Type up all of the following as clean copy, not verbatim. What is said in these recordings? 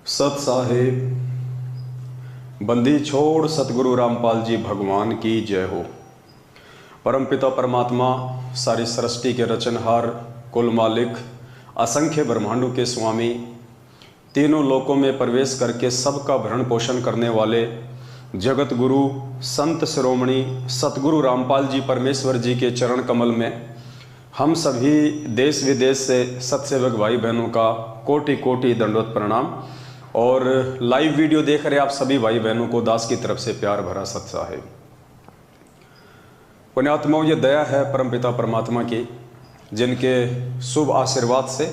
सत साहेब बंदी छोड़ सतगुरु रामपाल जी भगवान की जय हो। परमपिता परमात्मा सारी सृष्टि के रचनहार, कुल मालिक, असंख्य ब्रह्मांडों के स्वामी, तीनों लोकों में प्रवेश करके सबका भरण पोषण करने वाले जगत गुरु संत शिरोमणि सतगुरु रामपाल जी परमेश्वर जी के चरण कमल में हम सभी देश विदेश से सत्सेवक भाई बहनों का कोटि कोटि दंडवत प्रणाम। और लाइव वीडियो देख रहे आप सभी भाई बहनों को दास की तरफ से प्यार भरा सत साहेब। पुण्यात्माओं, ये दया है परमपिता परमात्मा की, जिनके शुभ आशीर्वाद से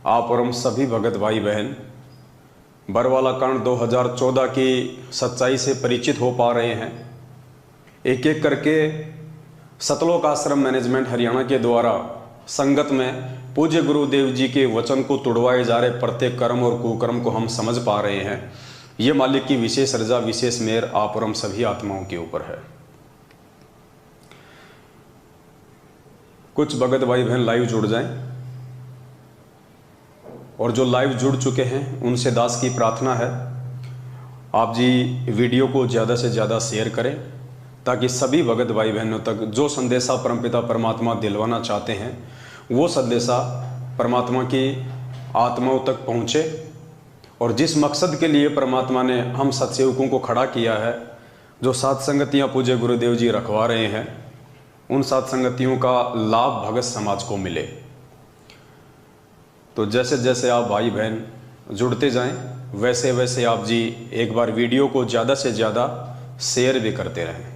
आप और हम सभी भगत भाई बहन बरवाला कांड 2014 की सच्चाई से परिचित हो पा रहे हैं। एक एक करके सतलोक आश्रम मैनेजमेंट हरियाणा के द्वारा संगत में पूज्य गुरुदेव जी के वचन को तुड़वाए जा रहे प्रत्येक कर्म और कुकर्म को हम समझ पा रहे हैं। ये मालिक की विशेष रजा, विशेष मेहर आप और हम सभी आत्माओं के ऊपर है। कुछ भगत भाई बहन लाइव जुड़ जाएं, और जो लाइव जुड़ चुके हैं उनसे दास की प्रार्थना है आप जी वीडियो को ज़्यादा से ज़्यादा शेयर करें, ताकि सभी भगत भाई बहनों तक जो संदेशा परमपिता परमात्मा दिलवाना चाहते हैं वो संदेशा परमात्मा की आत्माओं तक पहुँचे। और जिस मकसद के लिए परमात्मा ने हम सत्सेवकों को खड़ा किया है, जो सात संगतियाँ पूज्य गुरुदेव जी रखवा रहे हैं, उन सात संगतियों का लाभ भगत समाज को मिले। तो जैसे जैसे आप भाई बहन जुड़ते जाएं, वैसे वैसे आप जी एक बार वीडियो को ज़्यादा से ज़्यादा शेयर भी करते रहें।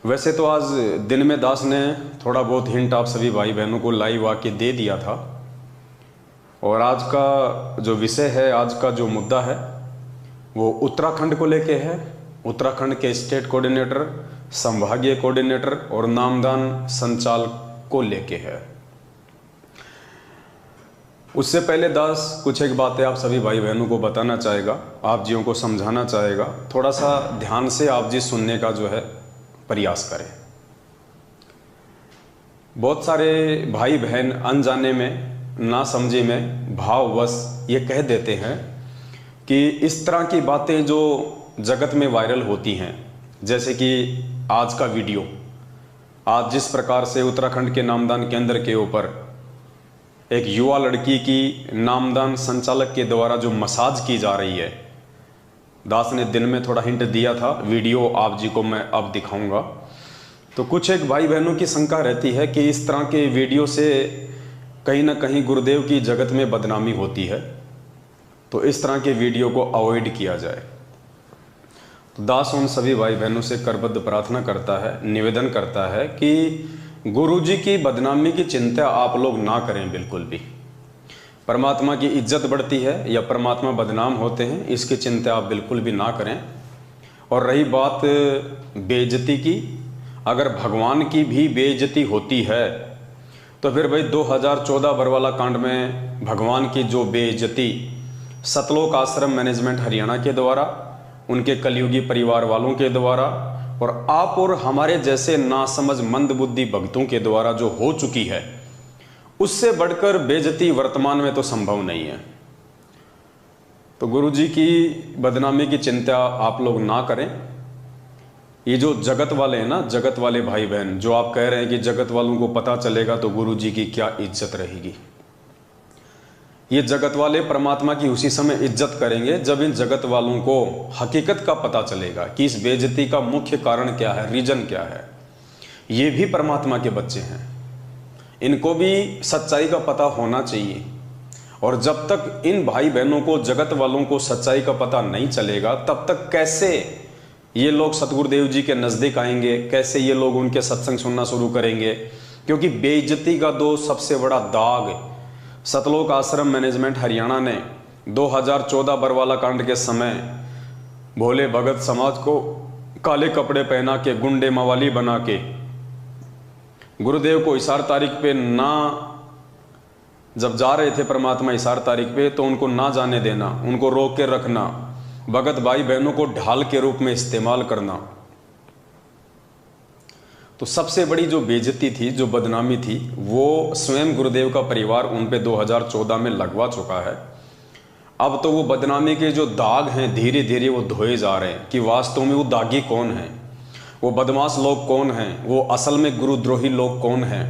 वैसे तो आज दिन में दास ने थोड़ा बहुत हिंट आप सभी भाई बहनों को लाइव आके दे दिया था, और आज का जो विषय है, आज का जो मुद्दा है वो उत्तराखंड को लेके है। उत्तराखंड के स्टेट कोऑर्डिनेटर, संभागीय कोऑर्डिनेटर और नामदान संचालक को लेके है। उससे पहले दास कुछ एक बातें आप सभी भाई बहनों को बताना चाहेगा, आप जियों को समझाना चाहेगा। थोड़ा सा ध्यान से आप जी सुनने का जो है प्रयास करें। बहुत सारे भाई बहन अनजाने में, ना समझे में, भाववश ये कह देते हैं कि इस तरह की बातें जो जगत में वायरल होती हैं, जैसे कि आज का वीडियो, आज जिस प्रकार से उत्तराखंड के नामदान केंद्र के ऊपर एक युवा लड़की की नामदान संचालक के द्वारा जो मसाज की जा रही है, दास ने दिन में थोड़ा हिंट दिया था, वीडियो आप जी को मैं अब दिखाऊंगा। तो कुछ एक भाई बहनों की शंका रहती है कि इस तरह के वीडियो से कहीं ना कहीं गुरुदेव की जगत में बदनामी होती है, तो इस तरह के वीडियो को अवॉइड किया जाए। तो दास उन सभी भाई बहनों से करबद्ध प्रार्थना करता है, निवेदन करता है कि गुरु जी की बदनामी की चिंता आप लोग ना करें बिल्कुल भी। परमात्मा की इज्जत बढ़ती है या परमात्मा बदनाम होते हैं, इसकी चिंता आप बिल्कुल भी ना करें। और रही बात बेइज्जती की, अगर भगवान की भी बेइज्जती होती है तो फिर भाई 2014 बरवाला कांड में भगवान की जो बेइज्जती सतलोक आश्रम मैनेजमेंट हरियाणा के द्वारा, उनके कलयुगी परिवार वालों के द्वारा और आप और हमारे जैसे नासमझ मंदबुद्धि भक्तों के द्वारा जो हो चुकी है, उससे बढ़कर बेइज्जती वर्तमान में तो संभव नहीं है। तो गुरु जी की बदनामी की चिंता आप लोग ना करें। ये जो जगत वाले हैं ना, जगत वाले भाई बहन, जो आप कह रहे हैं कि जगत वालों को पता चलेगा तो गुरु जी की क्या इज्जत रहेगी, ये जगत वाले परमात्मा की उसी समय इज्जत करेंगे जब इन जगत वालों को हकीकत का पता चलेगा कि इस बेइज्जती का मुख्य कारण क्या है, रीजन क्या है। ये भी परमात्मा के बच्चे हैं, इनको भी सच्चाई का पता होना चाहिए। और जब तक इन भाई बहनों को, जगत वालों को सच्चाई का पता नहीं चलेगा, तब तक कैसे ये लोग सतगुरुदेव जी के नज़दीक आएंगे, कैसे ये लोग उनके सत्संग सुनना शुरू करेंगे। क्योंकि बेइज्जती का दो सबसे बड़ा दाग सतलोक आश्रम मैनेजमेंट हरियाणा ने 2014 बरवाला कांड के समय भोले भगत समाज को काले कपड़े पहना के, गुंडे मवाली बना के, गुरुदेव को इशार तारीख पे ना, जब जा रहे थे परमात्मा इशार तारीख पे, तो उनको ना जाने देना, उनको रोक के रखना, भगत भाई बहनों को ढाल के रूप में इस्तेमाल करना। तो सबसे बड़ी जो बेइज्जती थी, जो बदनामी थी, वो स्वयं गुरुदेव का परिवार उन पे 2014 में लगवा चुका है। अब तो वो बदनामी के जो दाग हैं धीरे धीरे वो धोए जा रहे हैं कि वास्तव में वो दागी कौन हैं, वो बदमाश लोग कौन हैं, वो असल में गुरुद्रोही लोग कौन हैं,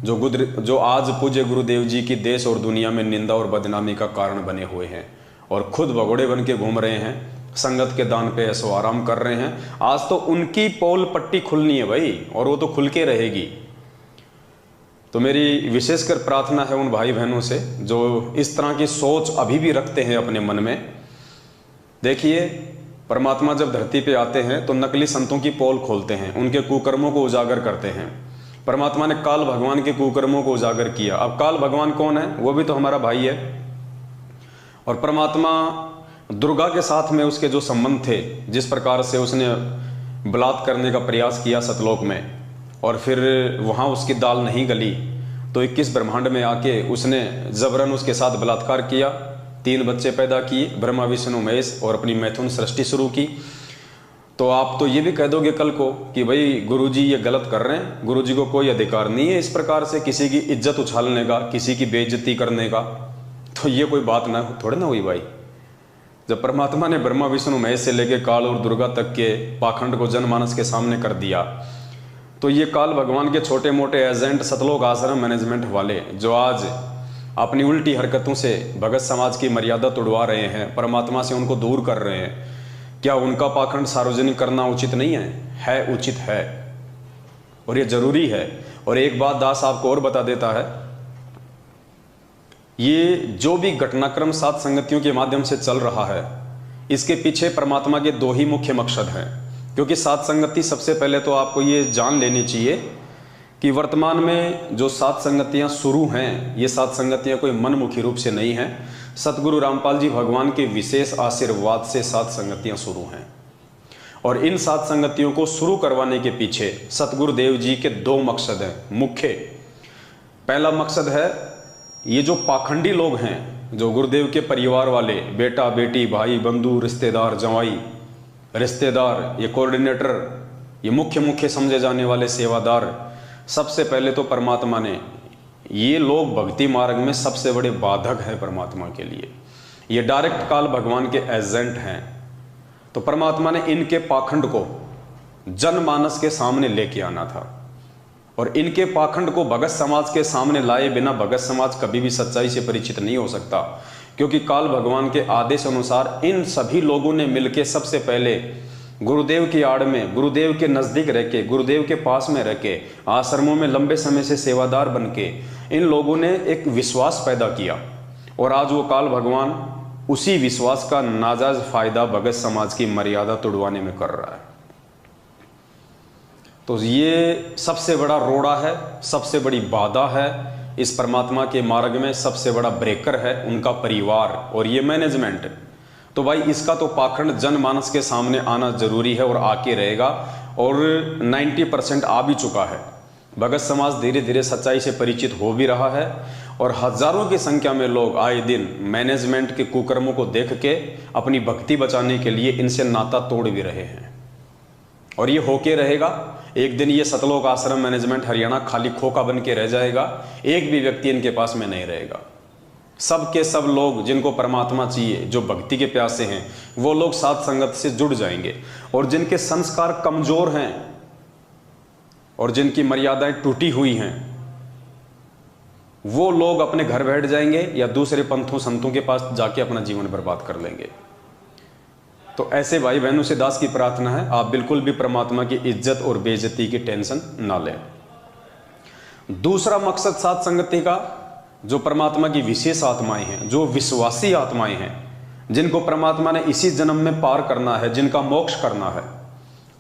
जो आज पूज्य गुरुदेव जी की देश और दुनिया में निंदा और बदनामी का कारण बने हुए हैं और खुद भगोड़े बन के घूम रहे हैं, संगत के दान पे ऐसो आराम कर रहे हैं। आज तो उनकी पोल पट्टी खुलनी है भाई, और वो तो खुल के रहेगी। तो मेरी विशेषकर प्रार्थना है उन भाई बहनों से जो इस तरह की सोच अभी भी रखते हैं अपने मन में। देखिए, परमात्मा जब धरती पे आते हैं तो नकली संतों की पोल खोलते हैं, उनके कुकर्मों को उजागर करते हैं। परमात्मा ने काल भगवान के कुकर्मों को उजागर किया। अब काल भगवान कौन है? वो भी तो हमारा भाई है। और परमात्मा दुर्गा के साथ में उसके जो संबंध थे, जिस प्रकार से उसने बलात्कार करने का प्रयास किया सतलोक में और फिर वहाँ उसकी दाल नहीं गली तो 21 ब्रह्मांड में आके उसने जबरन उसके साथ बलात्कार किया, 3 बच्चे पैदा किए, ब्रह्मा विष्णु महेश, और अपनी मैथुन सृष्टि शुरू की। तो आप तो ये भी कह दोगे कल को कि भाई गुरुजी ये गलत कर रहे हैं, गुरुजी को कोई अधिकार नहीं है इस प्रकार से किसी की इज्जत उछालने का, किसी की बेइज्जती करने का। तो ये कोई बात ना थोड़े ना हुई भाई। जब परमात्मा ने ब्रह्मा विष्णु महेश से लेके काल और दुर्गा तक के पाखंड को जनमानस के सामने कर दिया, तो ये काल भगवान के छोटे मोटे एजेंट सतलोक आश्रम मैनेजमेंट वाले जो आज अपनी उल्टी हरकतों से भगत समाज की मर्यादा तोड़वा रहे हैं, परमात्मा से उनको दूर कर रहे हैं, क्या उनका पाखंड सार्वजनिक करना उचित नहीं है? है, उचित है और ये जरूरी है। और एक बात दास आपको और बता देता है, ये जो भी घटनाक्रम सात संगतियों के माध्यम से चल रहा है, इसके पीछे परमात्मा के 2 ही मुख्य मकसद हैं। क्योंकि सात संगति, सबसे पहले तो आपको ये जान लेनी चाहिए कि वर्तमान में जो 7 संगतियां शुरू हैं, ये 7 संगतियां कोई मनमुखी रूप से नहीं हैं। सतगुरु रामपाल जी भगवान के विशेष आशीर्वाद से 7 संगतियां शुरू हैं। और इन 7 संगतियों को शुरू करवाने के पीछे सतगुरुदेव जी के 2 मकसद हैं मुख्य। पहला मकसद है, ये जो पाखंडी लोग हैं, जो गुरुदेव के परिवार वाले, बेटा बेटी, भाई बंधु, रिश्तेदार, जवाई, रिश्तेदार, ये कोऑर्डिनेटर, ये मुख्य समझे जाने वाले सेवादार, सबसे पहले तो परमात्मा ने, ये लोग भक्ति मार्ग में सबसे बड़े बाधक हैं परमात्मा के लिए। ये डायरेक्ट काल भगवान के एजेंट हैं। तो परमात्मा ने इनके पाखंड को जनमानस के सामने लेके आना था और इनके पाखंड को भगत समाज के सामने लाए बिना भगत समाज कभी भी सच्चाई से परिचित नहीं हो सकता। क्योंकि काल भगवान के आदेश अनुसार इन सभी लोगों ने मिलकर सबसे पहले गुरुदेव की आड़ में, गुरुदेव के नज़दीक रह के, गुरुदेव के पास में रह के, आश्रमों में लंबे समय से सेवादार बन के इन लोगों ने एक विश्वास पैदा किया। और आज वो काल भगवान उसी विश्वास का नाजायज फायदा भगत समाज की मर्यादा तोड़वाने में कर रहा है। तो ये सबसे बड़ा रोड़ा है, सबसे बड़ी बाधा है इस परमात्मा के मार्ग में, सबसे बड़ा ब्रेकर है उनका परिवार और ये मैनेजमेंट। तो भाई इसका तो पाखंड जनमानस के सामने आना जरूरी है और आके रहेगा। और 90% आ भी चुका है। भगत समाज धीरे धीरे सच्चाई से परिचित हो भी रहा है और हजारों की संख्या में लोग आए दिन मैनेजमेंट के कुकर्मों को देख के अपनी भक्ति बचाने के लिए इनसे नाता तोड़ भी रहे हैं। और ये होके रहेगा। एक दिन ये सतलोक आश्रम मैनेजमेंट हरियाणा खाली खोखा बन के रह जाएगा, एक भी व्यक्ति इनके पास में नहीं रहेगा। सब के सब लोग जिनको परमात्मा चाहिए, जो भक्ति के प्यासे हैं, वो लोग साथ संगत से जुड़ जाएंगे। और जिनके संस्कार कमजोर हैं और जिनकी मर्यादाएं टूटी हुई हैं, वो लोग अपने घर बैठ जाएंगे या दूसरे पंथों संतों के पास जाके अपना जीवन बर्बाद कर लेंगे। तो ऐसे भाई बहनों से दास की प्रार्थना है, आप बिल्कुल भी परमात्मा की इज्जत और बेइज्जती की टेंशन ना लें। दूसरा मकसद सात संगति का, जो परमात्मा की विशेष आत्माएं हैं, जो विश्वासी आत्माएं हैं, जिनको परमात्मा ने इसी जन्म में पार करना है, जिनका मोक्ष करना है,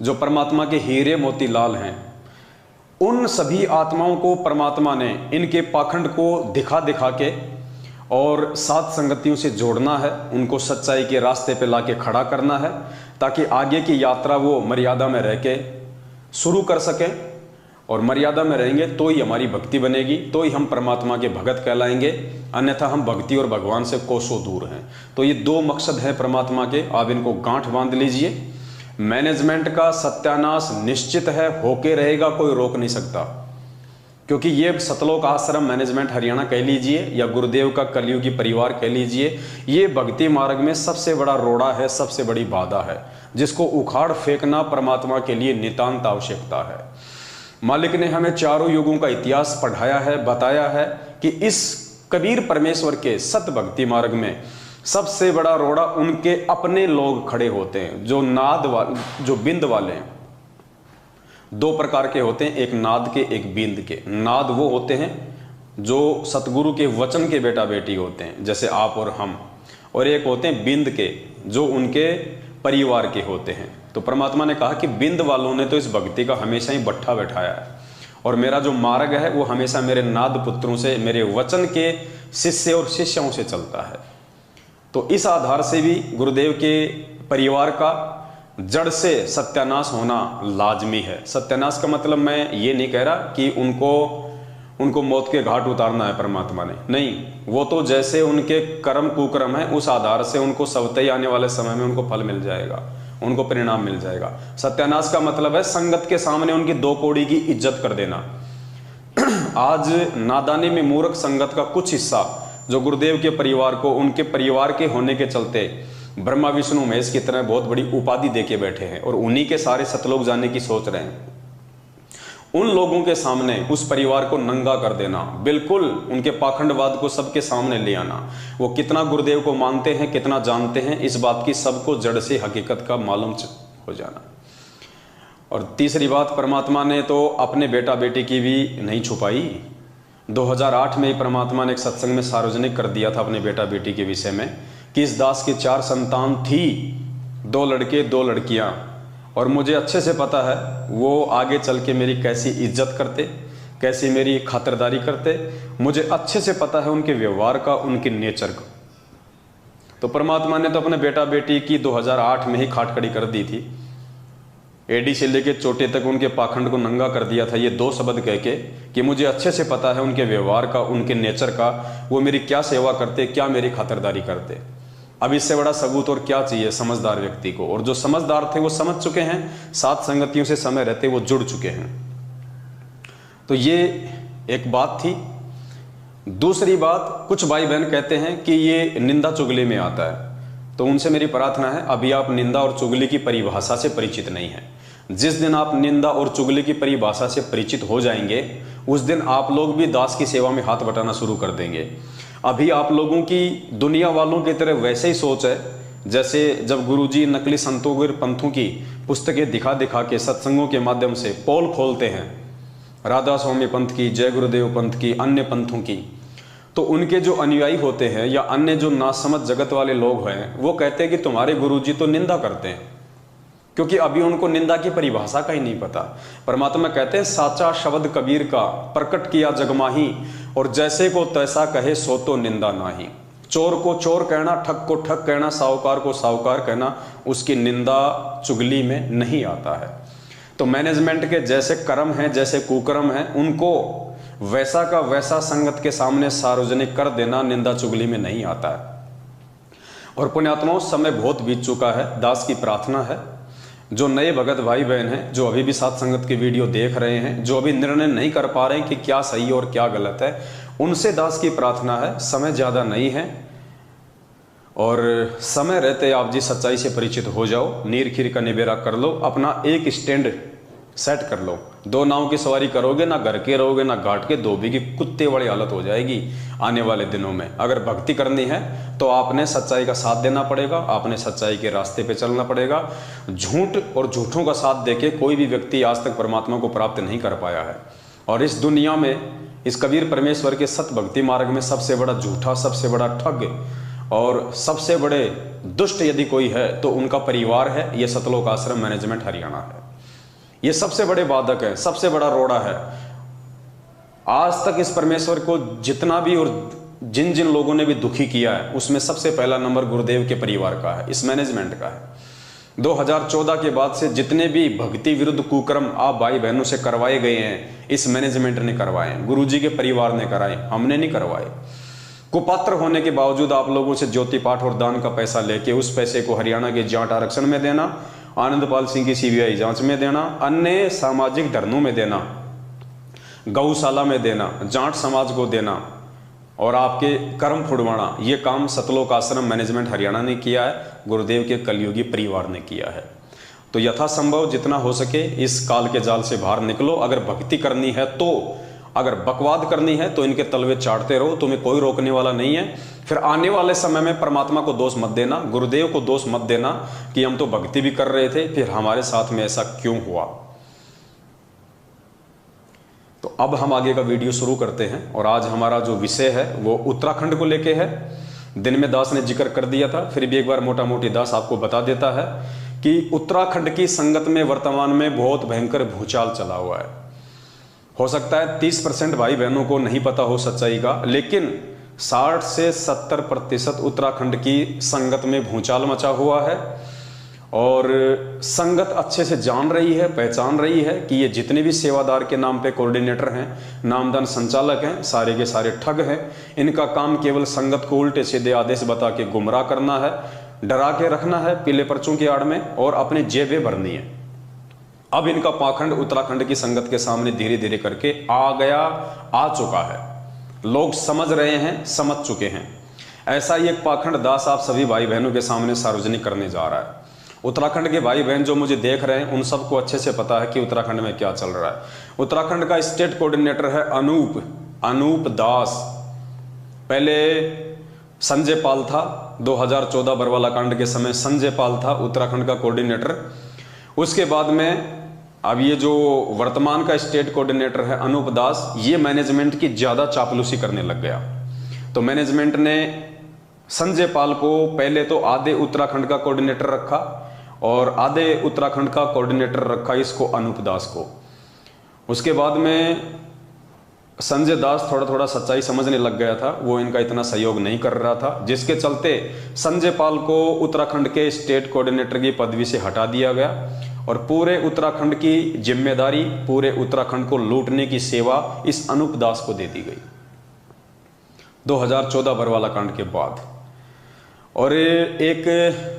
जो परमात्मा के हीरे मोतीलाल हैं, उन सभी आत्माओं को परमात्मा ने इनके पाखंड को दिखा दिखा के और सात संगतियों से जोड़ना है, उनको सच्चाई के रास्ते पे लाके खड़ा करना है, ताकि आगे की यात्रा वो मर्यादा में रह के शुरू कर सकें। और मर्यादा में रहेंगे तो ही हमारी भक्ति बनेगी, तो ही हम परमात्मा के भगत कहलाएंगे, अन्यथा हम भक्ति और भगवान से कोसों दूर हैं। तो ये 2 मकसद हैं परमात्मा के, आप इनको गांठ बांध लीजिए। मैनेजमेंट का सत्यानाश निश्चित है, होके रहेगा, कोई रोक नहीं सकता। क्योंकि ये सतलोक आश्रम मैनेजमेंट हरियाणा कह लीजिए या गुरुदेव का कलयुगी परिवार कह लीजिए, ये भक्ति मार्ग में सबसे बड़ा रोड़ा है, सबसे बड़ी बाधा है, जिसको उखाड़ फेंकना परमात्मा के लिए नितांत आवश्यकता है। मालिक ने हमें चारों युगों का इतिहास पढ़ाया है, बताया है कि इस कबीर परमेश्वर के सत भक्ति मार्ग में सबसे बड़ा रोड़ा उनके अपने लोग खड़े होते हैं, जो नाद वाले, जो बिंद वाले हैं। दो प्रकार के होते हैं, एक नाद के, एक बिंद के। नाद वो होते हैं जो सतगुरु के वचन के बेटा बेटी होते हैं, जैसे आप और हम, और एक होते हैं बिंद के, जो उनके परिवार के होते हैं। तो परमात्मा ने कहा कि बिंद वालों ने तो इस भक्ति का हमेशा ही बट्ठा बैठाया है, और मेरा जो मार्ग है वो हमेशा मेरे नाद पुत्रों से, मेरे वचन के शिष्य और शिष्यों से चलता है। तो इस आधार से भी गुरुदेव के परिवार का जड़ से सत्यानाश होना लाजमी है। सत्यानाश का मतलब मैं ये नहीं कह रहा कि उनको मौत के घाट उतारना है परमात्मा ने, नहीं, वो तो जैसे उनके कर्म कुकर्म है उस आधार से उनको सबतई आने वाले समय में उनको फल मिल जाएगा, उनको परिणाम मिल जाएगा। सत्यानाश का मतलब है संगत के सामने उनकी दो कौड़ी की इज्जत कर देना। आज नादानी में मूर्ख संगत का कुछ हिस्सा जो गुरुदेव के परिवार को, उनके परिवार के होने के चलते ब्रह्मा विष्णु महेश की तरह बहुत बड़ी उपाधि देके बैठे हैं और उन्हीं के सारे सतलोक जाने की सोच रहे हैं। उन लोगों के सामने उस परिवार को नंगा कर देना, बिल्कुल उनके पाखंडवाद को सबके सामने ले आना, वो कितना गुरुदेव को मानते हैं, कितना जानते हैं, इस बात की सबको जड़ से हकीकत का मालूम हो जाना। और तीसरी बात, परमात्मा ने तो अपने बेटा बेटी की भी नहीं छुपाई। 2008 में ही परमात्मा ने एक सत्संग में सार्वजनिक कर दिया था अपने बेटा बेटी के विषय में कि इस दास की 4 संतान थी, 2 लड़के 2 लड़कियां, और मुझे अच्छे से पता है वो आगे चल के मेरी कैसी इज्जत करते, कैसी मेरी खातिरदारी करते, मुझे अच्छे से पता है उनके व्यवहार का, उनके नेचर का। तो परमात्मा ने तो अपने बेटा बेटी की 2008 में ही खाट खड़ी कर दी थी। एडी से लेके चोटे तक उनके पाखंड को नंगा कर दिया था, ये 2 शब्द कह के कि मुझे अच्छे से पता है उनके व्यवहार का, उनके नेचर का, वो मेरी क्या सेवा करते, क्या मेरी खातिरदारी करते। अब इससे बड़ा सबूत और क्या चाहिए समझदार व्यक्ति को। और जो समझदार थे वो समझ चुके हैं, साथ संगतियों से समय रहते वो जुड़ चुके हैं। तो ये एक बात थी। दूसरी बात, कुछ भाई बहन कहते हैं कि ये निंदा चुगली में आता है, तो उनसे मेरी प्रार्थना है, अभी आप निंदा और चुगली की परिभाषा से परिचित नहीं है। जिस दिन आप निंदा और चुगली की परिभाषा से परिचित हो जाएंगे, उस दिन आप लोग भी दास की सेवा में हाथ बटाना शुरू कर देंगे। अभी आप लोगों की दुनिया वालों की तरह वैसे ही सोच है जैसे जब गुरुजी नकली संतों और पंथों की पुस्तकें दिखा दिखा के सत्संगों के माध्यम से पोल खोलते हैं, राधा स्वामी पंथ की, जय गुरुदेव पंथ की, अन्य पंथों की, तो उनके जो अनुयायी होते हैं या अन्य जो नासमझ जगत वाले लोग हैं, वो कहते हैं कि तुम्हारे गुरुजी तो निंदा करते हैं, क्योंकि अभी उनको निंदा की परिभाषा का ही नहीं पता। परमात्मा कहते हैं, साचा शब्द कबीर का प्रकट किया जगमाही, और जैसे को तैसा कहे सो तो निंदा नाही। चोर को चोर कहना, ठग को ठग कहना, साहूकार को साहूकार कहना, उसकी निंदा चुगली में नहीं आता है। तो मैनेजमेंट के जैसे कर्म हैं, जैसे कुकर्म हैं, उनको वैसा का वैसा संगत के सामने सार्वजनिक कर देना निंदा चुगली में नहीं आता है। और पुण्यात्माओं, समय बहुत बीत चुका है। दास की प्रार्थना है, जो नए भगत भाई बहन हैं, जो अभी भी साथ संगत की वीडियो देख रहे हैं, जो अभी निर्णय नहीं कर पा रहे हैं कि क्या सही और क्या गलत है, उनसे दास की प्रार्थना है, समय ज़्यादा नहीं है और समय रहते आप जी सच्चाई से परिचित हो जाओ, नीर खीर का निबेरा कर लो, अपना एक स्टैंड सेट कर लो। 2 नाव की सवारी करोगे, ना घर के रहोगे ना घाट के, धोबी की कुत्ते वाली हालत हो जाएगी आने वाले दिनों में। अगर भक्ति करनी है तो आपने सच्चाई का साथ देना पड़ेगा, आपने सच्चाई के रास्ते पे चलना पड़ेगा। झूठ और झूठों का साथ देके कोई भी व्यक्ति आज तक परमात्मा को प्राप्त नहीं कर पाया है। और इस दुनिया में, इस कबीर परमेश्वर के सत भक्ति मार्ग में सबसे बड़ा झूठा, सबसे बड़ा ठग और सबसे बड़े दुष्ट यदि कोई है तो उनका परिवार है, ये सतलोक आश्रम मैनेजमेंट हरियाणा है। ये सबसे बड़े बाधक है, सबसे बड़ा रोड़ा है। आज तक इस परमेश्वर को जितना भी और जिन जिन लोगों ने भी दुखी किया है, उसमें सबसे पहला नंबर गुरुदेव के परिवार का है, इस मैनेजमेंट का है। 2014 के बाद से जितने भी भक्ति विरुद्ध कुकर्म आप भाई बहनों से करवाए गए हैं, इस मैनेजमेंट ने करवाए, गुरुजी के परिवार ने कराए, हमने नहीं करवाए। कुपात्र होने के बावजूद आप लोगों से ज्योति पाठ और दान का पैसा लेके उस पैसे को हरियाणा के जाट आरक्षण में देना, आनंदपाल सिंह की सीबीआई जांच में देना, अन्य सामाजिक धरनों में देना, गौशाला में देना, जाट समाज को देना और आपके कर्म फुड़वाना, ये काम सतलोक आश्रम मैनेजमेंट हरियाणा ने किया है, गुरुदेव के कलयुगी परिवार ने किया है। तो यथासंभव जितना हो सके इस काल के जाल से बाहर निकलो। अगर भक्ति करनी है तो, अगर बकवाद करनी है तो इनके तलवे चाटते रहो, तुम्हें कोई रोकने वाला नहीं है। फिर आने वाले समय में परमात्मा को दोष मत देना, गुरुदेव को दोष मत देना कि हम तो भक्ति भी कर रहे थे, फिर हमारे साथ में ऐसा क्यों हुआ। तो अब हम आगे का वीडियो शुरू करते हैं और आज हमारा जो विषय है वो उत्तराखंड को लेके है। दिन में दास ने जिक्र कर दिया था, फिर भी एक बार मोटा मोटी दास आपको बता देता है कि उत्तराखंड की संगत में वर्तमान में बहुत भयंकर भूचाल चला हुआ है। हो सकता है 30% भाई बहनों को नहीं पता हो सच्चाई का, लेकिन 60 से 70% उत्तराखंड की संगत में भूचाल मचा हुआ है और संगत अच्छे से जान रही है, पहचान रही है कि ये जितने भी सेवादार के नाम पे कोऑर्डिनेटर हैं, नामदान संचालक हैं, सारे के सारे ठग हैं। इनका काम केवल संगत को उल्टे सीधे आदेश बता के गुमराह करना है, डरा के रखना है पीले पर्चों की आड़ में और अपनी जेबें भरनी है। अब इनका पाखंड उत्तराखंड की संगत के सामने धीरे धीरे करके आ चुका है। लोग समझ रहे हैं, समझ चुके हैं। ऐसा ही एक पाखंड दास आप सभी भाई बहनों के सामने सार्वजनिक करने जा रहा है। उत्तराखंड के भाई बहन जो मुझे देख रहे हैं उन सबको अच्छे से पता है कि उत्तराखंड में क्या चल रहा है। उत्तराखंड का स्टेट कोऑर्डिनेटर है अनूप दास। पहले संजय पाल था, 2014 बरवाला कांड के समय संजय पाल था उत्तराखंड का कोऑर्डिनेटर। उसके बाद में अब ये जो वर्तमान का स्टेट कोऑर्डिनेटर है अनूप दास, ये मैनेजमेंट की ज्यादा चापलूसी करने लग गया। तो मैनेजमेंट ने संजय पाल को पहले तो आधे उत्तराखंड का कोऑर्डिनेटर रखा और आधे उत्तराखंड का कोऑर्डिनेटर रखा इसको अनूप दास को। उसके बाद में संजय दास थोड़ा थोड़ा सच्चाई समझने लग गया था, वो इनका इतना सहयोग नहीं कर रहा था, जिसके चलते संजय पाल को उत्तराखंड के स्टेट कोऑर्डिनेटर की पदवी से हटा दिया गया और पूरे उत्तराखंड की जिम्मेदारी, पूरे उत्तराखंड को लूटने की सेवा इस अनूप दास को दे दी गई 2014 बरवाला कांड के बाद। और एक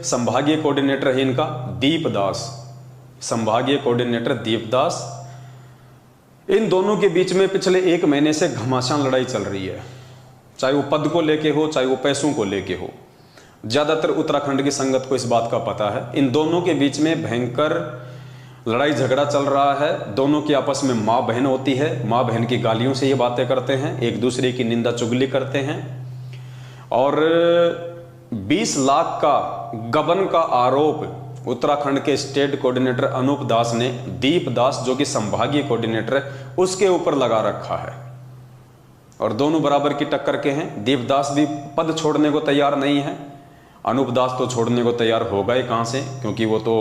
संभागीय कोऑर्डिनेटर है इनका दीप दास, संभागीय कोऑर्डिनेटर दीप दास। इन दोनों के बीच में पिछले 1 महीने से घमासान लड़ाई चल रही है, चाहे वो पद को लेके हो, चाहे वो पैसों को लेके हो। ज्यादातर उत्तराखंड की संगत को इस बात का पता है। इन दोनों के बीच में भयंकर लड़ाई झगड़ा चल रहा है। दोनों की आपस में माँ बहन होती है, माँ बहन की गालियों से ये बातें करते हैं, एक दूसरे की निंदा चुगली करते हैं और 20 लाख का गबन का आरोप उत्तराखंड के स्टेट कोऑर्डिनेटर अनूप दास ने दीप दास जो कि संभागीय कोऑर्डिनेटर है उसके ऊपर लगा रखा है। और दोनों बराबर की टक्कर के हैं। दीप दास भी पद छोड़ने को तैयार नहीं है, अनूप दास तो छोड़ने को तैयार होगा ही कहां से, क्योंकि वो तो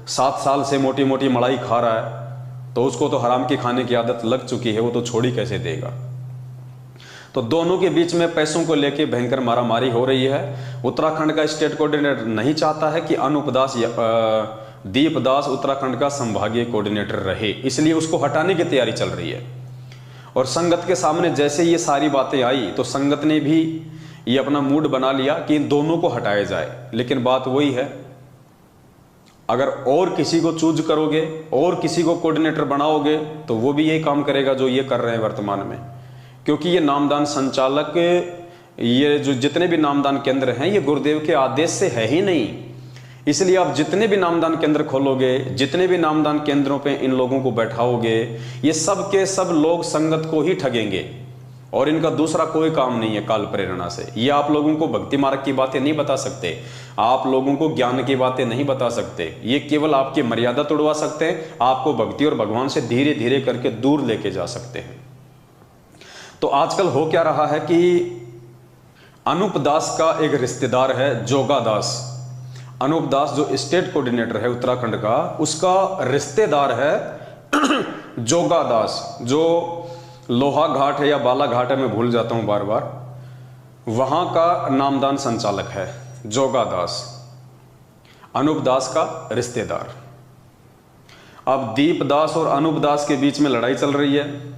7 साल से मोटी मोटी मलाई खा रहा है, तो उसको तो हराम की खाने की आदत लग चुकी है, वो तो छोड़ ही कैसे देगा। तो दोनों के बीच में पैसों को लेके भयंकर मारामारी हो रही है। उत्तराखंड का स्टेट कोऑर्डिनेटर नहीं चाहता है कि अनूप दास दीप दास उत्तराखंड का संभागीय कोऑर्डिनेटर रहे, इसलिए उसको हटाने की तैयारी चल रही है। और संगत के सामने जैसे ये सारी बातें आई तो संगत ने भी ये अपना मूड बना लिया कि इन दोनों को हटाया जाए। लेकिन बात वही है, अगर और किसी को चूज करोगे और किसी को कोऑर्डिनेटर बनाओगे तो वो भी यही काम करेगा जो ये कर रहे हैं वर्तमान में, क्योंकि ये नामदान संचालक, ये जो जितने भी नामदान केंद्र हैं ये गुरुदेव के आदेश से है ही नहीं। इसलिए आप जितने भी नामदान केंद्र खोलोगे, जितने भी नामदान केंद्रों पे इन लोगों को बैठाओगे, ये सब के सब लोग संगत को ही ठगेंगे और इनका दूसरा कोई काम नहीं है काल प्रेरणा से। ये आप लोगों को भक्ति मार्ग की बातें नहीं बता सकते, आप लोगों को ज्ञान की बातें नहीं बता सकते। ये केवल आपकी मर्यादा तोड़वा सकते हैं, आपको भक्ति और भगवान से धीरे धीरे करके दूर लेके जा सकते हैं। तो आजकल हो क्या रहा है कि अनूप दास का एक रिश्तेदार है जोगा दास। अनूप दास जो स्टेट कोऑर्डिनेटर है उत्तराखंड का, उसका रिश्तेदार है जोगा दास, जो लोहा घाट है या बाला घाट है, मैं भूल जाता हूं बार बार, वहां का नामदान संचालक है जोगा दास, अनूप दास का रिश्तेदार। अब दीप दास और अनूप दास के बीच में लड़ाई चल रही है।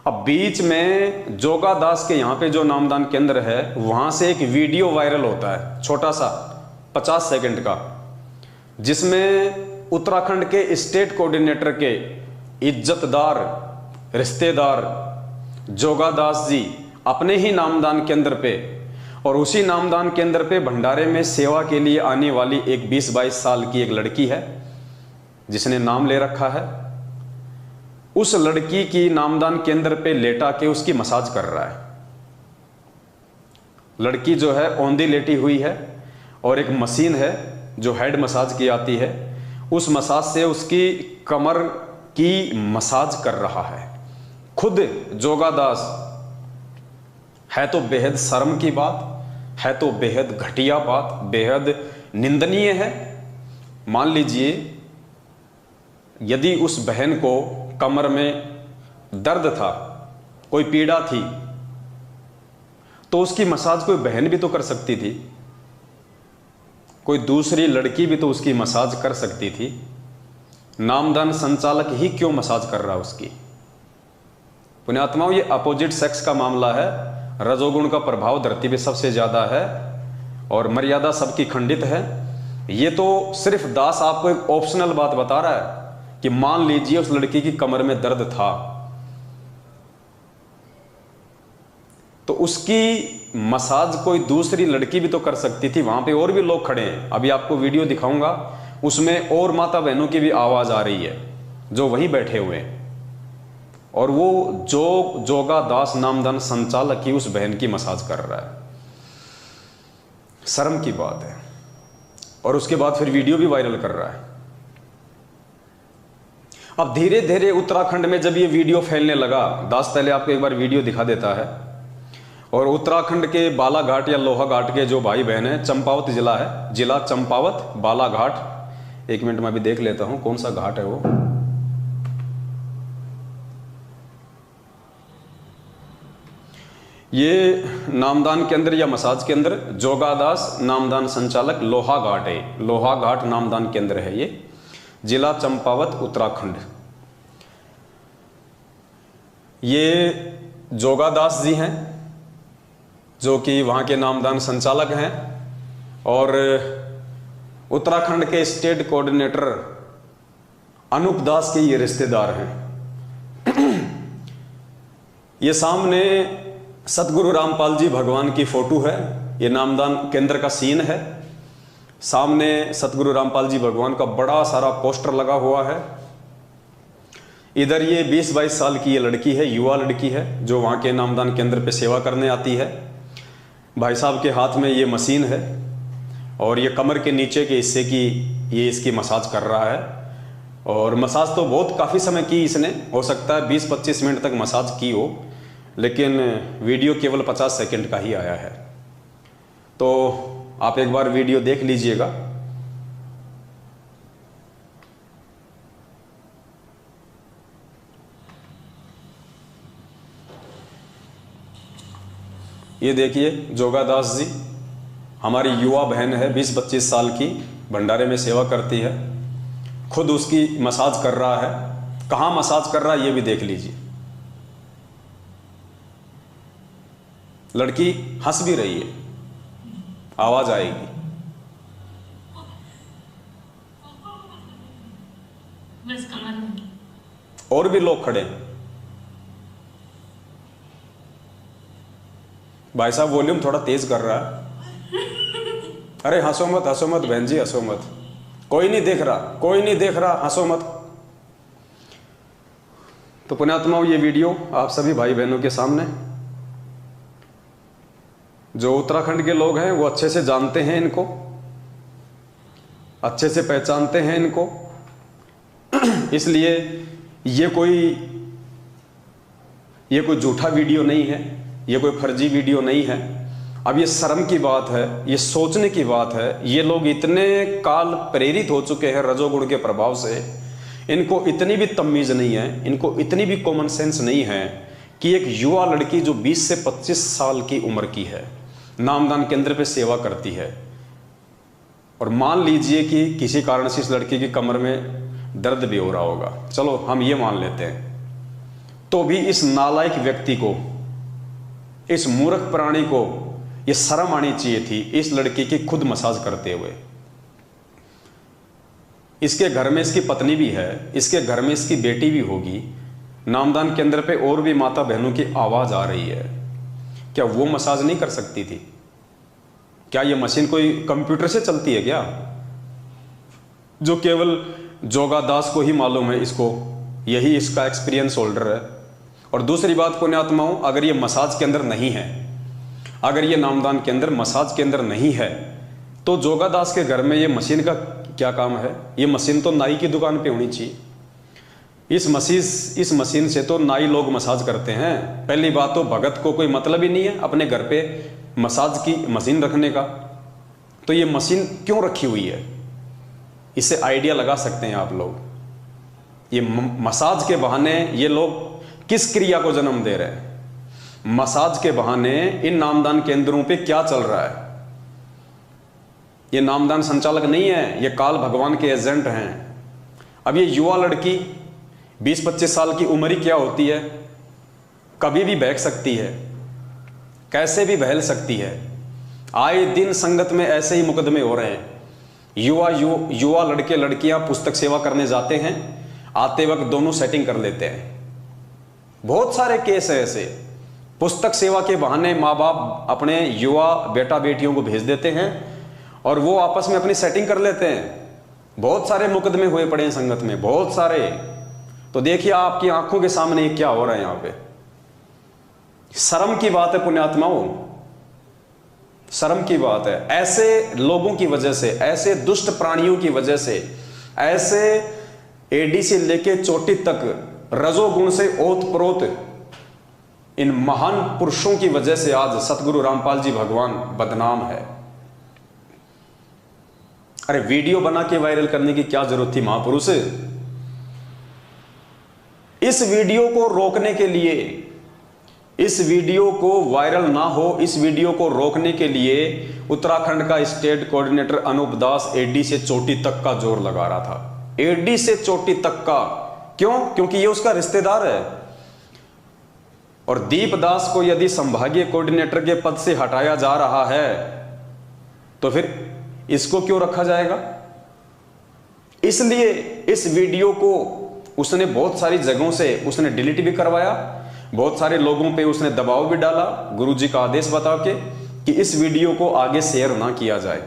अब बीच में जोगा दास के यहां पे जो नामदान केंद्र है वहां से एक वीडियो वायरल होता है, छोटा सा 50 सेकंड का, जिसमें उत्तराखंड के स्टेट कोऑर्डिनेटर के इज्जतदार रिश्तेदार जोगादास जी अपने ही नामदान केंद्र पे और उसी नामदान केंद्र पे भंडारे में सेवा के लिए आने वाली एक 20-22 साल की एक लड़की है जिसने नाम ले रखा है, उस लड़की की नामदान केंद्र पे लेटा के उसकी मसाज कर रहा है। लड़की जो है औंधी लेटी हुई है और एक मशीन है जो हेड मसाज की आती है, उस मसाज से उसकी कमर की मसाज कर रहा है खुद जोगादास। है तो बेहद शर्म की बात, है तो बेहद घटिया बात, बेहद निंदनीय है। मान लीजिए यदि उस बहन को कमर में दर्द था, कोई पीड़ा थी, तो उसकी मसाज कोई बहन भी तो कर सकती थी, कोई दूसरी लड़की भी तो उसकी मसाज कर सकती थी। नामदान संचालक ही क्यों मसाज कर रहा है उसकी? पुण्यात्माओं, ये अपोजिट सेक्स का मामला है। रजोगुण का प्रभाव धरती पे सबसे ज्यादा है और मर्यादा सबकी खंडित है। ये तो सिर्फ दास आपको एक ऑप्शनल बात बता रहा है कि मान लीजिए उस लड़की की कमर में दर्द था, तो उसकी मसाज कोई दूसरी लड़की भी तो कर सकती थी। वहां पे और भी लोग खड़े हैं, अभी आपको वीडियो दिखाऊंगा, उसमें और माता बहनों की भी आवाज आ रही है जो वहीं बैठे हुए हैं, और वो जोगादास नामदान संचालक ही उस बहन की मसाज कर रहा है। शर्म की बात है। और उसके बाद फिर वीडियो भी वायरल कर रहा है। अब धीरे धीरे उत्तराखंड में जब ये वीडियो फैलने लगा, दास पहले आपको एक बार वीडियो दिखा देता है, और उत्तराखंड के बालाघाट या लोहाघाट के जो भाई बहन है, चंपावत जिला है, जिला चंपावत बालाघाट, एक मिनट में अभी देख लेता हूं कौन सा घाट है वो। ये नामदान केंद्र या मसाज केंद्र जोगादास नामदान संचालक लोहाघाट है, लोहाघाट नामदान केंद्र है ये, जिला चंपावत उत्तराखंड। ये जोगादास जी हैं जो कि वहाँ के नामदान संचालक हैं, और उत्तराखंड के स्टेट कोऑर्डिनेटर अनूप दास के ये रिश्तेदार हैं। ये सामने सतगुरु रामपाल जी भगवान की फोटो है, ये नामदान केंद्र का सीन है। सामने सतगुरु रामपाल जी भगवान का बड़ा सारा पोस्टर लगा हुआ है। इधर ये 20-22 साल की ये लड़की है, युवा लड़की है, जो वहाँ के नामदान केंद्र पे सेवा करने आती है। भाई साहब के हाथ में ये मशीन है और ये कमर के नीचे के हिस्से की ये इसकी मसाज कर रहा है। और मसाज तो बहुत काफ़ी समय की इसने, हो सकता है 20-25 मिनट तक मसाज की हो, लेकिन वीडियो केवल 50 सेकंड का ही आया है। तो आप एक बार वीडियो देख लीजिएगा। ये देखिए जोगादास जी, हमारी युवा बहन है, 20-25 साल की, भंडारे में सेवा करती है, खुद उसकी मसाज कर रहा है। कहाँ मसाज कर रहा है ये भी देख लीजिए। लड़की हंस भी रही है, आवाज आएगी। और भी लोग खड़े हैं। भाई साहब वॉल्यूम थोड़ा तेज कर रहा है। अरे हंसो मत बहन जी, हंसो मत, कोई नहीं देख रहा, कोई नहीं देख रहा, हंसो मत। तो पुण्यात्माओं, ये वीडियो आप सभी भाई बहनों के सामने, जो उत्तराखंड के लोग हैं वो अच्छे से जानते हैं इनको, अच्छे से पहचानते हैं इनको, इसलिए ये कोई झूठा वीडियो नहीं है, ये कोई फर्जी वीडियो नहीं है। अब ये शर्म की बात है, ये सोचने की बात है। ये लोग इतने काल प्रेरित हो चुके हैं रजोगुण के प्रभाव से, इनको इतनी भी तमीज नहीं है, इनको इतनी भी कॉमन सेंस नहीं है कि एक युवा लड़की जो 20 से 25 साल की उम्र की है, नामदान केंद्र पे सेवा करती है, और मान लीजिए कि किसी कारण से इस लड़की की कमर में दर्द भी हो रहा होगा, चलो हम ये मान लेते हैं, तो भी इस नालायक व्यक्ति को, इस मूर्ख प्राणी को ये शर्म आनी चाहिए थी इस लड़की की खुद मसाज करते हुए। इसके घर में इसकी पत्नी भी है, इसके घर में इसकी बेटी भी होगी, नामदान केंद्र पे और भी माता बहनों की आवाज आ रही है, क्या वो मसाज नहीं कर सकती थी? क्या ये मशीन कोई कंप्यूटर से चलती है क्या, जो केवल जोगा दास को ही मालूम है, इसको यही इसका एक्सपीरियंस होल्डर है? और दूसरी बात पुण्यात्माओं, अगर ये मसाज के अंदर नहीं है, अगर ये नामदान के अंदर मसाज के अंदर नहीं है, तो जोगा दास के घर में ये मशीन का क्या काम है? ये मशीन तो नाई की दुकान पे होनी चाहिए। इस मशीन से तो नाई लोग मसाज करते हैं। पहली बात तो भगत को कोई मतलब ही नहीं है अपने घर पे मसाज की मशीन रखने का, तो ये मशीन क्यों रखी हुई है? इससे आइडिया लगा सकते हैं आप लोग। ये मसाज के बहाने ये लोग किस क्रिया को जन्म दे रहे हैं? मसाज के बहाने इन नामदान केंद्रों पे क्या चल रहा है? ये नामदान संचालक नहीं है, ये काल भगवान के एजेंट हैं। अब ये युवा लड़की 20-25 साल की उम्र ही क्या होती है, कभी भी बहक सकती है, कैसे भी बहल सकती है। आए दिन संगत में ऐसे ही मुकदमे हो रहे हैं। युवा लड़के लड़कियां पुस्तक सेवा करने जाते हैं, आते वक्त दोनों सेटिंग कर लेते हैं। बहुत सारे केस है ऐसे। पुस्तक सेवा के बहाने माँ बाप अपने युवा बेटा बेटियों को भेज देते हैं और वो आपस में अपनी सेटिंग कर लेते हैं। बहुत सारे मुकदमे हुए पड़े हैं संगत में, बहुत सारे। तो देखिए आपकी आंखों के सामने क्या हो रहा है यहां पे। शर्म की बात है पुण्यात्माओं, शर्म की बात है। ऐसे लोगों की वजह से, ऐसे दुष्ट प्राणियों की वजह से, ऐसे एडी से लेके चोटी तक रजोगुण से ओतप्रोत इन महान पुरुषों की वजह से आज सतगुरु रामपाल जी भगवान बदनाम है। अरे वीडियो बना के वायरल करने की क्या जरूरत थी महापुरुष? इस वीडियो को रोकने के लिए, इस वीडियो को वायरल ना हो, इस वीडियो को रोकने के लिए उत्तराखंड का स्टेट कोऑर्डिनेटर अनूप दास एडी से चोटी तक का जोर लगा रहा था। एडी से चोटी तक का। क्यों? क्योंकि ये उसका रिश्तेदार है। और दीपदास को यदि संभागीय कोऑर्डिनेटर के पद से हटाया जा रहा है तो फिर इसको क्यों रखा जाएगा? इसलिए इस वीडियो को उसने बहुत सारी जगहों से उसने डिलीट भी करवाया, बहुत सारे लोगों पे उसने दबाव भी डाला गुरुजी का आदेश बता के कि इस वीडियो को आगे शेयर ना किया जाए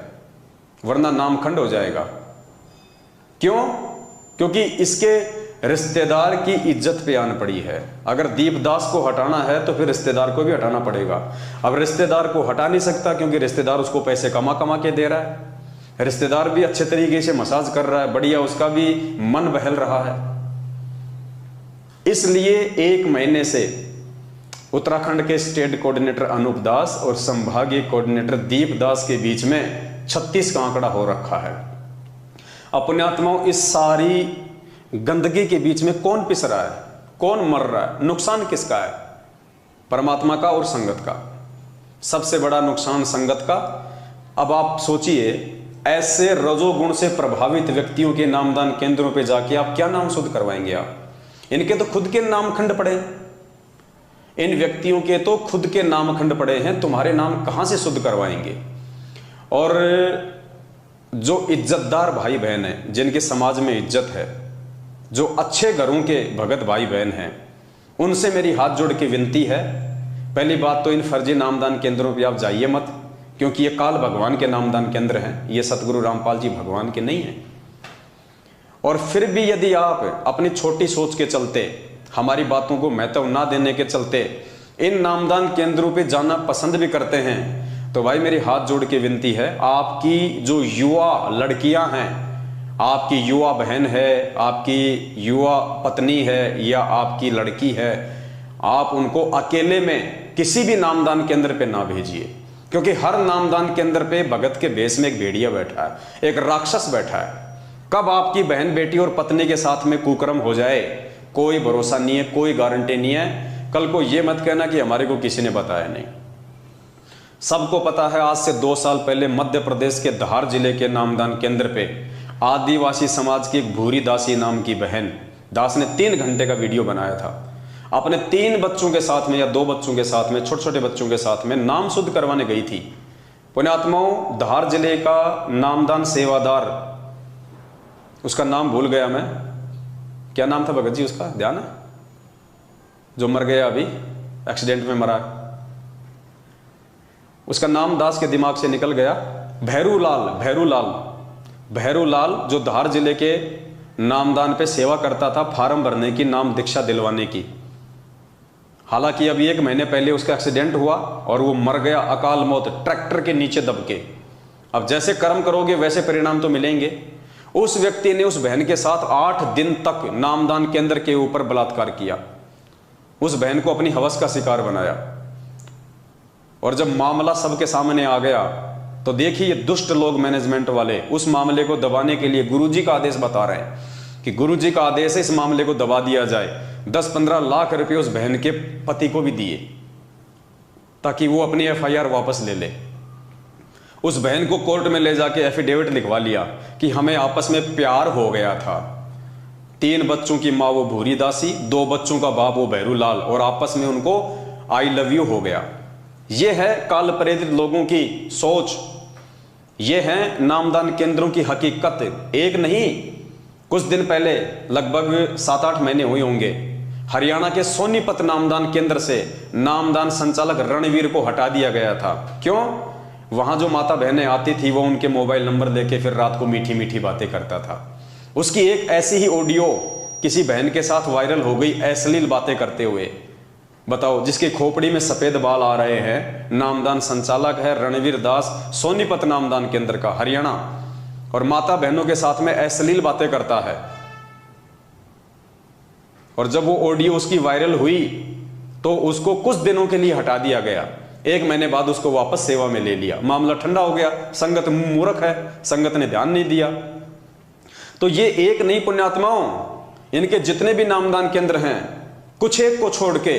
वरना नामखंड हो जाएगा। क्यों? क्योंकि इसके रिश्तेदार की इज्जत पे आन पड़ी है। अगर दीपदास को हटाना है तो फिर रिश्तेदार को भी हटाना पड़ेगा। अब रिश्तेदार को हटा नहीं सकता क्योंकि रिश्तेदार उसको पैसे कमा कमा के दे रहा है, रिश्तेदार भी अच्छे तरीके से मसाज कर रहा है, बढ़िया, उसका भी मन बहल रहा है। इसलिए 1 महीने से उत्तराखंड के स्टेट कोऑर्डिनेटर अनूप दास और संभागीय कोऑर्डिनेटर दीपदास के बीच में 36 का आंकड़ा हो रखा है। अपने इस सारी गंदगी के बीच में कौन पिस रहा है, कौन मर रहा है? नुकसान किसका है? परमात्मा का और संगत का। सबसे बड़ा नुकसान संगत का। अब आप सोचिए, ऐसे रजोगुण से प्रभावित व्यक्तियों के नामदान केंद्रों पे जाके आप क्या नाम शुद्ध करवाएंगे? आप इनके तो खुद के नामखंड पड़े, इन व्यक्तियों के तो खुद के नामखंड पड़े हैं, तुम्हारे नाम कहां से शुद्ध करवाएंगे? और जो इज्जतदार भाई बहन हैं, जिनके समाज में इज्जत है, जो अच्छे घरों के भगत भाई बहन हैं, उनसे मेरी हाथ जोड़ के विनती है, पहली बात तो इन फर्जी नामदान केंद्रों पे आप जाइए मत, क्योंकि ये काल भगवान के नामदान केंद्र हैं, ये सतगुरु रामपाल जी भगवान के नहीं हैं। और फिर भी यदि आप अपनी छोटी सोच के चलते, हमारी बातों को महत्व ना देने के चलते इन नामदान केंद्रों पे जाना पसंद भी करते हैं, तो भाई मेरी हाथ जोड़ के विनती है, आपकी जो युवा लड़कियां हैं, आपकी युवा बहन है, आपकी युवा पत्नी है या आपकी लड़की है, आप उनको अकेले में किसी भी नामदान केंद्र पे ना भेजिए, क्योंकि हर नामदान केंद्र पे भगत के भेष में एक भेड़िया बैठा है, एक राक्षस बैठा है। कब आपकी बहन बेटी और पत्नी के साथ में कुकर्म हो जाए कोई भरोसा नहीं है, कोई गारंटी नहीं है। कल को ये मत कहना कि हमारे को किसी ने बताया नहीं। सबको पता है, आज से 2 साल पहले मध्य प्रदेश के धार जिले के नामदान केंद्र पे आदिवासी समाज की एक भूरी दासी नाम की बहन, दास ने 3 घंटे का वीडियो बनाया था, अपने 3 बच्चों के साथ में या 2 बच्चों के साथ में, छोटे छोटे बच्चों के साथ में नाम शुद्ध करवाने गई थी। पुण्यात्माओं, धार जिले का नामदान सेवादार, उसका नाम भूल गया मैं, क्या नाम था भगत जी उसका, ध्यान है? जो मर गया अभी, एक्सीडेंट में मरा, उसका नाम दास के दिमाग से निकल गया। भैरूलाल जो धार जिले के नामदान पे सेवा करता था, फार्म भरने की, नाम दीक्षा दिलवाने की। हालांकि अभी 1 महीने पहले उसका एक्सीडेंट हुआ और वो मर गया, अकाल मौत, ट्रैक्टर के नीचे दब के। अब जैसे कर्म करोगे वैसे परिणाम तो मिलेंगे। उस व्यक्ति ने उस बहन के साथ 8 दिन तक नामदान केंद्र के ऊपर बलात्कार किया, उस बहन को अपनी हवस का शिकार बनाया। और जब मामला सबके सामने आ गया तो देखिए, दुष्ट लोग मैनेजमेंट वाले उस मामले को दबाने के लिए गुरुजी का आदेश बता रहे हैं कि गुरुजी का आदेश है इस मामले को दबा दिया जाए। 10-15 लाख रुपए उस बहन के पति को भी दिए ताकि वो अपनी FIR वापस ले ले। उस बहन को कोर्ट में ले जाके एफिडेविट लिखवा लिया कि हमें आपस में प्यार हो गया था। 3 बच्चों की माँ वो भूरी दासी, 2 बच्चों का बाप वो भैरूलाल, और आपस में उनको आई लव यू हो गया। ये है काल प्रेरित लोगों की सोच, ये है नामदान केंद्रों की हकीकत। एक नहीं, कुछ दिन पहले, लगभग 7-8 महीने हुए होंगे, हरियाणा के सोनीपत नामदान केंद्र से नामदान संचालक रणवीर को हटा दिया गया था। क्यों? वहां जो माता बहनें आती थी वो उनके मोबाइल नंबर लेके फिर रात को मीठी मीठी बातें करता था। उसकी एक ऐसी ही ऑडियो किसी बहन के साथ वायरल हो गई, अश्लील बातें करते हुए। बताओ, जिसकी खोपड़ी में सफेद बाल आ रहे हैं, नामदान संचालक है रणवीर दास, सोनीपत नामदान केंद्र का, हरियाणा, और माता बहनों के साथ में अश्लील बातें करता है। और जब वो ऑडियो उसकी वायरल हुई तो उसको कुछ दिनों के लिए हटा दिया गया। 1 महीने बाद उसको वापस सेवा में ले लिया। मामला ठंडा हो गया, संगत मूर्ख है, संगत ने ध्यान नहीं दिया। तो ये एक नहीं पुण्यात्माओं, इनके जितने भी नामदान केंद्र हैं, कुछ एक को छोड़ के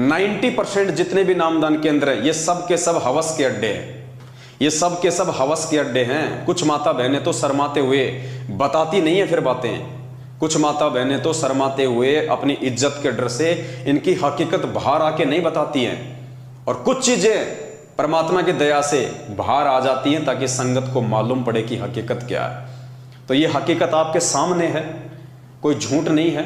90% जितने भी नामदान केंद्र हैं, ये सब के सब हवस के अड्डे हैं। ये सब के सब हवस के अड्डे हैं। कुछ माता बहनें तो शर्माते हुए बताती नहीं है फिर बातें, कुछ माता बहनें तो शर्माते हुए अपनी इज्जत के डर से इनकी हकीकत बाहर आके नहीं बताती हैं, और कुछ चीजें परमात्मा की दया से बाहर आ जाती हैं ताकि संगत को मालूम पड़े कि हकीकत क्या है। तो ये हकीकत आपके सामने है, कोई झूठ नहीं है,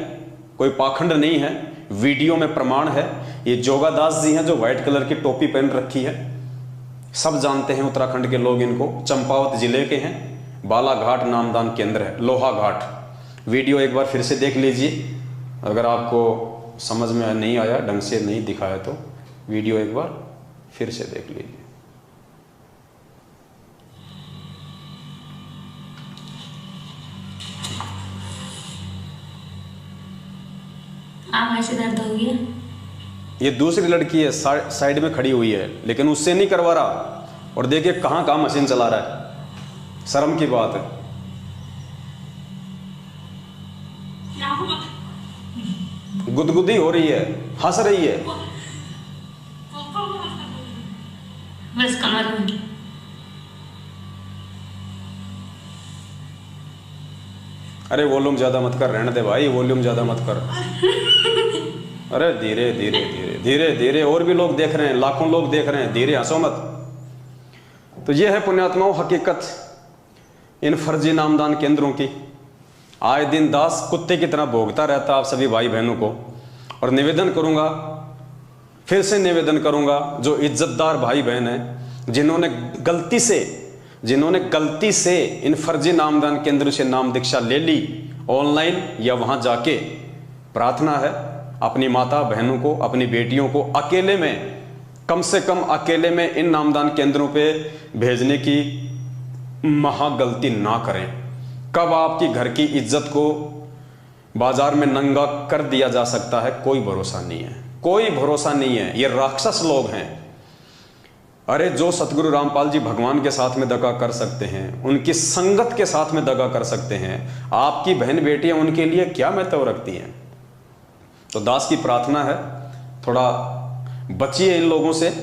कोई पाखंड नहीं है, वीडियो में प्रमाण है। ये जोगादास जी हैं जो व्हाइट कलर की टोपी पहन रखी है, सब जानते हैं उत्तराखंड के लोग इनको, चंपावत जिले के हैं, बालाघाट नामदान केंद्र है, लोहा घाट। वीडियो एक बार फिर से देख लीजिए, अगर आपको समझ में नहीं आया, ढंग से नहीं दिखाया तो वीडियो एक बार फिर से देख लीजिए। आप ऐसे दर्द हो गया? ये दूसरी लड़की है, साइड में खड़ी हुई है, लेकिन उससे नहीं करवा रहा। और देखिए कहाँ कहाँ मशीन चला रहा है, शर्म की बात है। गुदगुदी हो रही है, हंस रही है। बस कमर में। अरे वॉल्यूम ज्यादा मत कर, रहने दे भाई, वॉल्यूम ज्यादा मत कर। अरे धीरे धीरे धीरे धीरे धीरे, और भी लोग देख रहे हैं, लाखों लोग देख रहे हैं, धीरे हंसो मत। तो ये है पुण्यात्माओं हकीकत इन फर्जी नामदान केंद्रों की। आए दिन दास कुत्ते की तरह भोगता रहता आप सभी भाई बहनों को। और निवेदन करूंगा, फिर से निवेदन करूंगा, जो इज्जतदार भाई बहन हैं जिन्होंने गलती से इन फर्जी नामदान केंद्र से नाम दीक्षा ले ली ऑनलाइन या वहां जाके, प्रार्थना है अपनी माता बहनों को, अपनी बेटियों को अकेले में, कम से कम अकेले में इन नामदान केंद्रों पे भेजने की महा गलती ना करें। कब आपकी घर की इज्जत को बाजार में नंगा कर दिया जा सकता है, कोई भरोसा नहीं है, कोई भरोसा नहीं है। ये राक्षस लोग हैं। अरे जो सतगुरु रामपाल जी भगवान के साथ में दगा कर सकते हैं, उनकी संगत के साथ में दगा कर सकते हैं, आपकी बहन बेटियां उनके लिए क्या महत्व रखती हैं? तो दास की प्रार्थना है, थोड़ा बचिए इन लोगों से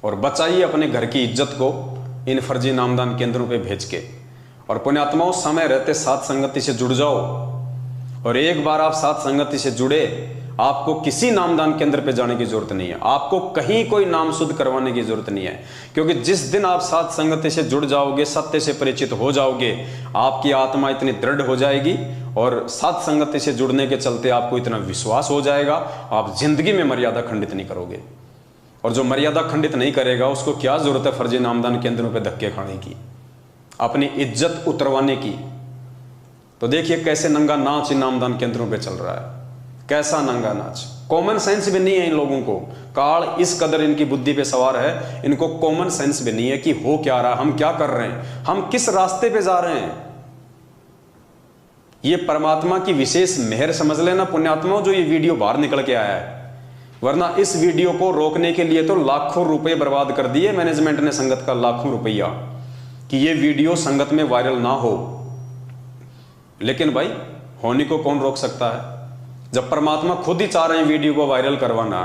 और बचाइए अपने घर की इज्जत को इन फर्जी नामदान केंद्रों पे भेज के। और पुण्यात्माओं, समय रहते साथ संगति से जुड़ जाओ। और एक बार आप साथ संगति से जुड़े, आपको किसी नामदान केंद्र पे जाने की जरूरत नहीं है, आपको कहीं कोई नाम शुद्ध करवाने की जरूरत नहीं है। क्योंकि जिस दिन आप साथ संगति से जुड़ जाओगे, सत्य से परिचित हो जाओगे, आपकी आत्मा इतनी दृढ़ हो जाएगी और साथ संगति से जुड़ने के चलते आपको इतना विश्वास हो जाएगा, आप जिंदगी में मर्यादा खंडित नहीं करोगे। और जो मर्यादा खंडित नहीं करेगा उसको क्या जरूरत है फर्जी नामदान केंद्रों पे धक्के खाने की, अपनी इज्जत उतरवाने की। तो देखिए कैसे नंगा नाच इन नामदान केंद्रों पे चल रहा है, कैसा नंगा नाच। कॉमन सेंस भी नहीं है इन लोगों को, काल इस कदर इनकी बुद्धि पे सवार है, इनको कॉमन सेंस भी नहीं है कि हो क्या रहा, हम क्या कर रहे हैं, हम किस रास्ते पे जा रहे हैं। ये परमात्मा की विशेष मेहर समझ लेना पुण्यात्माओं, जो ये वीडियो बाहर निकल के आया है, वरना इस वीडियो को रोकने के लिए तो लाखों रुपए बर्बाद कर दिए मैनेजमेंट ने, संगत का लाखों रुपया, कि ये वीडियो संगत में वायरल ना हो। लेकिन भाई होने को कौन रोक सकता है? जब परमात्मा खुद ही चाह रहे हैं वीडियो को वायरल करवाना,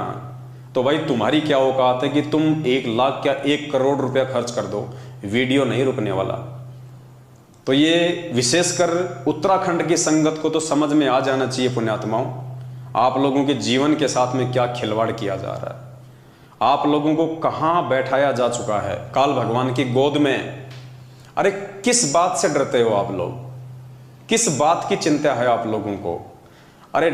तो भाई तुम्हारी क्या औकात है कि तुम 1 लाख क्या 1 करोड़ रुपया खर्च कर दो, वीडियो नहीं रुकने वाला। तो ये विशेषकर उत्तराखंड की संगत को तो समझ में आ जाना चाहिए पुण्यात्माओं, आप लोगों के जीवन के साथ में क्या खिलवाड़ किया जा रहा है, आप लोगों को कहां बैठाया जा चुका है काल भगवान की गोद में। अरे किस बात से डरते हो आप लोग, किस बात की चिंता है आप लोगों को? अरे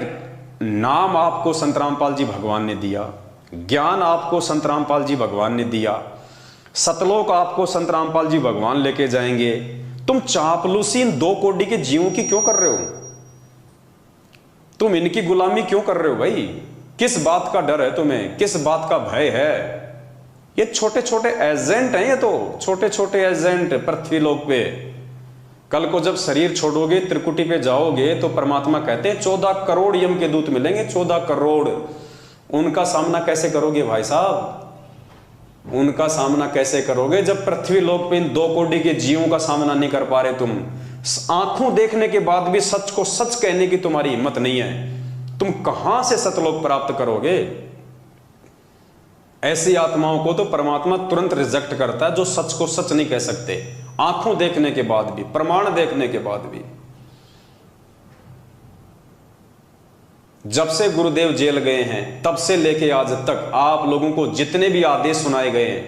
नाम आपको संत रामपाल जी भगवान ने दिया, ज्ञान आपको संत रामपाल जी भगवान ने दिया, सतलोक आपको संत रामपाल जी भगवान लेके जाएंगे। तुम चापलूसी इन 2 कोड़ी के जीवों की क्यों कर रहे हो? तुम इनकी गुलामी क्यों कर रहे हो भाई? किस बात का डर है तुम्हें, किस बात का भय है? ये छोटे छोटे एजेंट हैं, ये तो छोटे छोटे एजेंट पृथ्वी लोक पे। कल को जब शरीर छोड़ोगे, त्रिकुटी पे जाओगे, तो परमात्मा कहते हैं 14 करोड़ यम के दूत मिलेंगे, 14 करोड़। उनका सामना कैसे करोगे भाई साहब? उनका सामना कैसे करोगे जब पृथ्वी लोक पे इन 2 कोड़ी के जीवों का सामना नहीं कर पा रहे तुम? आंखों देखने के बाद भी सच को सच कहने की तुम्हारी हिम्मत नहीं है, तुम कहां से सतलोक प्राप्त करोगे? ऐसी आत्माओं को तो परमात्मा तुरंत रिजेक्ट करता है जो सच को सच नहीं कह सकते, आंखों देखने के बाद भी, प्रमाण देखने के बाद भी। जब से गुरुदेव जेल गए हैं तब से लेके आज तक आप लोगों को जितने भी आदेश सुनाए गए हैं,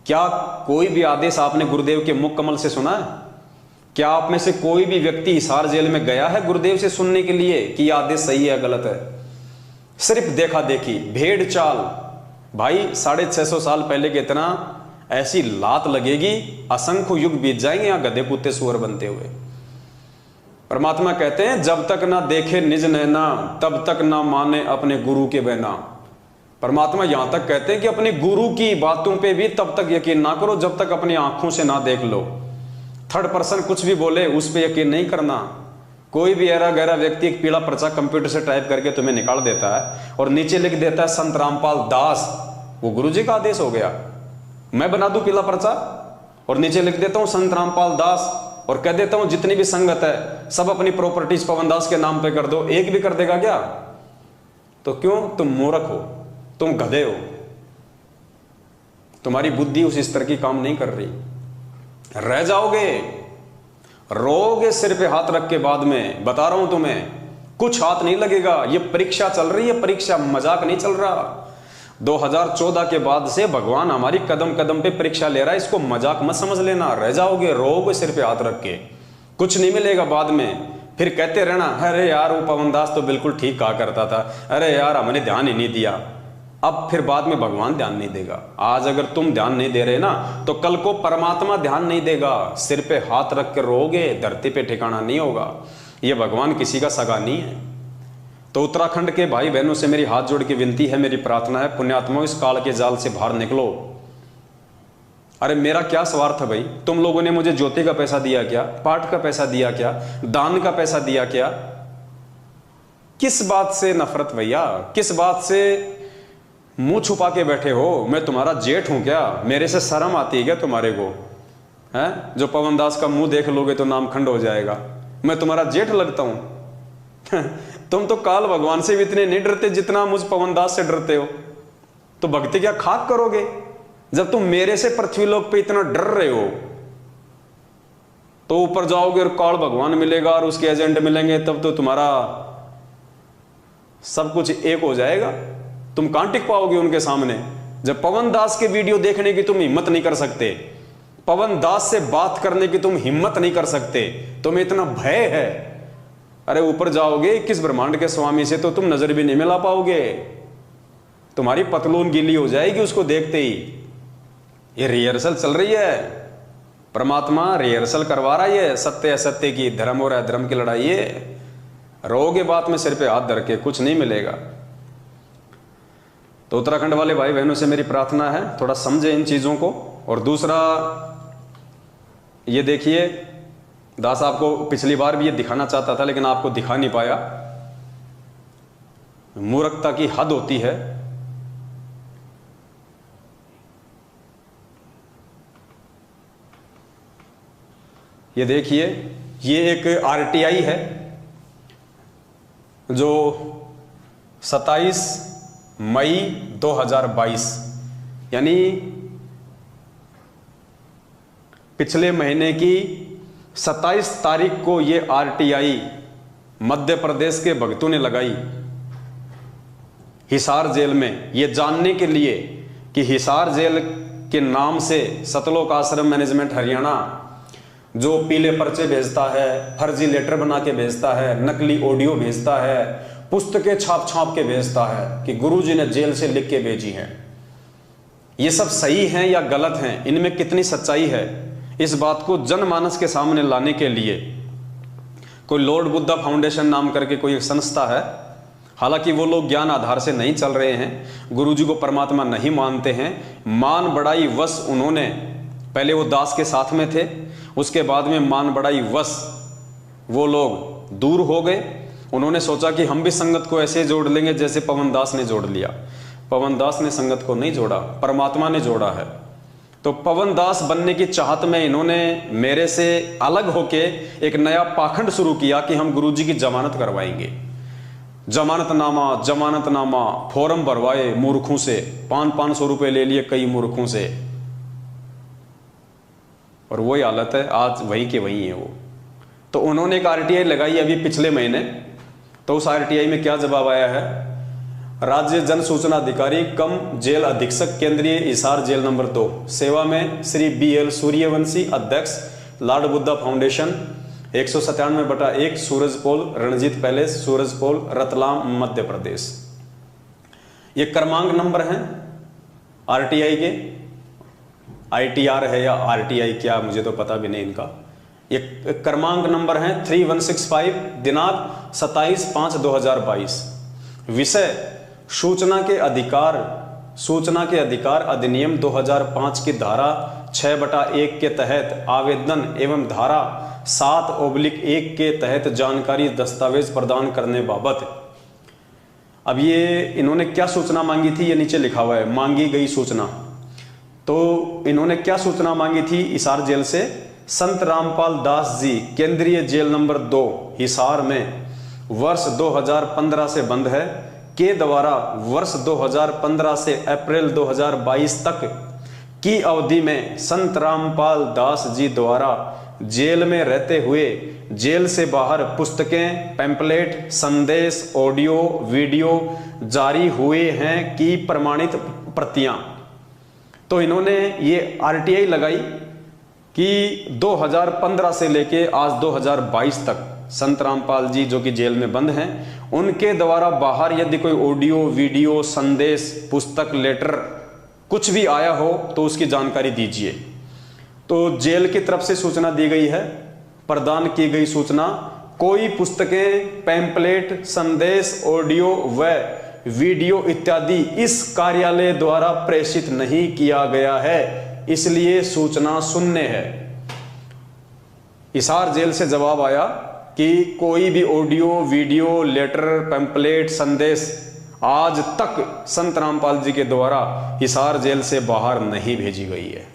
क्या कोई भी आदेश आपने गुरुदेव के मुख कमल से सुना है? क्या आप में से कोई भी व्यक्ति हिसार जेल में गया है गुरुदेव से सुनने के लिए कि यह आदेश सही है गलत है? सिर्फ देखा देखी, भेड़ चाल। भाई 650 साल पहले के इतना ऐसी लात लगेगी, असंख्य युग बीत जाएंगे यहां गधे कुत्ते सुअर बनते हुए। परमात्मा कहते हैं जब तक ना देखे निज नैना तब तक ना माने अपने गुरु के बहना। परमात्मा यहां तक कहते हैं कि अपने गुरु की बातों पे भी तब तक यकीन ना करो जब तक अपनी आंखों से ना देख लो। थर्ड पर्सन कुछ भी बोले उस पर यकीन नहीं करना। कोई भी ऐरा गहरा व्यक्ति एक पीला पर्चा कंप्यूटर से टाइप करके तुम्हें निकाल देता है और नीचे लिख देता है संत रामपाल दास, वो गुरुजी का आदेश हो गया। मैं बना दूं पीला पर्चा और नीचे लिख देता हूं संत रामपाल दास और कह देता हूं जितनी भी संगत है सब अपनी प्रॉपर्टीज पवन दास के नाम पे कर दो, एक भी कर देगा क्या? तो क्यों? तुम मूर्ख हो, तुम गधे हो, तुम्हारी बुद्धि उस स्तर की काम नहीं कर रही। रह जाओगे, रोगे सिर पे हाथ रख के बाद में, बता रहा हूं तुम्हें, कुछ हाथ नहीं लगेगा। ये परीक्षा चल रही है, परीक्षा, मजाक नहीं चल रहा। 2014 के बाद से भगवान हमारी कदम कदम पे परीक्षा ले रहा है, इसको मजाक मत समझ लेना। रह जाओगे, रोगे सिर पे हाथ रख के, कुछ नहीं मिलेगा बाद में। फिर कहते रहना अरे यार वो पवन दास तो बिल्कुल ठीक कहा करता था, अरे यार हमने ध्यान ही नहीं दिया। अब फिर बाद में भगवान ध्यान नहीं देगा। आज अगर तुम ध्यान नहीं दे रहे ना तो कल को परमात्मा ध्यान नहीं देगा। सिर पे हाथ रख के रोगे, धरती पे ठिकाना नहीं होगा। ये भगवान किसी का सगा नहीं है। तो उत्तराखंड के भाई बहनों से मेरी हाथ जोड़ के विनती है, मेरी प्रार्थना है, पुण्यात्माओं इस काल के जाल से बाहर निकलो। अरे मेरा क्या स्वार्थ है भाई? तुम लोगों ने मुझे ज्योति का पैसा दिया क्या? पाठ का पैसा दिया क्या? दान का पैसा दिया क्या? किस बात से नफरत भैया? किस बात से मुंह छुपा के बैठे हो? मैं तुम्हारा जेठ हूं क्या? मेरे से शर्म आती है क्या तुम्हारे को? हैं जो पवन दास का मुंह देख लोगे तो नाम खंड हो जाएगा। मैं तुम्हारा जेठ लगता हूं? तुम तो काल भगवान से भी इतने नहीं डरते जितना मुझ पवन दास से डरते हो। तो भक्ति क्या खाक करोगे जब तुम मेरे से पृथ्वी लोक पे इतना डर रहे हो? तो ऊपर जाओगे और काल भगवान मिलेगा और उसके एजेंट मिलेंगे, तब तो तुम्हारा सब कुछ एक हो जाएगा, तुम कहां टिक पाओगे उनके सामने। जब पवन दास के वीडियो देखने की तुम हिम्मत नहीं कर सकते, पवन दास से बात करने की तुम हिम्मत नहीं कर सकते, तुम्हें इतना भय है, अरे ऊपर जाओगे 21 ब्रह्मांड के स्वामी से तो तुम नजर भी नहीं मिला पाओगे, तुम्हारी पतलून गीली हो जाएगी उसको देखते ही। ये रिहर्सल चल रही है, परमात्मा रिहर्सल करवा रहा है सत्य असत्य की, धर्म और अधर्म की लड़ाई है। रोगे बात में सिर पे हाथ धर के, कुछ नहीं मिलेगा। तो उत्तराखंड वाले भाई बहनों से मेरी प्रार्थना है थोड़ा समझे इन चीजों को। और दूसरा ये देखिए, दास आपको पिछली बार भी ये दिखाना चाहता था लेकिन आपको दिखा नहीं पाया, मूर्खता की हद होती है। ये देखिए, ये एक आरटीआई है जो 27 मई 2022 यानी पिछले महीने की 27 तारीख को ये आरटीआई मध्य प्रदेश के भक्तों ने लगाई हिसार जेल में, ये जानने के लिए कि हिसार जेल के नाम से सतलोक आश्रम मैनेजमेंट हरियाणा जो पीले पर्चे भेजता है, फर्जी लेटर बना के भेजता है, नकली ऑडियो भेजता है, पुस्तकें छाप छाप के भेजता है कि गुरुजी ने जेल से लिख के भेजी हैं, ये सब सही हैं या गलत हैं, इनमें कितनी सच्चाई है, इस बात को जनमानस के सामने लाने के लिए कोई लॉर्ड बुद्धा फाउंडेशन नाम करके कोई एक संस्था है। हालांकि वो लोग ज्ञान आधार से नहीं चल रहे हैं, गुरुजी को परमात्मा नहीं मानते हैं, मान बढ़ाई वश उन्होंने, पहले वो दास के साथ में थे, उसके बाद में मान बढ़ाई वश वो लोग दूर हो गए। उन्होंने सोचा कि हम भी संगत को ऐसे जोड़ लेंगे जैसे पवन दास ने जोड़ लिया। पवन दास ने संगत को नहीं जोड़ा, परमात्मा ने जोड़ा है। तो पवन दास बनने की चाहत में इन्होंने मेरे से अलग होके एक नया पाखंड शुरू किया कि हम गुरुजी की जमानत करवाएंगे। जमानतनामा फॉर्म भरवाए मूर्खों से, 500 रुपए ले लिए कई मूर्खों से, और वही हालत है आज, वही के वही है वो। तो उन्होंने एक आरटीआई लगाई अभी पिछले महीने, तो उस आरटीआई में क्या जवाब आया है, राज्य जन सूचना अधिकारी कम जेल अधीक्षक केंद्रीय हिसार जेल नंबर 2 सेवा में श्री BL सूर्यवंशी अध्यक्ष Lord Buddha foundation 197/1 Surajpol Ranjit palace Surajpol Ratlam Madhya Pradesh. ये क्रमांक नंबर हैं आरटीआई के, ITR है या RTI क्या मुझे तो पता भी नहीं इनका। ये क्रमांक नंबर है 3165, दिनांक 27/5/2022। विषय सूचना के अधिकार अधिनियम 2005 की धारा 6/1 के तहत आवेदन एवं धारा 7/1 के तहत जानकारी दस्तावेज प्रदान करने बाबत। अब ये इन्होंने क्या सूचना मांगी थी, ये नीचे लिखा हुआ है, मांगी गई सूचना। तो इन्होंने क्या सूचना मांगी थी हिसार जेल से, संत रामपाल दास जी केंद्रीय जेल नंबर 2 हिसार में वर्ष 2015 से बंद है के द्वारा वर्ष 2015 से अप्रैल 2022 तक की अवधि में संत रामपाल दास जी द्वारा जेल में रहते हुए जेल से बाहर पुस्तकें, पैम्पलेट, संदेश, ऑडियो, वीडियो जारी हुए हैं की प्रमाणित प्रतियां। तो इन्होंने ये आरटीआई लगाई कि 2015 से लेके आज 2022 तक संत रामपाल जी जो कि जेल में बंद हैं, उनके द्वारा बाहर यदि कोई ऑडियो, वीडियो, संदेश, पुस्तक, लेटर कुछ भी आया हो तो उसकी जानकारी दीजिए। तो जेल की तरफ से सूचना दी गई है, प्रदान की गई सूचना, कोई पुस्तकें, पैम्पलेट, संदेश, ऑडियो व वीडियो इत्यादि इस कार्यालय द्वारा प्रेषित नहीं किया गया है, इसलिए सूचना शून्य है। हिसार जेल से जवाब आया कि कोई भी ऑडियो, वीडियो, लेटर, पैम्पलेट, संदेश आज तक संत रामपाल जी के द्वारा हिसार जेल से बाहर नहीं भेजी गई है।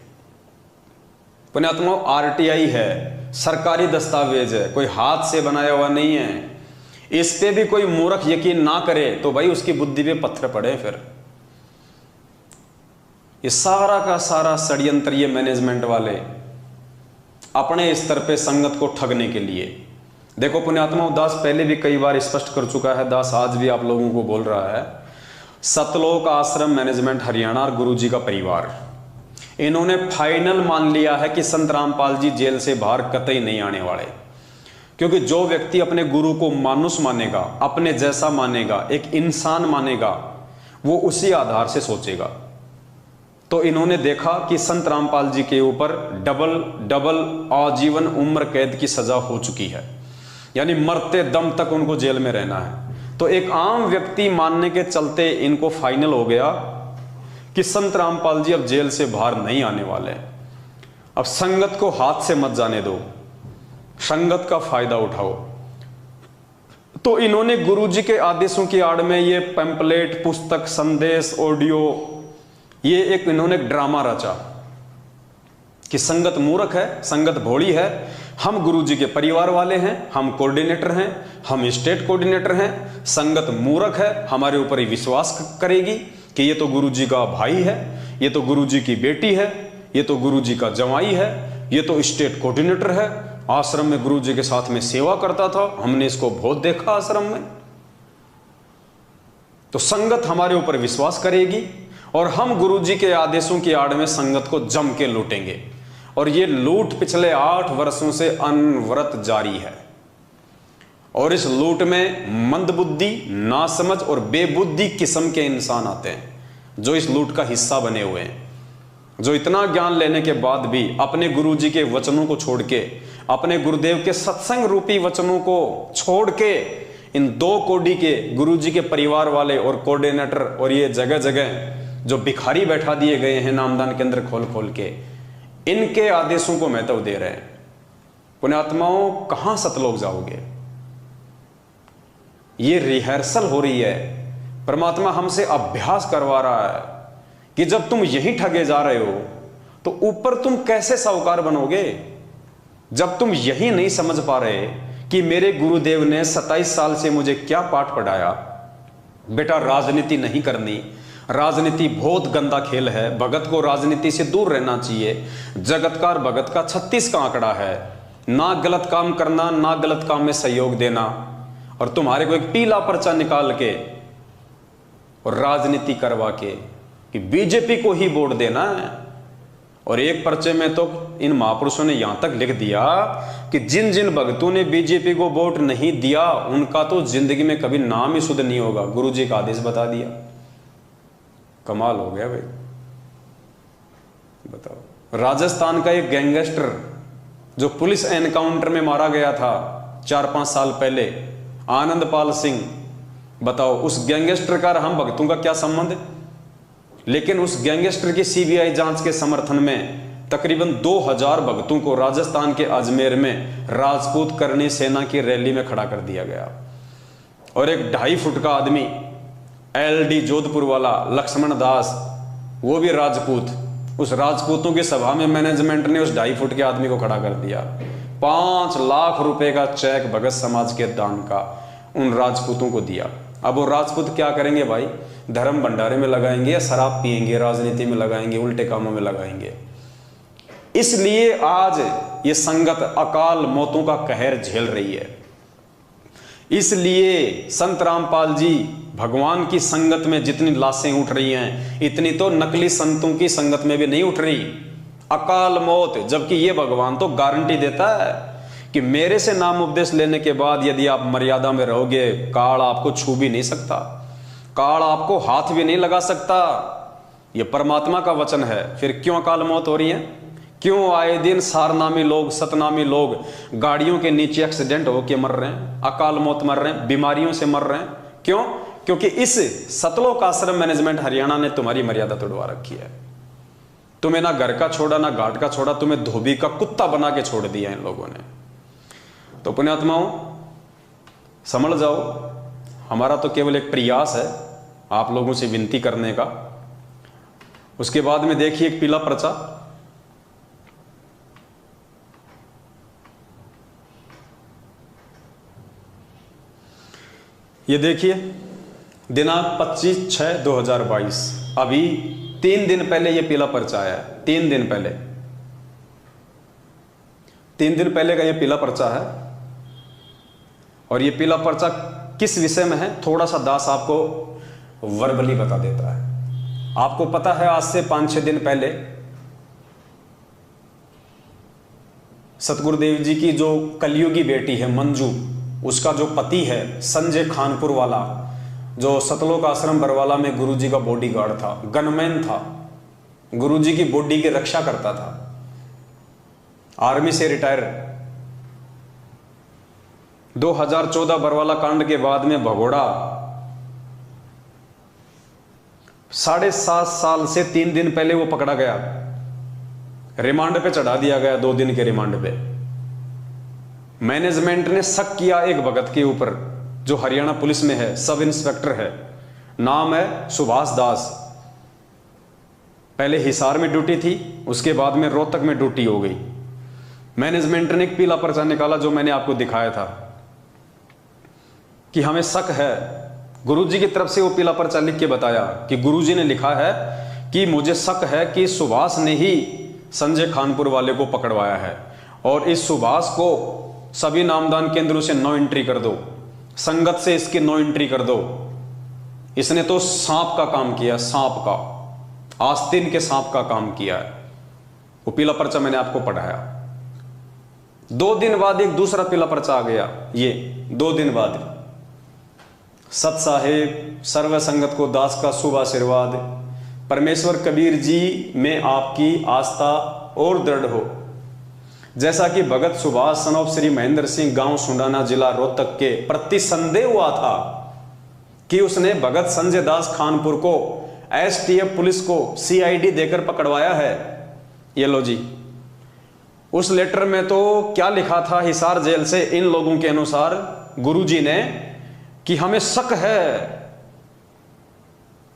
पुण्यात्मा, आरटीआई है, सरकारी दस्तावेज है, कोई हाथ से बनाया हुआ नहीं है। इस पे भी कोई मूर्ख यकीन ना करे तो भाई उसकी बुद्धि पे पत्थर पड़े। फिर ये सारा का सारा षड्यंत्र ये मैनेजमेंट वाले अपने स्तर पे संगत को ठगने के लिए, देखो पुण्यात्माओं, दास पहले भी कई बार स्पष्ट कर चुका है, दास आज भी आप लोगों को बोल रहा है, सतलोक आश्रम मैनेजमेंट हरियाणा और गुरुजी का परिवार, इन्होंने फाइनल मान लिया है कि संत रामपाल जी जेल से बाहर कतई नहीं आने वाले। क्योंकि जो व्यक्ति अपने गुरु को मानुष मानेगा, अपने जैसा मानेगा, एक इंसान मानेगा, वो उसी आधार से सोचेगा। तो इन्होंने देखा कि संत रामपाल जी के ऊपर डबल आजीवन उम्र कैद की सजा हो चुकी है, यानी मरते दम तक उनको जेल में रहना है। तो एक आम व्यक्ति मानने के चलते इनको फाइनल हो गया कि संत रामपाल जी अब जेल से बाहर नहीं आने वाले। अब संगत को हाथ से मत जाने दो, संगत का फायदा उठाओ। तो इन्होंने गुरुजी के आदेशों की आड़ में ये पैम्पलेट, पुस्तक, संदेश, ऑडियो, ये एक इन्होंने ड्रामा रचा कि संगत मूर्ख है, संगत भोली है, हम गुरुजी के परिवार वाले हैं, हम कोऑर्डिनेटर हैं, हम स्टेट कोऑर्डिनेटर हैं, संगत मूर्ख है, हमारे ऊपर ही विश्वास करेगी कि ये तो गुरुजी का भाई है, ये तो गुरुजी की बेटी है, ये तो गुरुजी का जवाई है, ये तो स्टेट कोऑर्डिनेटर है, आश्रम में गुरुजी के साथ में सेवा करता था, हमने इसको बहुत देखा आश्रम में। तो संगत हमारे ऊपर विश्वास करेगी और हम गुरुजी के आदेशों की आड़ में संगत को जम के लूटेंगे। और ये लूट पिछले 8 वर्षों से अनवरत जारी है। और इस लूट में मंदबुद्धि, नासमझ और बेबुद्धि किस्म के इंसान आते हैं जो इस लूट का हिस्सा बने हुए हैं, जो इतना ज्ञान लेने के बाद भी अपने गुरुजी के वचनों को छोड़ के, अपने गुरुदेव के सत्संग रूपी वचनों को छोड़ के, इन 2 कोडी के गुरुजी के परिवार वाले और कोऑर्डिनेटर और ये जगह जगह जो भिखारी बैठा दिए गए हैं नामदान केंद्र खोल खोल के, इनके आदेशों को महत्व दे रहे हैं। पुण्यात्माओं, कहां सतलोक जाओगे? ये रिहर्सल हो रही है, परमात्मा हमसे अभ्यास करवा रहा है कि जब तुम यही ठगे जा रहे हो तो ऊपर तुम कैसे साहूकार बनोगे? जब तुम यही नहीं समझ पा रहे कि मेरे गुरुदेव ने 27 साल से मुझे क्या पाठ पढ़ाया, बेटा राजनीति नहीं करनी, राजनीति बहुत गंदा खेल है, भगत को राजनीति से दूर रहना चाहिए, जगतकार भगत का 36 का आंकड़ा है, ना गलत काम करना, ना गलत काम में सहयोग देना। और तुम्हारे को एक पीला पर्चा निकाल के और राजनीति करवा के कि बीजेपी को ही वोट देना है। और एक पर्चे में तो इन महापुरुषों ने यहां तक लिख दिया कि जिन जिन भक्तों ने बीजेपी को वोट नहीं दिया उनका तो जिंदगी में कभी नाम ही शुद्ध नहीं होगा। गुरुजी का आदेश बता दिया। कमाल हो गया भाई, बताओ। राजस्थान का एक गैंगस्टर जो पुलिस एनकाउंटर में मारा गया था 4-5 साल पहले, आनंदपाल सिंह, बताओ उस गैंगस्टर का हम भक्तों का क्या संबंध? लेकिन उस गैंगस्टर की सीबीआई जांच के समर्थन में तकरीबन 2000 भक्तों को राजस्थान के अजमेर में राजपूत करनी सेना की रैली में खड़ा कर दिया गया। और एक 2.5 फुट का आदमी, एलडी जोधपुर वाला लक्ष्मण दास, वो भी राजपूत, उस राजपूतों की सभा में मैनेजमेंट ने उस 2.5 फुट के आदमी को खड़ा कर दिया। 5 लाख रुपए का चेक भगत समाज के दान का उन राजपूतों को दिया। अब वो राजपूत क्या करेंगे भाई? धर्म भंडारे में लगाएंगे या शराब पिएंगे, राजनीति में लगाएंगे, उल्टे कामों में लगाएंगे। इसलिए आज ये संगत अकाल मौतों का कहर झेल रही है। इसलिए संत रामपाल जी भगवान की संगत में जितनी लाशें उठ रही हैं, इतनी तो नकली संतों की संगत में भी नहीं उठ रही। अकाल मौत, जबकि ये भगवान तो गारंटी देता है कि मेरे से नाम उपदेश लेने के बाद यदि आप मर्यादा में रहोगे, काल आपको छू भी नहीं सकता, काल आपको हाथ भी नहीं लगा सकता। यह परमात्मा का वचन है। फिर क्यों अकाल मौत हो रही है? क्यों आए दिन सारनामी लोग, सतनामी लोग गाड़ियों के नीचे एक्सीडेंट होके मर रहे हैं, अकाल मौत मर रहे हैं, बीमारियों से मर रहे हैं? क्यों? क्योंकि इस सतलोक आश्रम मैनेजमेंट हरियाणा ने तुम्हारी मर्यादा तोड़वा रखी है। तुम्हें ना घर का छोड़ा, ना घाट का छोड़ा, तुम्हें धोबी का कुत्ता बना के छोड़ दिया इन लोगों ने। तो पुण्यात्माओं, समझ जाओ, हमारा तो केवल एक प्रयास है आप लोगों से विनती करने का। उसके बाद में देखिए एक पीला पर्चा, ये देखिए, दिनांक 25/6/2022, अभी 3 दिन पहले ये पीला पर्चा आया है। 3 दिन पहले, 3 दिन पहले का ये पीला पर्चा है। और ये पीला पर्चा किस विषय में है, थोड़ा सा दास आपको वर्बली बता देता है। आपको पता है आज से 5-6 दिन पहले सतगुरुदेव जी की जो कलयुगी बेटी है मंजू, उसका जो पति है संजय खानपुर वाला, जो सतलोक आश्रम बरवाला में गुरुजी का बॉडीगार्ड था, गनमैन था, गुरुजी की बॉडी की रक्षा करता था, आर्मी से रिटायर। 2014 बरवाला कांड के बाद में भगोड़ा 7.5 साल से 3 दिन पहले वो पकड़ा गया, रिमांड पे चढ़ा दिया गया, 2 दिन के रिमांड पे। मैनेजमेंट ने शक किया एक भगत के ऊपर जो हरियाणा पुलिस में है, सब इंस्पेक्टर है, नाम है सुभाष दास। पहले हिसार में ड्यूटी थी, उसके बाद में रोहतक में ड्यूटी हो गई। मैनेजमेंट ने एक पीला पर्चा निकाला जो मैंने आपको दिखाया था कि हमें शक है। गुरुजी की तरफ से वो पीला पर्चा लिख के बताया कि गुरुजी ने लिखा है कि मुझे शक है कि सुभाष ने ही संजय खानपुर वाले को पकड़वाया है, और इस सुभाष को सभी नामदान केंद्रों से नो एंट्री कर दो, संगत से इसकी नो एंट्री कर दो। इसने तो सांप का काम किया, सांप का, आस्तीन के सांप का काम किया है। वो पीला पर्चा मैंने आपको पढ़ाया। 2 दिन बाद एक दूसरा पीला पर्चा आ गया। ये 2 दिन बाद सत साहेब सर्व संगत को दास का शुभ आशीर्वाद, परमेश्वर कबीर जी में आपकी आस्था और दृढ़ हो। जैसा कि भगत सुभाष सन ऑफ श्री महेंद्र सिंह, गांव सुंडाना, जिला रोहतक के प्रति संदेह हुआ था कि उसने भगत संजय दास खानपुर को एसटीएफ पुलिस को सीआईडी देकर पकड़वाया है। ये लो जी, उस लेटर में तो क्या लिखा था हिसार जेल से इन लोगों के अनुसार गुरुजी ने कि हमें शक है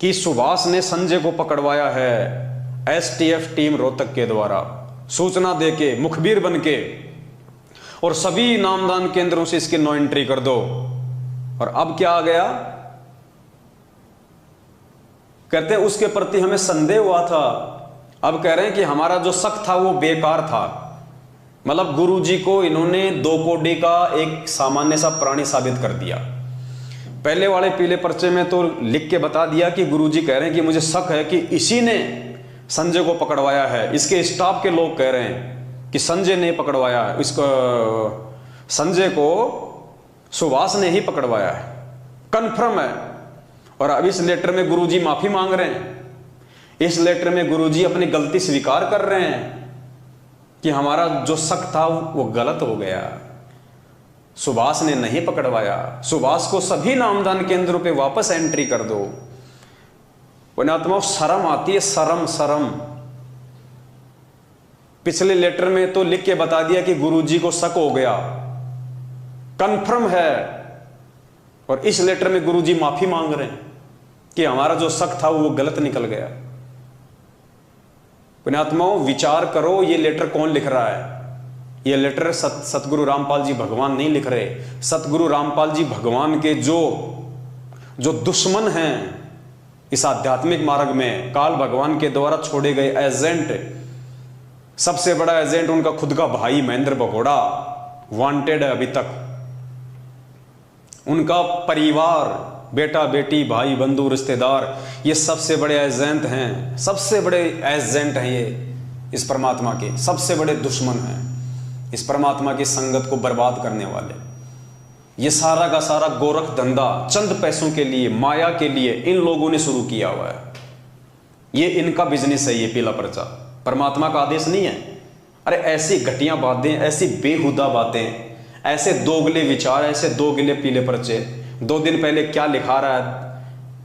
कि सुभाष ने संजय को पकड़वाया है एसटीएफ टीम रोहतक के द्वारा, सूचना देके, मुखबिर बनके, और सभी नामदान केंद्रों से इसकी नो एंट्री कर दो। और अब क्या आ गया, कहते हैं उसके प्रति हमें संदेह हुआ था। अब कह रहे हैं कि हमारा जो शक था वो बेकार था। मतलब गुरुजी को इन्होंने 2 कोड़ी का एक सामान्य सा प्राणी साबित कर दिया। पहले वाले पीले पर्चे में तो लिख के बता दिया कि गुरुजी कह रहे हैं कि मुझे शक है कि इसी ने संजय को पकड़वाया है। इसके स्टाफ के लोग कह रहे हैं कि संजय ने पकड़वाया है, इसको संजय को सुभाष ने ही पकड़वाया है, कंफर्म है। और अब इस लेटर में गुरुजी माफी मांग रहे हैं। इस लेटर में गुरुजी अपनी गलती स्वीकार कर रहे हैं कि हमारा जो शक था वो गलत हो गया, सुभाष ने नहीं पकड़वाया। सुभाष को सभी नामदान केंद्रों पे वापस एंट्री कर दो। पुण्यात्माओं, शर्म आती है, शर्म शर्म। पिछले लेटर में तो लिख के बता दिया कि गुरुजी को शक हो गया, कंफर्म है, और इस लेटर में गुरुजी माफी मांग रहे हैं कि हमारा जो शक था वो गलत निकल गया। पुण्यात्माओं, विचार करो, ये लेटर कौन लिख रहा है? ये लेटर सतगुरु रामपाल जी भगवान नहीं लिख रहे। सतगुरु रामपाल जी भगवान के जो दुश्मन हैं इस आध्यात्मिक मार्ग में, काल भगवान के द्वारा छोड़े गए एजेंट, सबसे बड़ा एजेंट उनका खुद का भाई महेंद्र भगोड़ा वांटेड है अभी तक। उनका परिवार, बेटा बेटी, भाई बंधु, रिश्तेदार, ये सबसे बड़े एजेंट हैं, सबसे बड़े एजेंट हैं ये इस परमात्मा के, सबसे बड़े दुश्मन हैं इस परमात्मा की संगत को बर्बाद करने वाले। ये सारा का सारा गोरख धंधा चंद पैसों के लिए, माया के लिए इन लोगों ने शुरू किया हुआ है। ये इनका बिजनेस है, ये पीला पर्चा परमात्मा का आदेश नहीं है। अरे ऐसी घटिया बातें, ऐसी बेहुदा बातें, ऐसे दोगले विचार, ऐसे दोगले पीले पर्चे। 2 दिन पहले क्या लिखा रहा है,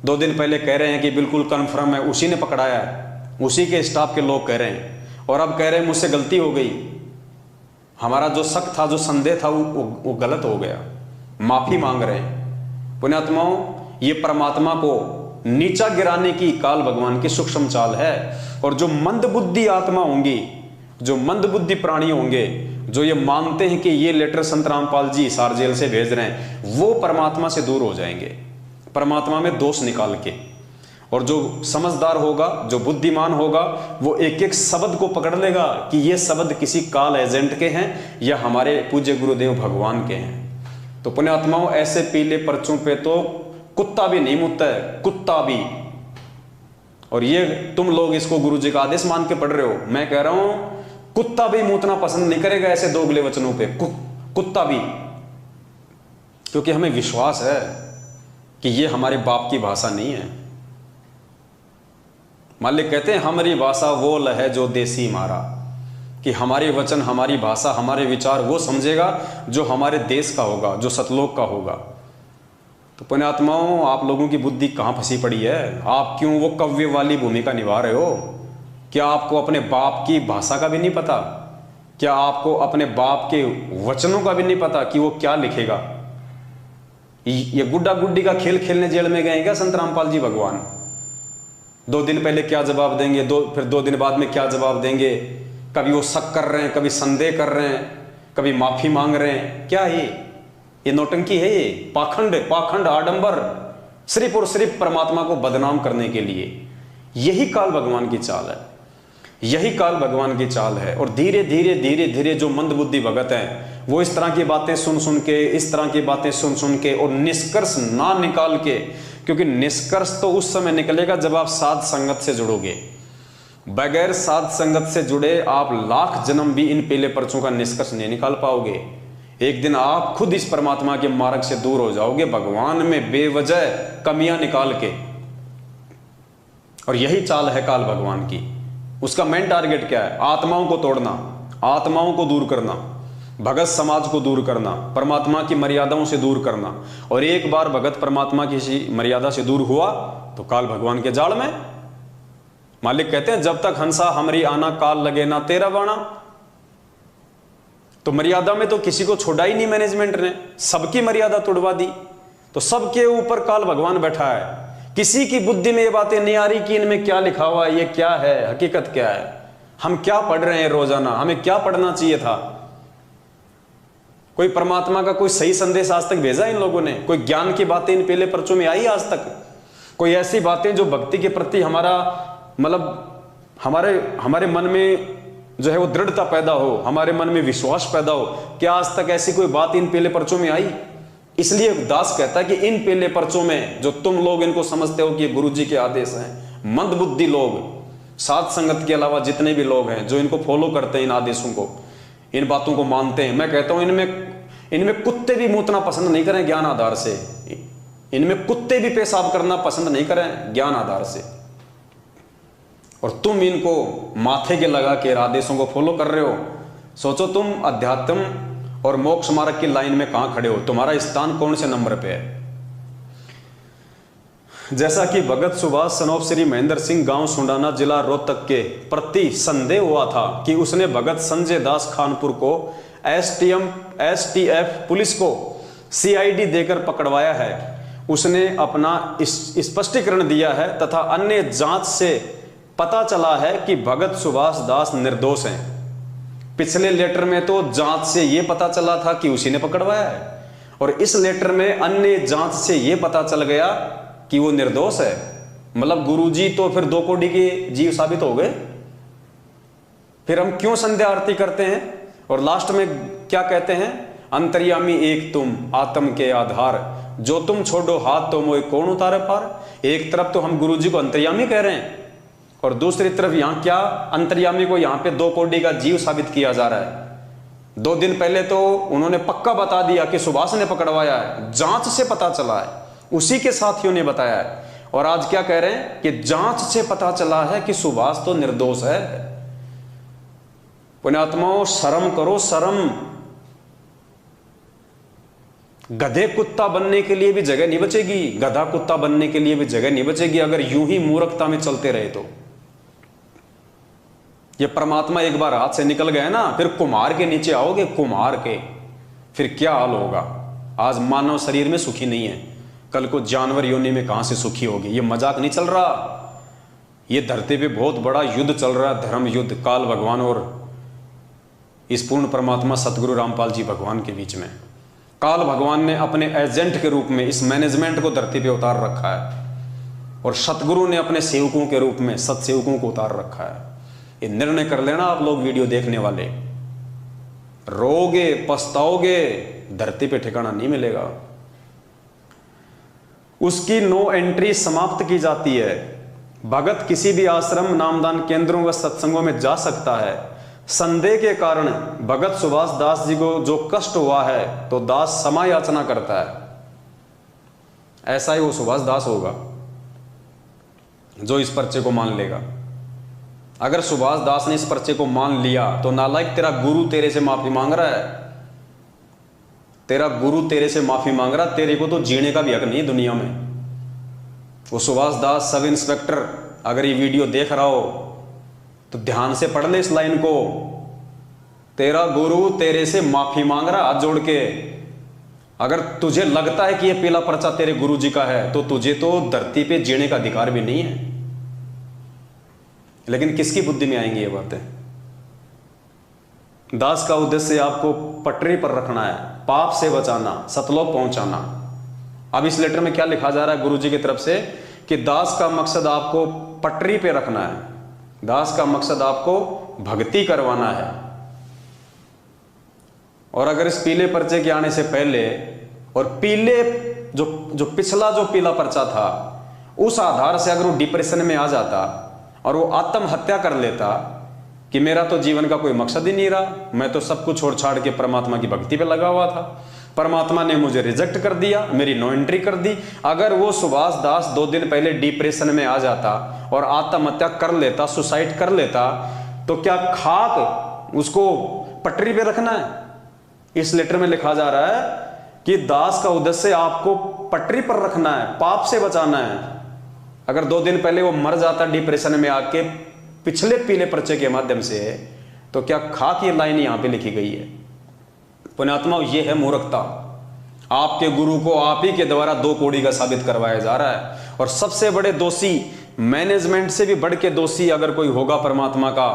2 दिन पहले कह रहे हैं कि बिल्कुल कन्फर्म है, उसी ने पकड़ाया है, उसी के स्टाफ के लोग कह रहे हैं, और अब कह रहे हैं मुझसे गलती हो गई, हमारा जो शक था, जो संदेह था वो गलत हो गया, माफी मांग रहे हैं। पुण्यात्माओं, ये परमात्मा को नीचा गिराने की काल भगवान की सूक्ष्म चाल है। और जो मंदबुद्धि आत्मा होंगी, जो मंदबुद्धि प्राणी होंगे, जो ये मानते हैं कि ये लेटर संत रामपाल जी हिसार जेल से भेज रहे हैं, वो परमात्मा से दूर हो जाएंगे, परमात्मा में दोष निकाल के। और जो समझदार होगा, जो बुद्धिमान होगा, वो एक एक शब्द को पकड़ लेगा कि ये शब्द किसी काल एजेंट के हैं या हमारे पूज्य गुरुदेव भगवान के हैं। तो पुण्यात्माओं ऐसे पीले पर्चों पे तो कुत्ता भी नहीं मुतता है, कुत्ता भी। और ये तुम लोग इसको गुरु जी का आदेश मान के पढ़ रहे हो। मैं कह रहा हूं कुत्ता भी मूतना पसंद नहीं करेगा ऐसे दोगले वचनों पे, कुत्ता भी। क्योंकि हमें विश्वास है कि ये हमारे बाप की भाषा नहीं है। मालिक कहते हैं हमारी भाषा वो लहे जो देसी मारा, कि हमारे वचन, हमारी भाषा, हमारे विचार वो समझेगा जो हमारे देश का होगा, जो सतलोक का होगा। तो पुण्यात्माओं आप लोगों की बुद्धि कहाँ फंसी पड़ी है? आप क्यों वो कव्य वाली भूमिका निभा रहे हो? क्या आपको अपने बाप की भाषा का भी नहीं पता? क्या आपको अपने बाप के वचनों का भी नहीं पता कि वो क्या लिखेगा? ये गुड्डा गुड्डी का खेल खेलने जेल में गए क्या संत रामपाल जी भगवान? 2 दिन पहले क्या जवाब देंगे, फिर 2 दिन बाद में क्या जवाब देंगे? कभी वो शक कर रहे हैं, कभी संदेह कर रहे हैं, कभी माफी मांग रहे हैं। क्या है ये नौटंकी है, ये पाखंड आडंबर, सिर्फ और सिर्फ परमात्मा को बदनाम करने के लिए। यही काल भगवान की चाल है, यही काल भगवान की चाल है। और धीरे धीरे धीरे धीरे जो मंदबुद्धि भगत हैं वो इस तरह की बातें सुन सुन के, इस तरह की बातें सुन सुन के और निष्कर्ष ना निकाल के, क्योंकि निष्कर्ष तो उस समय निकलेगा जब आप साध संगत से जुड़ोगे। बगैर साध संगत से जुड़े आप लाख जन्म भी इन पीले पर्चों का निष्कर्ष नहीं निकाल पाओगे। एक दिन आप खुद इस परमात्मा के मार्ग से दूर हो जाओगे, भगवान में बेवजह कमियां निकाल के। और यही चाल है काल भगवान की। उसका मेन टारगेट क्या है? आत्माओं को तोड़ना, आत्माओं को दूर करना, भगत समाज को दूर करना, परमात्मा की मर्यादाओं से दूर करना। और एक बार भगत परमात्मा की मर्यादा से दूर हुआ तो काल भगवान के जाल में। मालिक कहते हैं जब तक हंसा हमरी आना, काल लगे ना तेरा बाणा। तो मर्यादा में तो किसी को छोड़ा ही नहीं मैनेजमेंट ने, सबकी मर्यादा तोड़वा दी। तो सबके ऊपर काल भगवान बैठा है। किसी की बुद्धि में ये बातें नहीं आ रही कि इनमें क्या लिखा हुआ है, ये क्या है, हकीकत क्या है, हम क्या पढ़ रहे हैं रोजाना, हमें क्या पढ़ना चाहिए था। कोई परमात्मा का कोई सही संदेश आज तक भेजा इन लोगों ने? कोई ज्ञान की बातें इन पीले पर्चों में आई आज तक? कोई ऐसी बातें जो भक्ति के प्रति हमारा मतलब हमारे मन में जो है वो दृढ़ता पैदा हो, हमारे मन में विश्वास पैदा हो? क्या आज तक ऐसी कोई बात इन पीले पर्चों में आई? इसलिए दास कहता है कि इन पीले पर्चों में जो तुम लोग इनको समझते हो कि गुरु जी के आदेश हैं, मंदबुद्धि लोग, साध संगत के अलावा जितने भी लोग हैं जो इनको फॉलो करते हैं, इन आदेशों को, इन बातों को मानते हैं, मैं कहता हूं इनमें कुत्ते भी मूतना पसंद नहीं करें ज्ञान आधार से। इनमें कुत्ते भी पेशाब करना पसंद नहीं करें ज्ञान आधार से। और तुम इनको माथे के लगा के आदेशों को फॉलो कर रहे हो। सोचो तुम अध्यात्म और मोक्ष मार्ग की लाइन में कहां खड़े हो, तुम्हारा स्थान कौन से नंबर पे है। जैसा कि भगत सुभाष सनोफ श्री महेंद्र सिंह गांव सुंडाना जिला रोहतक के प्रति संदेह हुआ था कि उसने भगत संजय दास खानपुर को एसटीएफ पुलिस को सीआईडी देकर पकड़वाया है। उसने अपना स्पष्टीकरण दिया है तथा अन्य जांच से पता चला है कि भगत सुभाष दास निर्दोष हैं। पिछले लेटर में तो जांच से यह पता चला था कि उसी ने पकड़वाया है, और इस लेटर में अन्य जांच से यह पता चल गया कि वो निर्दोष है। मतलब गुरुजी तो फिर 2 कोड़ी के जीव साबित हो गए। फिर हम क्यों संध्या आरती करते हैं और लास्ट में क्या कहते हैं? अंतर्यामी एक तुम आत्म के आधार, जो तुम छोड़ो हाथ तो मोए कौन उतारे पार। एक तरफ तो हम गुरुजी को अंतर्यामी कह रहे हैं और दूसरी तरफ यहां क्या अंतर्यामी को यहां पे 2 कोड़ी का जीव साबित किया जा रहा है। 2 दिन पहले तो उन्होंने पक्का बता दिया कि सुभाष ने पकड़वाया है, जांच से पता चला है, उसी के साथियों ने बताया है। और आज क्या कह रहे हैं कि जांच से पता चला है कि सुभाष तो निर्दोष है। पुण्यात्माओं शर्म करो, शर्म। गधे कुत्ता बनने के लिए भी जगह नहीं बचेगी, गधा कुत्ता बनने के लिए भी जगह नहीं बचेगी अगर यूं ही मूर्खता में चलते रहे तो। ये परमात्मा एक बार हाथ से निकल गए ना, फिर कुम्हार के नीचे आओगे, कुम्हार के, फिर क्या हाल होगा। आज मानव शरीर में सुखी नहीं है, कल को जानवर योनि में कहां से सुखी होगी। ये मजाक नहीं चल रहा, ये धरती पे बहुत बड़ा युद्ध चल रहा है, धर्म युद्ध, काल भगवान और इस पूर्ण परमात्मा सतगुरु रामपाल जी भगवान के बीच में। काल भगवान ने अपने एजेंट के रूप में इस मैनेजमेंट को धरती पे उतार रखा है और सतगुरु ने अपने सेवकों के रूप में सतसेवकों को उतार रखा है। ये निर्णय कर लेना आप लोग वीडियो देखने वाले, रोगे पछताओगे धरती पे ठिकाना नहीं मिलेगा। उसकी नो एंट्री समाप्त की जाती है। भगत किसी भी आश्रम, नामदान केंद्रों व सत्संगों में जा सकता है। संदेह के कारण भगत सुभाष दास जी को जो कष्ट हुआ है तो दास क्षमा याचना करता है। ऐसा ही वो सुभाष दास होगा जो इस पर्चे को मान लेगा। अगर सुभाष दास ने इस पर्चे को मान लिया तो नालायक, तेरा गुरु तेरे से माफी मांग रहा है, तेरा गुरु तेरे से माफी मांग रहा, तेरे को तो जीने का भी हक नहीं दुनिया में। वो सुभाष दास सब इंस्पेक्टर अगर ये वीडियो देख रहा हो तो ध्यान से पढ़ ले इस लाइन को। तेरा गुरु तेरे से माफी मांग रहा हाथ जोड़ के। अगर तुझे लगता है कि ये पीला पर्चा तेरे गुरु जी का है तो तुझे तो धरती पे जीने का अधिकार भी नहीं है। लेकिन किसकी बुद्धि में आएंगी ये बातें? दास का उद्देश्य आपको पटरी पर रखना है, पाप से बचाना, सतलोक पहुंचाना। अब इस लेटर में क्या लिखा जा रहा है गुरु जी की तरफ से कि दास का मकसद आपको पटरी पे रखना है, दास का मकसद आपको भक्ति करवाना है। और अगर इस पीले पर्चे के आने से पहले और पीले जो पिछला जो पीला पर्चा था उस आधार से अगर वो डिप्रेशन में आ जाता और वो आत्महत्या कर लेता कि मेरा तो जीवन का कोई मकसद ही नहीं रहा, मैं तो सब कुछ छोड़ छाड़ के परमात्मा की भक्ति पे लगा हुआ था, परमात्मा ने मुझे रिजेक्ट कर दिया, मेरी नो एंट्री कर दी। अगर वो सुभाष दास 2 दिन पहले डिप्रेशन में आ जाता और आत्महत्या कर लेता, सुसाइड कर लेता, तो क्या खाक उसको पटरी पे रखना है? इस लेटर में लिखा जा रहा है कि दास का उद्देश्य आपको पटरी पर रखना है, पाप से बचाना है। अगर 2 दिन पहले वो मर जाता डिप्रेशन में आके पिछले पीले पर्चे के माध्यम से, तो क्या खाक ये लाइन यहां पे लिखी गई है? पुण्यात्मा, ये है मूर्खता। आपके गुरु को आप ही के द्वारा 2 कौड़ी का साबित करवाया जा रहा है। और सबसे बड़े दोषी, मैनेजमेंट से भी बढ़ के दोषी अगर कोई होगा परमात्मा का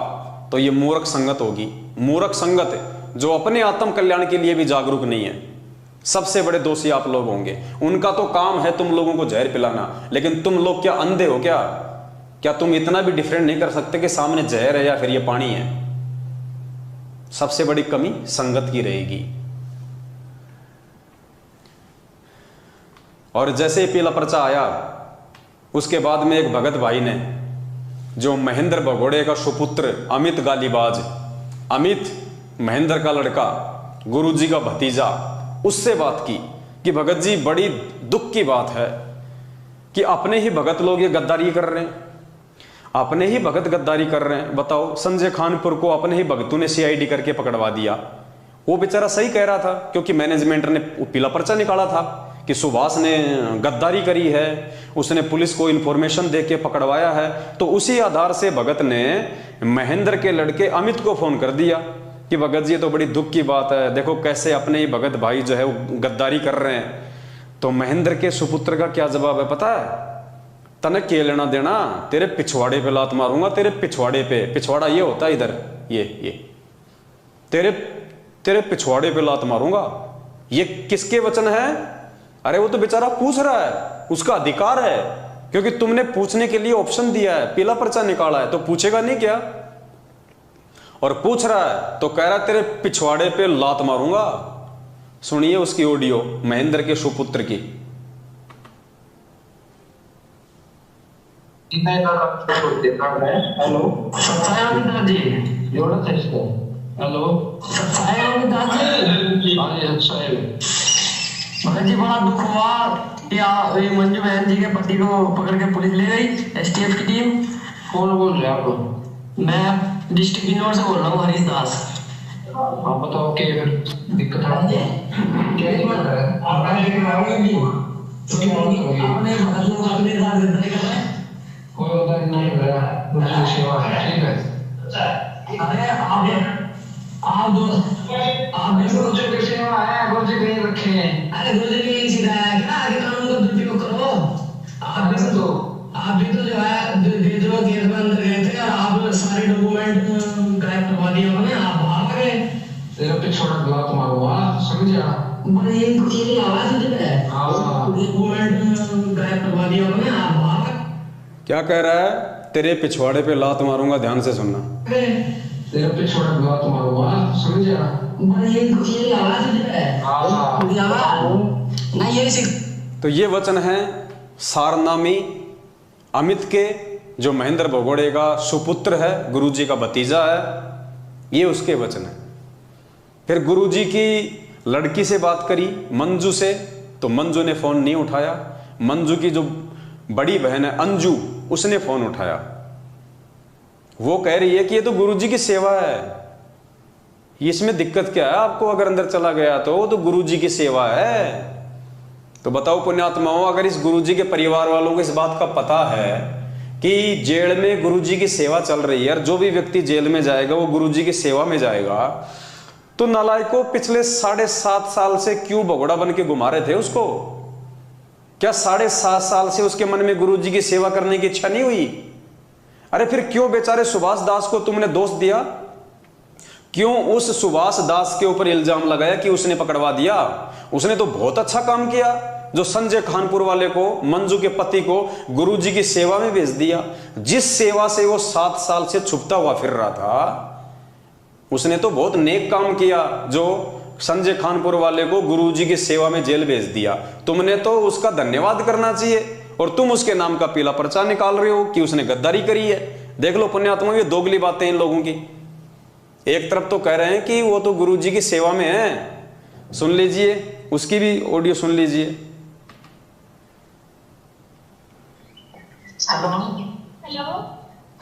तो ये मूर्ख संगत होगी। मूर्ख संगत जो अपने आत्म कल्याण के लिए भी जागरूक नहीं है, सबसे बड़े दोषी आप लोग होंगे। उनका तो काम है तुम लोगों को जहर पिलाना, लेकिन तुम लोग क्या अंधे हो क्या? क्या तुम इतना भी डिफरेंट नहीं कर सकते कि सामने जहर है या फिर ये पानी है? सबसे बड़ी कमी संगत की रहेगी। और जैसे पीला पर्चा आया उसके बाद में एक भगत भाई ने, जो महेंद्र भगोड़े का सुपुत्र अमित गालीबाज, अमित महेंद्र का लड़का, गुरुजी का भतीजा, उससे बात की कि भगत जी बड़ी दुख की बात है कि अपने ही भगत लोग ये गद्दारी कर रहे हैं, अपने ही भगत गद्दारी कर रहे हैं। बताओ, संजय खानपुर को अपने ही भगतों ने सीआईडी करके पकड़वा दिया। वो बेचारा सही कह रहा था क्योंकि मैनेजमेंट ने पीला पर्चा निकाला था कि सुभाष ने गद्दारी करी है, उसने पुलिस को इंफॉर्मेशन दे के पकड़वाया है। तो उसी आधार से भगत ने महेंद्र के लड़के अमित को फोन कर दिया कि भगत जी ये तो बड़ी दुख की बात है, देखो कैसे अपने ही भगत भाई जो है वो गद्दारी कर रहे हैं। तो महेंद्र के सुपुत्र का क्या जवाब है पता है? तने के लेना देना, तेरे पिछवाड़े पे लात मारूंगा, तेरे पिछवाड़े पे। पिछवाड़ा ये होता है इधर, ये तेरे पिछवाड़े पे लात मारूंगा। ये किसके वचन है? अरे वो तो बेचारा पूछ रहा है, उसका अधिकार है, क्योंकि तुमने पूछने के लिए ऑप्शन दिया है, पीला पर्चा निकाला है, तो पूछेगा नहीं क्या? और पूछ रहा है तो कह रहा है तेरे पिछवाड़े पे लात मारूंगा। सुनिए उसकी ऑडियो, महेंद्र के सुपुत्र की। हेलो दादी, हेलो दादी, भगत जी बड़ा दुख हुआ या मंजू बहन जी के पति को पकड़ के पुलिस ले गई, एसटीएफ की टीम। कौन बोल रहे हैं आप? मैं डिस्ट्रिक्ट इंदौर से बोल रहा हूँ, हरीश दास। आप बताओ क्या दिक्कत है? कोई होता नहीं है, मुझे सेवा है, ठीक है। अरे आप गुरुजी की सेवा है, गुरुजी के लिए रखे हैं। अरे गुरुजी ने यही सिखाया कि आगे कानून का दुरुपयोग करो। आप भी तो जो है विद्रोह केस में अंदर गए थे और आप सारे डॉक्यूमेंट गायब करवा दिए उन्होंने, आप भाग गए। तेरा पिछवाड़ा गलत मारूंगा, समझा? बड़े ये आवाज दे रहा है। डॉक्यूमेंट गायब करवा दिया उन्होंने, आप भाग। क्या कह रहा है? तेरे पिछवाड़े पे लात मारूंगा, ध्यान से सुनना। तेरा पिछवाड़ा गलत मारूंगा, समझा? समझे ये आवाज ना ये तो ये वचन है सारनामी अमित के, जो महेंद्र भगोड़े का सुपुत्र है, गुरुजी का भतीजा है, ये उसके वचन है। फिर गुरुजी की लड़की से बात करी, मंजू से, तो मंजू ने फोन नहीं उठाया। मंजू की जो बड़ी बहन है अंजू, उसने फोन उठाया। वो कह रही है कि ये तो गुरुजी की सेवा है, इसमें दिक्कत क्या है आपको? अगर अंदर चला गया तो वो तो गुरुजी की सेवा है। तो बताओ पुण्यात्माओं, अगर इस गुरुजी के परिवार वालों को इस बात का पता है कि जेल में गुरुजी की सेवा चल रही है और जो भी व्यक्ति जेल में जाएगा वो गुरुजी की सेवा में जाएगा, तो नालायकों पिछले 7.5 साल से क्यों भगोड़ा बन के घुमा रहे थे उसको? क्या 7.5 साल से उसके मन में गुरुजी की सेवा करने की इच्छा नहीं हुई? अरे फिर क्यों बेचारे सुभाष दास को तुमने दोष दिया? क्यों उस सुभाष दास के ऊपर इल्जाम लगाया कि उसने पकड़वा दिया? उसने तो बहुत अच्छा काम किया, जो संजय खानपुर वाले को, मंजू के पति को गुरुजी की सेवा में भेज दिया। जिस सेवा से वो 7 साल से छुपता हुआ फिर रहा था, उसने तो बहुत नेक काम किया, जो संजय खानपुर वाले को गुरुजी की सेवा में जेल भेज दिया। तुमने तो उसका धन्यवाद करना चाहिए, और तुम उसके नाम का पीला पर्चा निकाल रहे हो कि उसने गद्दारी करी है। देख लो पुण्यात्मा, ये दोगली बातें इन लोगों की। एक तरफ तो कह रहे हैं कि वो तो गुरुजी की सेवा में है, सुन लीजिए, उसकी भी ऑडियो सुन लीजिए। हेलो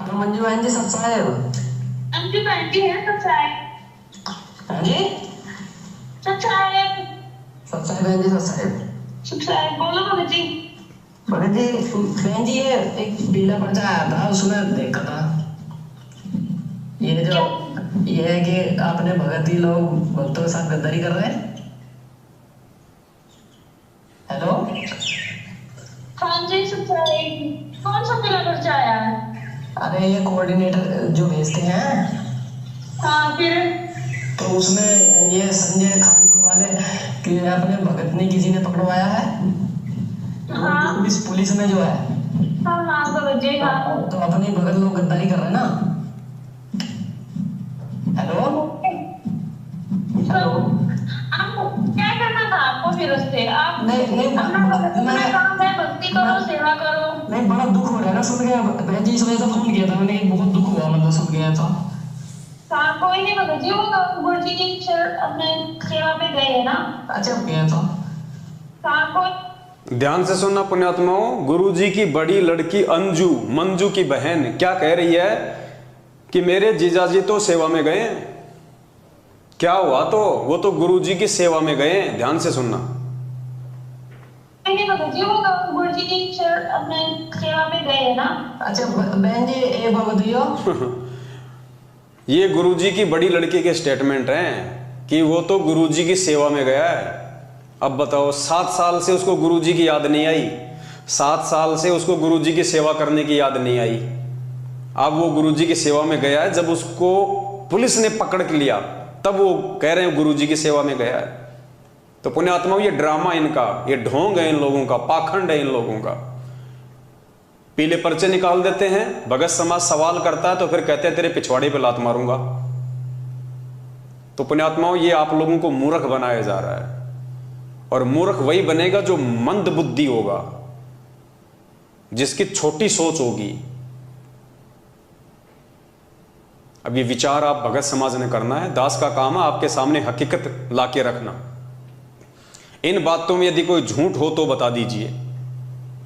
हेलो मंजू बहन जी, सब्सक्राइब अंजू आंटी है, सब्सक्राइब हाँ जी, सब्सक्राइब बहन जी, सब्सक्राइब बोलो भगत जी। भगत जी, बहन जी ये एक पीला पर्चा आया था, उसमें देखा था ये है कि आपने भगत जी लोग भक्तों के साथ गद्दारी कर रहे हैं। हेलो हाँ जी, सब्सक्राइब। कौन सा पीला पर्चा आया है? अरे ये कोऑर्डिनेटर जो भेजते हैं, हाँ फिर तो उसमें ये संजय खानपुर वाले कि अपने भगत ने किसी ने पकड़वाया है। हाँ पुलिस में जो है, हाँ हाँ भगत जी, हाँ तो अपने भगत लोग गद्दारी कर रहे हैं ना। हेलो हेलो, आपको क्या करना था? आपको फिर उससे आप नहीं अपना काम है, भक्ति करो, सेवा करो। नहीं, बड़ा दुख हो रहा है ना सुन के बहन जी, इसलिए तो फोन किया था मैंने, बहुत दुख हुआ मतलब सुन गया था। हाँ कोई नहीं भगत जी, वो तो गुरुजी की अपने सेवा पे गए है ना। अच्छा गया था। हाँ कोई ध्यान से सुनना पुण्यात्माओं, गुरुजी की बड़ी लड़की अंजू, मंजू की बहन क्या कह रही है कि मेरे जीजाजी तो सेवा में गए हैं। क्या हुआ? तो वो तो गुरुजी की सेवा में गए हैं। ध्यान से सुनना। नहीं भगत जी, वो तो गुरुजी की अपने सेवा पे गए है ना। अच्छा बहन जी, एक बात बताइए, ये गुरुजी की बड़ी लड़की के स्टेटमेंट हैं कि वो तो गुरुजी की सेवा में गया है। अब बताओ, 7 साल से उसको गुरुजी की याद नहीं आई, 7 साल से उसको गुरुजी की सेवा करने की याद नहीं आई। अब वो गुरुजी की सेवा में गया है, जब उसको पुलिस ने पकड़ के लिया तब वो कह रहे हैं गुरुजी की सेवा में गया है। तो पुण्यात्माओं, ये ड्रामा इनका, ये ढोंग है इन लोगों का, पाखंड है इन लोगों का। पीले पर्चे निकाल देते हैं, भगत समाज सवाल करता है तो फिर कहते हैं तेरे पिछवाड़े पे लात मारूंगा। तो पुण्यात्माओं, ये आप लोगों को मूर्ख बनाया जा रहा है, और मूर्ख वही बनेगा जो मंद बुद्धि होगा, जिसकी छोटी सोच होगी। अब ये विचार आप भगत समाज ने करना है। दास का काम है आपके सामने हकीकत लाके रखना। इन बातों में यदि कोई झूठ हो तो बता दीजिए।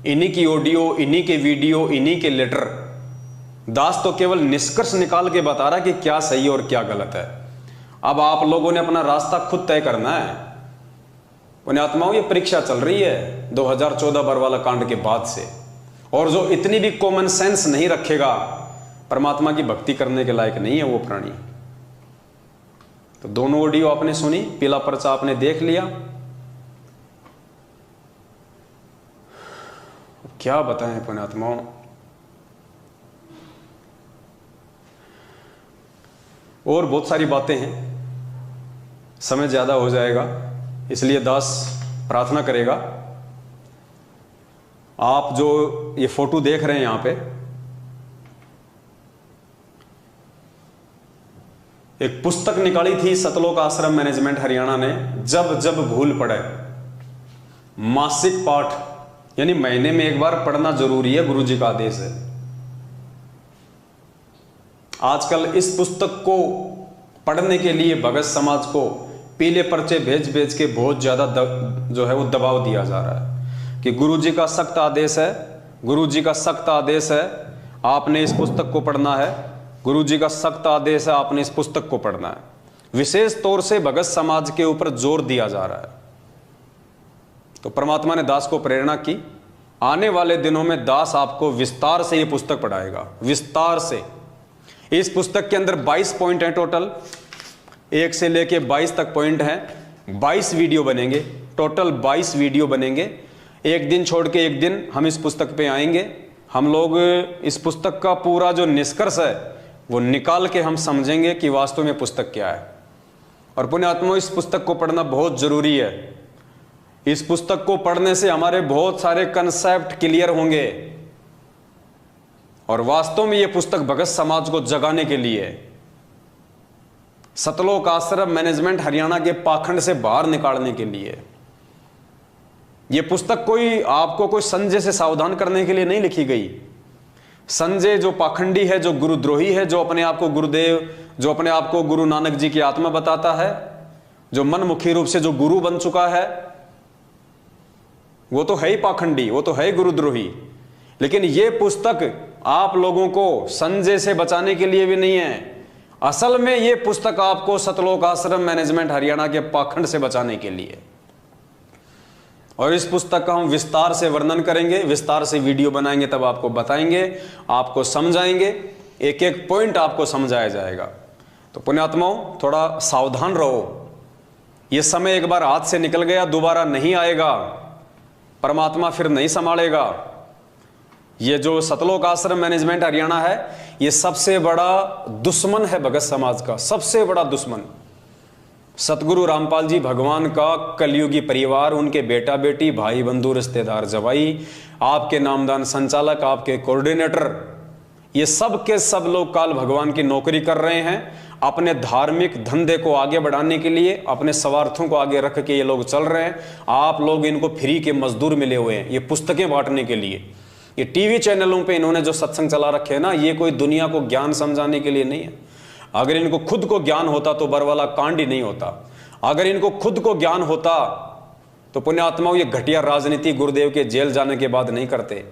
इन्हीं की ऑडियो, इन्हीं के वीडियो, इन्हीं के लेटर। दास तो केवल निष्कर्ष निकाल के बता रहा कि क्या सही और क्या गलत है। अब आप लोगों ने अपना रास्ता खुद तय करना है। पुण्यात्माओं, ये परीक्षा चल रही है 2014 बरवाला कांड के बाद से, और जो इतनी भी कॉमन सेंस नहीं रखेगा, परमात्मा की भक्ति करने के लायक नहीं है वो प्राणी। तो दोनों ऑडियो आपने सुनी, पीला पर्चा आपने देख लिया। क्या बताएं पुण्यात्माओं, और बहुत सारी बातें हैं, समय ज्यादा हो जाएगा, इसलिए दास प्रार्थना करेगा। आप जो ये फोटो देख रहे हैं यहां पे, एक पुस्तक निकाली थी सतलोक आश्रम मैनेजमेंट हरियाणा ने, जब जब भूल पड़े। मासिक पाठ यानी महीने में एक बार पढ़ना जरूरी है, गुरुजी का आदेश है। आजकल इस पुस्तक को पढ़ने के लिए भगत समाज को पीले पर्चे भेज भेज के बहुत ज्यादा जो है वो दबाव दिया जा रहा है कि गुरुजी का सख्त आदेश है, गुरुजी का सख्त आदेश है, आपने इस पुस्तक को पढ़ना है, गुरुजी का सख्त आदेश है, आपने इस पुस्तक को पढ़ना है। विशेष तौर से भगत समाज के ऊपर जोर दिया जा रहा है। तो परमात्मा ने दास को प्रेरणा की, आने वाले दिनों में दास आपको विस्तार से ये पुस्तक पढ़ाएगा, विस्तार से। इस पुस्तक के अंदर 22 पॉइंट हैं टोटल, 1 से लेके 22 तक पॉइंट हैं। 22 वीडियो बनेंगे, टोटल 22 वीडियो बनेंगे। एक दिन छोड़ के एक दिन हम इस पुस्तक पे आएंगे। हम लोग इस पुस्तक का पूरा जो निष्कर्ष है वो निकाल के हम समझेंगे कि वास्तव में पुस्तक क्या है। और पुण्यात्मा, इस पुस्तक को पढ़ना बहुत जरूरी है। इस पुस्तक को पढ़ने से हमारे बहुत सारे कंसेप्ट क्लियर होंगे और वास्तव में यह पुस्तक भगत समाज को जगाने के लिए, सतलोक आश्रम मैनेजमेंट हरियाणा के पाखंड से बाहर निकालने के लिए। यह पुस्तक कोई आपको कोई संजय से सावधान करने के लिए नहीं लिखी गई। संजय जो पाखंडी है, जो गुरुद्रोही है, जो अपने आप को गुरुदेव, जो अपने आप को गुरु नानक जी की आत्मा बताता है, जो मनमुखी रूप से जो गुरु बन चुका है, वो तो है ही पाखंडी, वो तो है ही गुरुद्रोही। लेकिन यह पुस्तक आप लोगों को संजय से बचाने के लिए भी नहीं है। असल में यह पुस्तक आपको सतलोक आश्रम मैनेजमेंट हरियाणा के पाखंड से बचाने के लिए। और इस पुस्तक का हम विस्तार से वर्णन करेंगे, विस्तार से वीडियो बनाएंगे, तब आपको बताएंगे, आपको समझाएंगे, एक एक पॉइंट आपको समझाया जाएगा। तो पुण्यात्माओं, थोड़ा सावधान रहो। यह समय एक बार हाथ से निकल गया, दोबारा नहीं आएगा, परमात्मा फिर नहीं संभालेगा। ये जो सतलोक आश्रम मैनेजमेंट हरियाणा है, ये सबसे बड़ा दुश्मन है भगत समाज का, सबसे बड़ा दुश्मन। सतगुरु रामपाल जी भगवान का कलयुगी परिवार, उनके बेटा बेटी, भाई बंधु, रिश्तेदार, जवाई, आपके नामदान संचालक, आपके कोऑर्डिनेटर, ये सब के सब लोग काल भगवान की नौकरी कर रहे हैं। अपने धार्मिक धंधे को आगे बढ़ाने के लिए, अपने स्वार्थों को आगे रख के ये लोग चल रहे हैं। आप लोग इनको फ्री के मजदूर मिले हुए हैं ये पुस्तकें बांटने के लिए। ये टीवी चैनलों पे इन्होंने जो सत्संग चला रखे हैं ना, ये कोई दुनिया को ज्ञान समझाने के लिए नहीं है। अगर इनको खुद को ज्ञान होता तो बरवाला कांड ही नहीं होता। अगर इनको खुद को ज्ञान होता तो पुण्यात्माओं, ये घटिया राजनीति गुरुदेव के जेल जाने के बाद नहीं करते।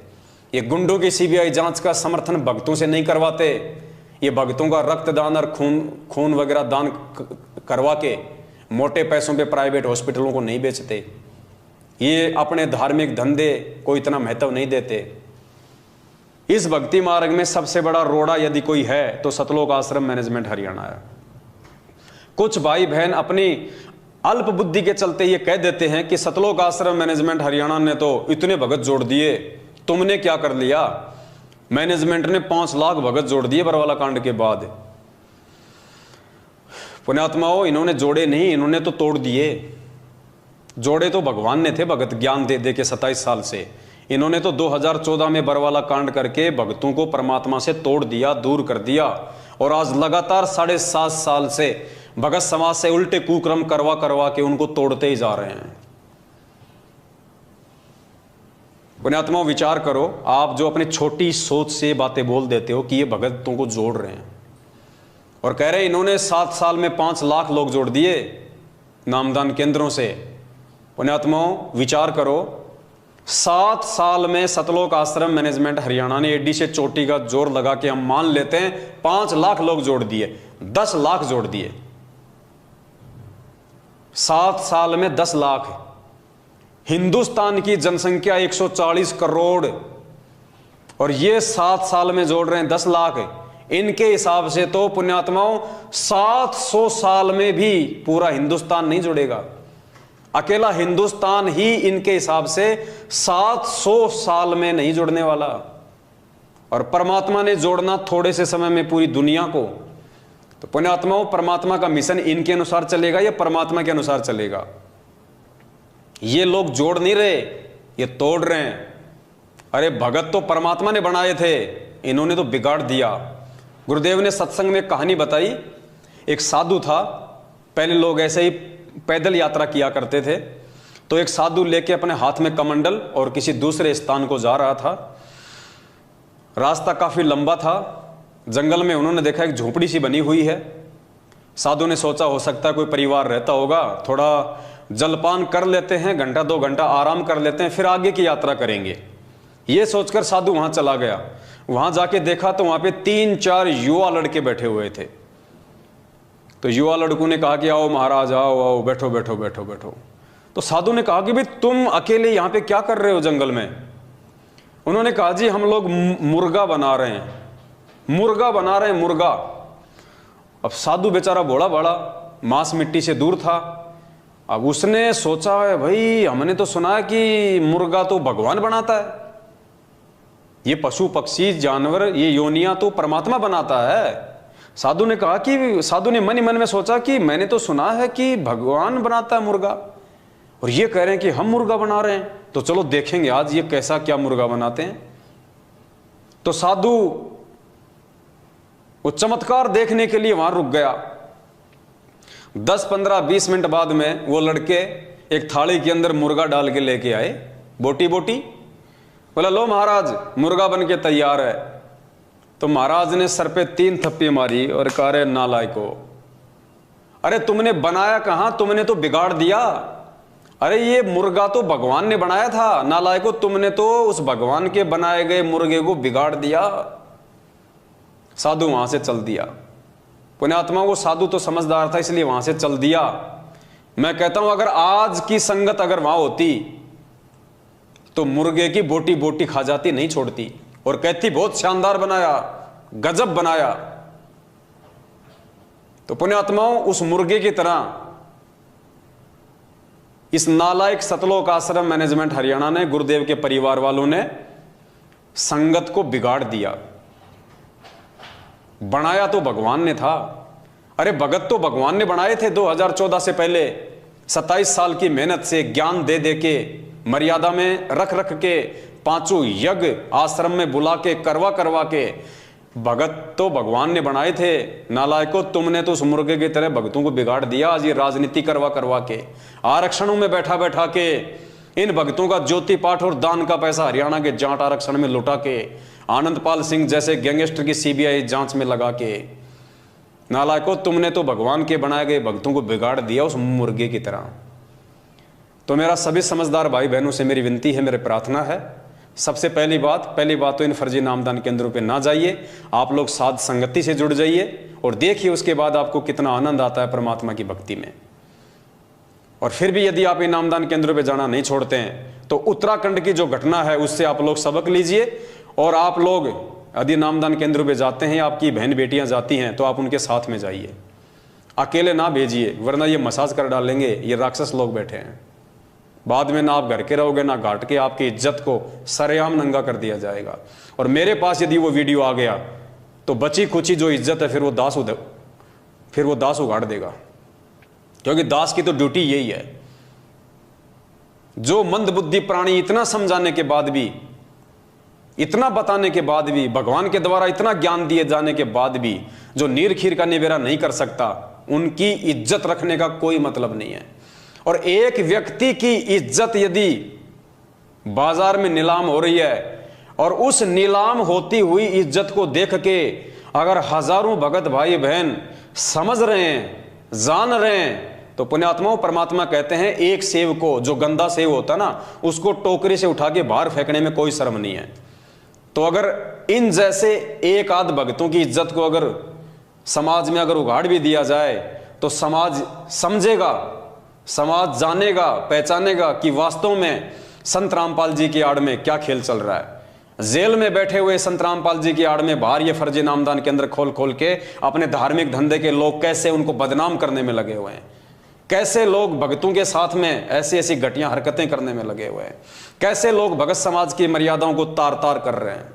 ये गुंडों की सीबीआई जांच का समर्थन भक्तों से नहीं करवाते। ये भक्तों का रक्तदान और खून वगैरह दान करवा के मोटे पैसों पे प्राइवेट हॉस्पिटलों को नहीं बेचते। ये अपने धार्मिक धंधे को इतना महत्व नहीं देते। इस भक्ति मार्ग में सबसे बड़ा रोड़ा यदि कोई है तो सतलोक आश्रम मैनेजमेंट हरियाणा है। कुछ भाई बहन अपनी अल्प बुद्धि के चलते ये कह देते हैं कि सतलोक आश्रम मैनेजमेंट हरियाणा ने तो इतने भगत जोड़ दिए, तुमने क्या कर लिया? मैनेजमेंट ने 5 लाख भगत जोड़ दिए बरवाला कांड के बाद। पुण्यात्माओं, इन्होंने जोड़े नहीं, इन्होंने तो तोड़ दिए। जोड़े तो भगवान ने थे भगत ज्ञान दे दे के 27 साल से। इन्होंने तो 2014 में बरवाला कांड करके भक्तों को परमात्मा से तोड़ दिया, दूर कर दिया। और आज लगातार 7.5 साल से भगत समाज से उल्टे कुक्रम करवा करवा के उनको तोड़ते ही जा रहे हैं। पुण्यात्मा, विचार करो, आप जो अपनी छोटी सोच से बातें बोल देते हो कि ये भगतों को जोड़ रहे हैं और कह रहे हैं इन्होंने 7 साल में 5 लाख लोग जोड़ दिए नामदान केंद्रों से। पुण्यात्माओं, विचार करो, 7 साल में सतलोक आश्रम मैनेजमेंट हरियाणा ने एडी से चोटी का जोर लगा के हम मान लेते हैं 5 लाख लोग जोड़ दिए, 10 लाख जोड़ दिए। 7 साल में 10 लाख। हिंदुस्तान की जनसंख्या 140 करोड़ और ये 7 साल में जोड़ रहे हैं 10 लाख। इनके हिसाब से तो पुण्यात्माओं 700 साल में भी पूरा हिंदुस्तान नहीं जुड़ेगा। अकेला हिंदुस्तान ही इनके हिसाब से 700 साल में नहीं जुड़ने वाला। और परमात्मा ने जोड़ना थोड़े से समय में पूरी दुनिया को। तो पुण्यात्माओं, परमात्मा का मिशन इनके अनुसार चलेगा या परमात्मा के अनुसार चलेगा? ये लोग जोड़ नहीं रहे, ये तोड़ रहे हैं। अरे भगत तो परमात्मा ने बनाए थे, इन्होंने तो बिगाड़ दिया। गुरुदेव ने सत्संग में कहानी बताई एक साधु था। पहले लोग ऐसे ही पैदल यात्रा किया करते थे। तो एक साधु लेके अपने हाथ में कमंडल और किसी दूसरे स्थान को जा रहा था। रास्ता काफी लंबा था। जंगल में उन्होंने देखा एक झोपड़ी सी बनी हुई है। साधु ने सोचा हो सकता है कोई परिवार रहता होगा, थोड़ा जलपान कर लेते हैं, घंटा 2 घंटा आराम कर लेते हैं, फिर आगे की यात्रा करेंगे। ये सोचकर साधु वहां चला गया। वहां जाके देखा तो वहां पे 3-4 युवा लड़के बैठे हुए थे। तो युवा लड़कों ने कहा कि आओ महाराज, आओ आओ, बैठो बैठो बैठो बैठो। तो साधु ने कहा कि भाई तुम अकेले यहाँ पे क्या कर रहे हो जंगल में? उन्होंने कहा जी हम लोग मुर्गा बना रहे हैं, मुर्गा बना रहे हैं, मुर्गा। अब साधु बेचारा भोला भाला, मांस मिट्टी से दूर था। अब उसने सोचा है भाई हमने तो सुना है कि मुर्गा तो भगवान बनाता है, ये पशु पक्षी जानवर ये योनियां तो परमात्मा बनाता है। साधु ने कहा कि साधु ने मन ही मन में सोचा कि मैंने तो सुना है कि भगवान बनाता है मुर्गा, और ये कह रहे हैं कि हम मुर्गा बना रहे हैं, तो चलो देखेंगे आज ये कैसा क्या मुर्गा बनाते हैं। तो साधु वो चमत्कार देखने के लिए वहां रुक गया। 10, 15, 20 मिनट बाद में वो लड़के एक थाली के अंदर मुर्गा डाल के लेके आए, बोटी बोटी। बोला लो महाराज मुर्गा बन के तैयार है। तो महाराज ने सर पे 3 थप्पी मारी और कहा रे नालायको, अरे तुमने बनाया कहां, तुमने तो बिगाड़ दिया। अरे ये मुर्गा तो भगवान ने बनाया था, नालायको तुमने तो उस भगवान के बनाए गए मुर्गे को बिगाड़ दिया। साधु वहां से चल दिया। पुण्यात्मा वो साधु तो समझदार था इसलिए वहां से चल दिया। मैं कहता हूं अगर आज की संगत अगर वहां होती तो मुर्गे की बोटी बोटी खा जाती, नहीं छोड़ती, और कहती बहुत शानदार बनाया, गजब बनाया। तो पुण्यात्माओं उस मुर्गे की तरह इस नालायक सतलोक आश्रम मैनेजमेंट हरियाणा ने, गुरुदेव के परिवार वालों ने संगत को बिगाड़ दिया। बनाया तो भगवान ने था। अरे भगत तो भगवान ने बनाए थे 2014 से पहले। 27 साल की मेहनत से, ज्ञान दे दे के, मर्यादा में रख रख के, 5 यज्ञ आश्रम में बुला के, करवा करवा के, भगत तो भगवान ने बनाए थे। नालायको तुमने तो उस मुर्गे की तरह भगतों को बिगाड़ दिया। आज ये राजनीति करवा करवा के, आरक्षणों में बैठा बैठा के, इन भक्तों का ज्योति पाठ और दान का पैसा हरियाणा के जाट आरक्षण में लुटा के, आनंदपाल सिंह जैसे गैंगस्टर की सीबीआई जांच में लगा के, नालायको तुमने तो भगवान के बनाए गए भक्तों को बिगाड़ दिया उस मुर्गे की तरह। तो मेरा सभी समझदार भाई बहनों से मेरी विनती है, मेरी प्रार्थना है, सबसे पहली बात तो इन फर्जी नामदान केंद्रों पे ना जाइए। आप लोग साध संगति से जुड़ जाइए और देखिए उसके बाद आपको कितना आनंद आता है परमात्मा की भक्ति में। और फिर भी यदि आप इन नामदान केंद्रों पे जाना नहीं छोड़ते हैं तो उत्तराखंड की जो घटना है उससे आप लोग सबक लीजिए। और आप लोग यदि नामदान केंद्रों पे जाते हैं, आपकी बहन बेटियां जाती हैं, तो आप उनके साथ में जाइए, अकेले ना भेजिए, वरना ये मसाज कर डालेंगे। ये राक्षस लोग बैठे हैं, बाद में ना आप घर के रहोगे ना घाट के, आपकी इज्जत को सरेआम नंगा कर दिया जाएगा। और मेरे पास यदि वो वीडियो आ गया तो बची खुची जो इज्जत है फिर वो दास उगाड़ देगा, क्योंकि दास की तो ड्यूटी यही है। जो मंदबुद्धि प्राणी इतना समझाने के बाद भी, इतना बताने के बाद भी, भगवान के द्वारा इतना ज्ञान दिए जाने के बाद भी जो नीर खीर का निवेरा नहीं कर सकता, उनकी इज्जत रखने का कोई मतलब नहीं है। और एक व्यक्ति की इज्जत यदि बाजार में नीलाम हो रही है और उस नीलाम होती हुई इज्जत को देख के अगर हजारों भगत भाई बहन समझ रहे हैं, जान रहे हैं, तो पुण्यात्माओं परमात्मा कहते हैं एक सेव को, जो गंदा सेव होता ना, उसको टोकरी से उठा के बाहर फेंकने में कोई शर्म नहीं है। तो अगर इन जैसे एक आध भक्तों की इज्जत को अगर समाज में अगर उगाड़ भी दिया जाए तो समाज समझेगा, समाज जानेगा, पहचानेगा कि वास्तव में संत रामपाल जी की आड़ में क्या खेल चल रहा है। जेल में बैठे हुए संत रामपाल जी की आड़ में बाहर ये फर्जी नामदान केंद्र खोल खोल के अपने धार्मिक धंधे के लोग कैसे उनको बदनाम करने में लगे हुए हैं, कैसे लोग भक्तों के साथ में ऐसी ऐसी घटिया हरकतें करने में लगे हुए हैं, कैसे लोग भगत समाज की मर्यादाओं को तार तार कर रहे हैं।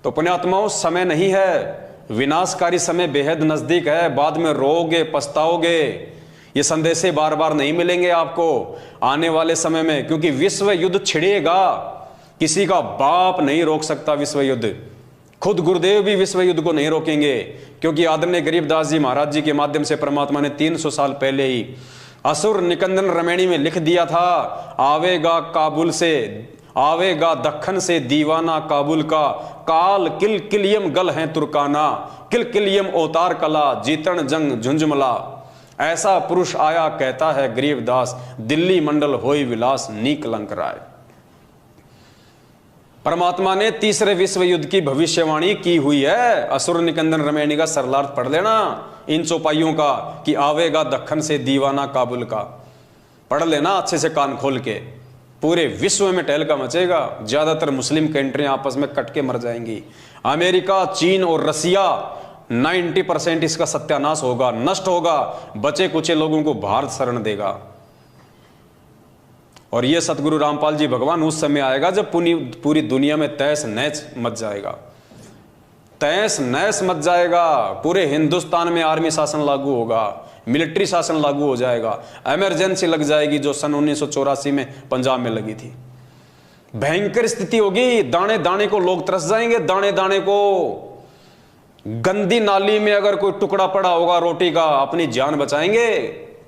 तो पुण्यात्माओं समय नहीं है, विनाशकारी समय बेहद नजदीक है। बाद में रोओगे, पछताओगे। ये संदेशे बार बार नहीं मिलेंगे आपको आने वाले समय में, क्योंकि विश्व युद्ध छिड़ेगा। किसी का बाप नहीं रोक सकता विश्व युद्ध, खुद गुरुदेव भी विश्व युद्ध को नहीं रोकेंगे, क्योंकि आदरणीय गरीबदास जी महाराज जी के माध्यम से परमात्मा ने 300 साल पहले ही असुर निकंदन रमैणी में लिख दिया था, आवेगा काबुल से, आवेगा दक्खन से दीवाना काबुल का, काल किल किलियम गल है तुर्काना, किल किलियम अवतार कला, जीतन जंग झुंझुमला। ऐसा पुरुष आया कहता है गरीबदास, दिल्ली मंडल होई विलास नी कलंक राय। परमात्मा ने तीसरे विश्व युद्ध की भविष्यवाणी की हुई है। असुर निकंदन रमैणी का सरलार्थ पढ़ लेना इन चौपाइयों का, कि आवेगा दक्खन से दीवाना काबुल का, पढ़ लेना अच्छे से कान खोल के। पूरे विश्व में टहलका मचेगा, ज्यादातर मुस्लिम कंट्रियां आपस में कट के मर जाएंगी। अमेरिका, चीन और रसिया 90% इसका सत्यानाश होगा, नष्ट होगा, बचे कुचे लोगों को भारत शरण देगा। और ये सतगुरु रामपाल जी भगवान उस समय आएगा जब पूरी दुनिया में तहस नहस मच जाएगा, तहस नहस मच जाएगा। पूरे हिंदुस्तान में आर्मी शासन लागू होगा, मिलिट्री शासन लागू हो जाएगा, इमरजेंसी लग जाएगी जो सन 1984 में पंजाब में लगी थी। भयंकर स्थिति होगी, दाने दाने को लोग तरस जाएंगे, दाने दाने को। गंदी नाली में अगर कोई टुकड़ा पड़ा होगा रोटी का, अपनी जान बचाएंगे,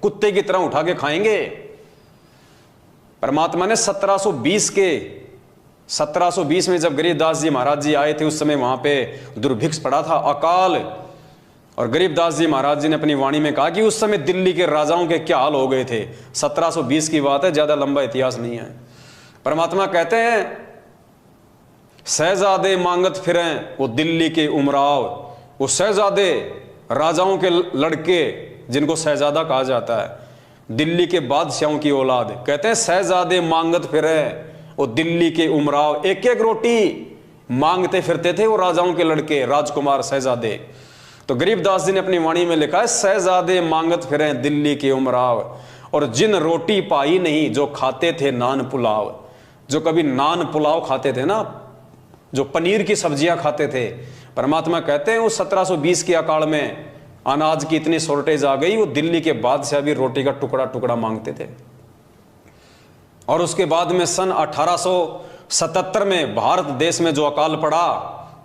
कुत्ते की तरह उठा के खाएंगे। परमात्मा ने 1720 में जब गरीबदास जी महाराज जी आए थे, उस समय वहां पे दुर्भिक्ष पड़ा था, अकाल। और गरीबदास जी महाराज जी ने अपनी वाणी में कहा कि उस समय दिल्ली के राजाओं के क्या हाल हो गए थे। 1720 की बात है, ज्यादा लंबा इतिहास नहीं है। परमात्मा कहते हैं, शहजादे मांगत फिरें वो दिल्ली के उमराव। वो शहजादे, राजाओं के लड़के जिनको शहजादा कहा जाता है, दिल्ली के बादशाहों की औलाद, कहते हैं शहजादे मांगत फिरे वो दिल्ली के उमराव। एक एक रोटी मांगते फिरते थे वो राजाओं के लड़के, राजकुमार, शहजादे। तो गरीबदास जी ने अपनी वाणी में लिखा है, शहजादे मांगत फिरे दिल्ली के उमराव, और जिन रोटी पाई नहीं जो खाते थे नान पुलाव। जो कभी नान पुलाव खाते थे ना, जो पनीर की सब्जियां खाते थे, परमात्मा कहते हैं उस 1720 के अकाल में अनाज की इतनी शॉर्टेज आ गई, वो दिल्ली के बादशाह भी रोटी का टुकड़ा टुकड़ा मांगते थे। और उसके बाद में सन 1877 में भारत देश में जो अकाल पड़ा,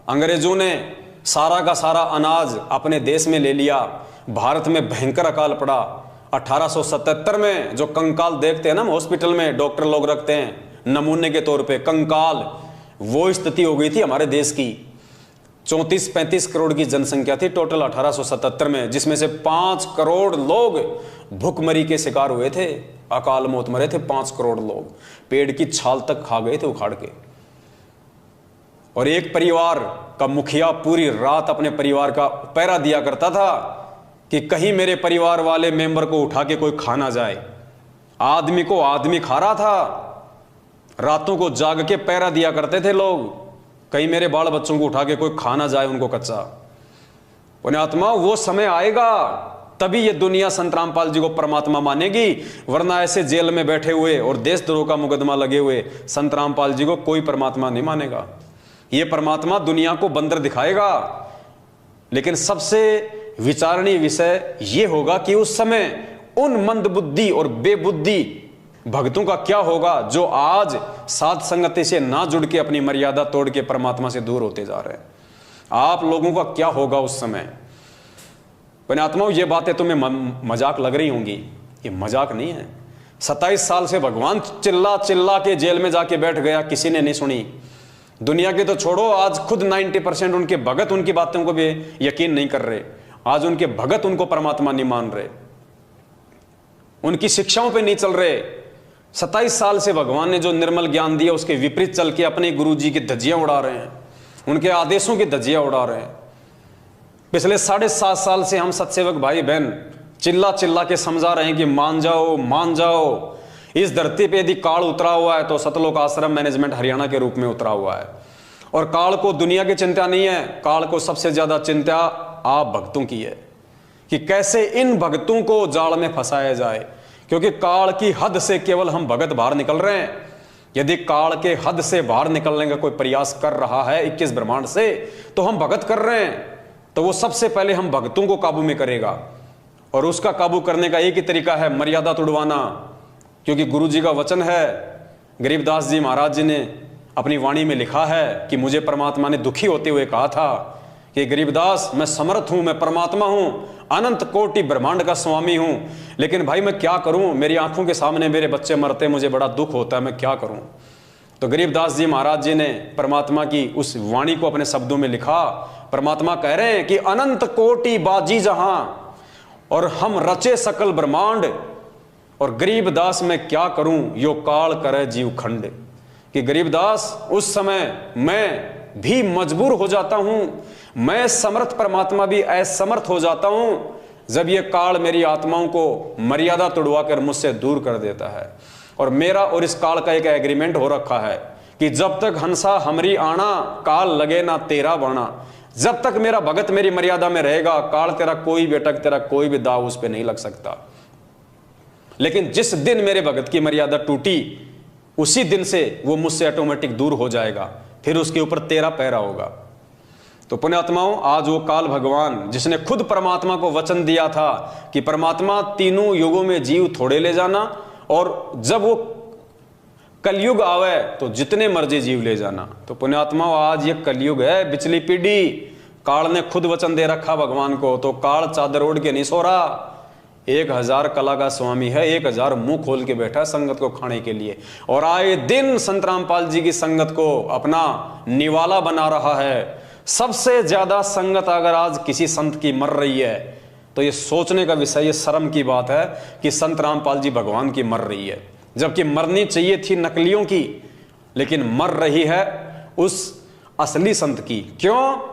अंग्रेजों ने सारा का सारा अनाज अपने देश में ले लिया, भारत में भयंकर अकाल पड़ा। 1877 में जो कंकाल देखते हैं ना हॉस्पिटल में, डॉक्टर लोग रखते हैं नमूने के तौर पे कंकाल, वो स्थिति हो गई थी हमारे देश की। 34-35 करोड़ की जनसंख्या थी टोटल 1877 में, जिसमें से 5 करोड़ लोग भूखमरी के शिकार हुए थे, अकाल मौत मरे थे 5 करोड़ लोग, पेड़ की छाल तक खा गए थे उखाड़ के। और एक परिवार का मुखिया पूरी रात अपने परिवार का पहरा दिया करता था कि कहीं मेरे परिवार वाले मेंबर को उठा के कोई खा ना जाए। आदमी को आदमी खा रहा था, रातों को जाग के पहरा दिया करते थे लोग, कहीं मेरे बाल बच्चों को उठा के कोई खा ना जाए उनको कच्चा। पुण्यात्मा, वो समय आएगा तभी ये दुनिया संत रामपाल जी को परमात्मा मानेगी, वरना ऐसे जेल में बैठे हुए और देशद्रोह का मुकदमा लगे हुए संत रामपाल जी को कोई परमात्मा नहीं मानेगा। ये परमात्मा दुनिया को बंदर दिखाएगा। लेकिन सबसे विचारणीय विषय ये होगा कि उस समय उन मंदबुद्धि और बेबुद्धि भक्तों का क्या होगा जो आज साध संगति से ना जुड़ के अपनी मर्यादा तोड़ के परमात्मा से दूर होते जा रहे हैं। आप लोगों का क्या होगा उस समय। पुण्यात्माओं, ये बातें तुम्हें मजाक लग रही होंगी, ये मजाक नहीं है। 27 साल से भगवान चिल्ला चिल्ला के जेल में जाके बैठ गया, किसी ने नहीं सुनी। दुनिया के तो छोड़ो, आज खुद 90% उनके भगत उनकी बातों को भी यकीन नहीं कर रहे। आज उनके भगत उनको परमात्मा नहीं मान रहे, उनकी शिक्षाओं पे नहीं चल रहे। 27 साल से भगवान ने जो निर्मल ज्ञान दिया उसके विपरीत चल के अपने गुरु जी की धज्जियां उड़ा रहे हैं, उनके आदेशों की धज्जियां उड़ा रहे हैं। पिछले 7.5 साल से हम सत्सेवक भाई बहन चिल्ला चिल्ला के समझा रहे हैं कि मान जाओ मान जाओ। इस धरती पे यदि काल उतरा हुआ है तो सतलोक आश्रम मैनेजमेंट हरियाणा के रूप में उतरा हुआ है। और काल को दुनिया की चिंता नहीं है, काल को सबसे ज्यादा चिंता आप भक्तों की है कि कैसे इन भक्तों को जाल में फंसाया जाए। क्योंकि काल की हद से केवल हम भगत बाहर निकल रहे हैं। यदि काल के हद से बाहर निकलने का कोई प्रयास कर रहा है 21 ब्रह्मांड से, तो हम भगत कर रहे हैं, तो वो सबसे पहले हम भक्तों को काबू में करेगा। और उसका काबू करने का एक ही तरीका है, मर्यादा तोड़वाना। क्योंकि गुरु जी का वचन है, गरीबदास जी महाराज जी ने अपनी वाणी में लिखा है कि मुझे परमात्मा ने दुखी होते हुए कहा था कि गरीबदास, मैं समर्थ हूं, मैं परमात्मा हूं, अनंत कोटि ब्रह्मांड का स्वामी हूं, लेकिन भाई मैं क्या करूं, मेरी आंखों के सामने मेरे बच्चे मरते, मुझे बड़ा दुख होता है, मैं क्या करूं। तो गरीबदास जी महाराज जी ने परमात्मा की उस वाणी को अपने शब्दों में लिखा। परमात्मा कह रहे हैं कि अनंत कोटि बाजी जहां और हम रचे सकल ब्रह्मांड, और गरीबदास मैं क्या करूं, यो काल करे जीव खंड। कि गरीबदास उस समय मैं भी मजबूर हो जाता हूं, मैं समर्थ परमात्मा भी असमर्थ हो जाता हूं, जब ये काल मेरी आत्माओं को मर्यादा तोड़वा कर मुझसे दूर कर देता है। और मेरा और इस काल का एक एग्रीमेंट हो रखा है कि जब तक हंसा हमरी आना, काल लगे ना तेरा बाणा। जब तक मेरा भगत मेरी मर्यादा में रहेगा, काल तेरा कोई बेटक, तेरा कोई भी दाव उस पर नहीं लग सकता। लेकिन जिस दिन मेरे भगत की मर्यादा टूटी, उसी दिन से वो मुझसे ऑटोमेटिक दूर हो जाएगा, फिर उसके ऊपर तेरा पैरा होगा। तो पुण्यात्माओं, आज वो काल भगवान जिसने खुद परमात्मा को वचन दिया था कि परमात्मा तीनों युगों में जीव थोड़े ले जाना, और जब वो कलयुग आवे तो जितने मर्जी जीव ले जाना। तो पुण्यात्माओं, आज ये कलयुग है, बिचली पीढ़ी। काल ने खुद वचन दे रखा भगवान को, तो काल चादर ओढ़ के नहीं सो रहा। 1000 कला का स्वामी है, 1000 मुंह खोल के बैठा संगत को खाने के लिए, और आए दिन संत रामपाल जी की संगत को अपना निवाला बना रहा है। सबसे ज्यादा संगत अगर आज किसी संत की मर रही है तो ये सोचने का विषय, ये शर्म की बात है कि संत रामपाल जी भगवान की मर रही है, जबकि मरनी चाहिए थी नकलियों की, लेकिन मर रही है उस असली संत की। क्यों?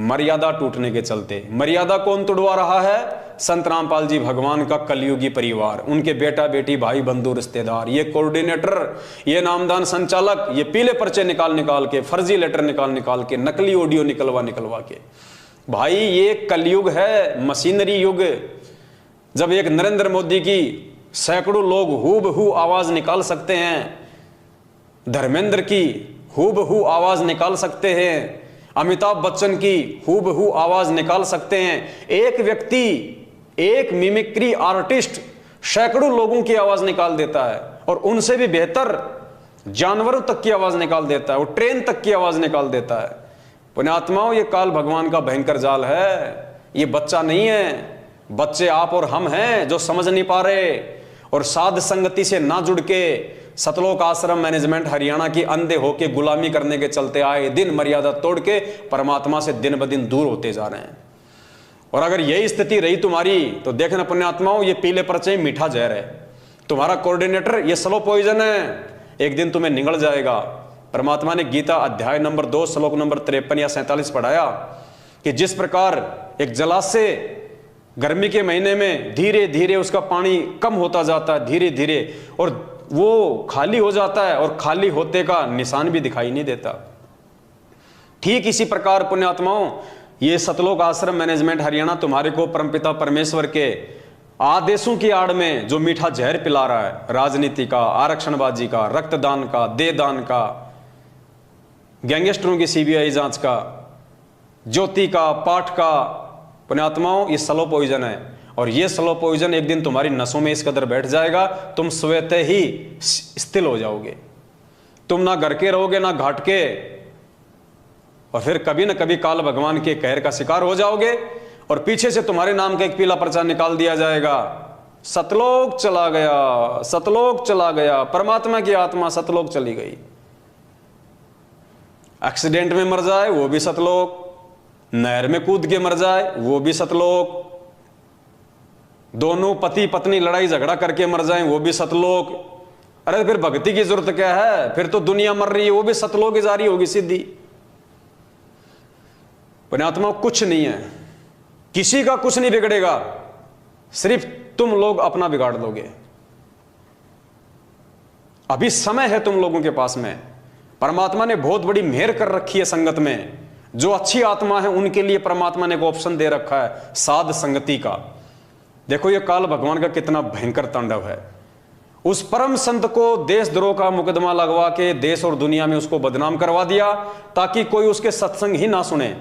मर्यादा टूटने के चलते। मर्यादा कौन तोड़वा रहा है? संत रामपाल जी भगवान का कलयुगी परिवार, उनके बेटा बेटी भाई बंधु रिश्तेदार, ये कोऑर्डिनेटर, ये नामदान संचालक, ये पीले पर्चे निकाल निकाल के, फर्जी लेटर निकाल निकाल के, नकली ऑडियो निकलवा के। भाई ये कलयुग है, मशीनरी युग। जब एक नरेंद्र मोदी की सैकड़ों लोग हूबहू आवाज निकाल सकते हैं, धर्मेंद्र की हूबहू आवाज निकाल सकते हैं, अमिताभ बच्चन की हूबहू आवाज निकाल सकते हैं, एक व्यक्ति, एक मिमिक्री आर्टिस्ट सैकड़ों लोगों की आवाज निकाल देता है, और उनसे भी बेहतर जानवरों तक की आवाज निकाल देता है, वो ट्रेन तक की आवाज निकाल देता है। पुण्यात्माओं, ये काल भगवान का भयंकर जाल है, ये बच्चा नहीं है। बच्चे आप और हम हैं जो समझ नहीं पा रहे, और साध संगति से ना जुड़ के सतलोक आश्रम मैनेजमेंट हरियाणा की अंधे होके गुलामी करने के चलते आए दिन मर्यादा तोड़ के परमात्मा से दिन ब दिन दूर होते जा रहे हैं। और अगर यही स्थिति रही तुम्हारी तो देखना पुण्यात्माओं, ये पीले पर्चे मीठा जहर है। तुम्हारा कोऑर्डिनेटर ये स्लो पॉइजन है, एक दिन तुम्हें निगल जाएगा। परमात्मा ने गीता अध्याय नंबर 2 श्लोक नंबर 53 या 47 पढ़ाया कि जिस प्रकार एक जलाशय गर्मी के महीने में धीरे धीरे उसका पानी कम होता जाता है, धीरे धीरे, और वो खाली हो जाता है, और खाली होते का निशान भी दिखाई नहीं देता। ठीक इसी प्रकार पुण्यात्माओं, ये सतलोक आश्रम मैनेजमेंट हरियाणा तुम्हारे को परमपिता परमेश्वर के आदेशों की आड़ में जो मीठा जहर पिला रहा है, राजनीति का, आरक्षणबाजी का, रक्तदान का, देहदान का, गैंगस्टरों की सीबीआई जांच का, ज्योति का, पाठ का, पुण्यात्माओं ये स्लो पॉइजन है। और ये स्लो पॉइजन एक दिन तुम्हारी नसों में इस कदर बैठ जाएगा, तुम स्वतः ही स्थिर हो जाओगे। तुम ना घर के रहोगे ना घाट के, और फिर कभी ना कभी काल भगवान के कहर का शिकार हो जाओगे, और पीछे से तुम्हारे नाम का एक पीला पर्चा निकाल दिया जाएगा, सतलोक चला गया, सतलोक चला गया, परमात्मा की आत्मा सतलोक चली गई। एक्सीडेंट में मर जाए वो भी सतलोक, नहर में कूद के मर जाए वो भी सतलोक, दोनों पति पत्नी लड़ाई झगड़ा करके मर जाएं वो भी सतलोक। अरे फिर भक्ति की जरूरत क्या है? फिर तो दुनिया मर रही है, वो भी सतलोक जारी होगी सीधी। पुण्यात्मा कुछ नहीं है, किसी का कुछ नहीं बिगड़ेगा, सिर्फ तुम लोग अपना बिगाड़ लोगे। अभी समय है तुम लोगों के पास में। परमात्मा ने बहुत बड़ी मेहर कर रखी है संगत में। जो अच्छी आत्मा है उनके लिए परमात्मा ने एक ऑप्शन दे रखा है, साध संगति का। देखो ये काल भगवान का कितना भयंकर तांडव है। उस परम संत को देशद्रोह का मुकदमा लगवा के देश और दुनिया में उसको बदनाम करवा दिया ताकि कोई उसके सत्संग ही ना सुने।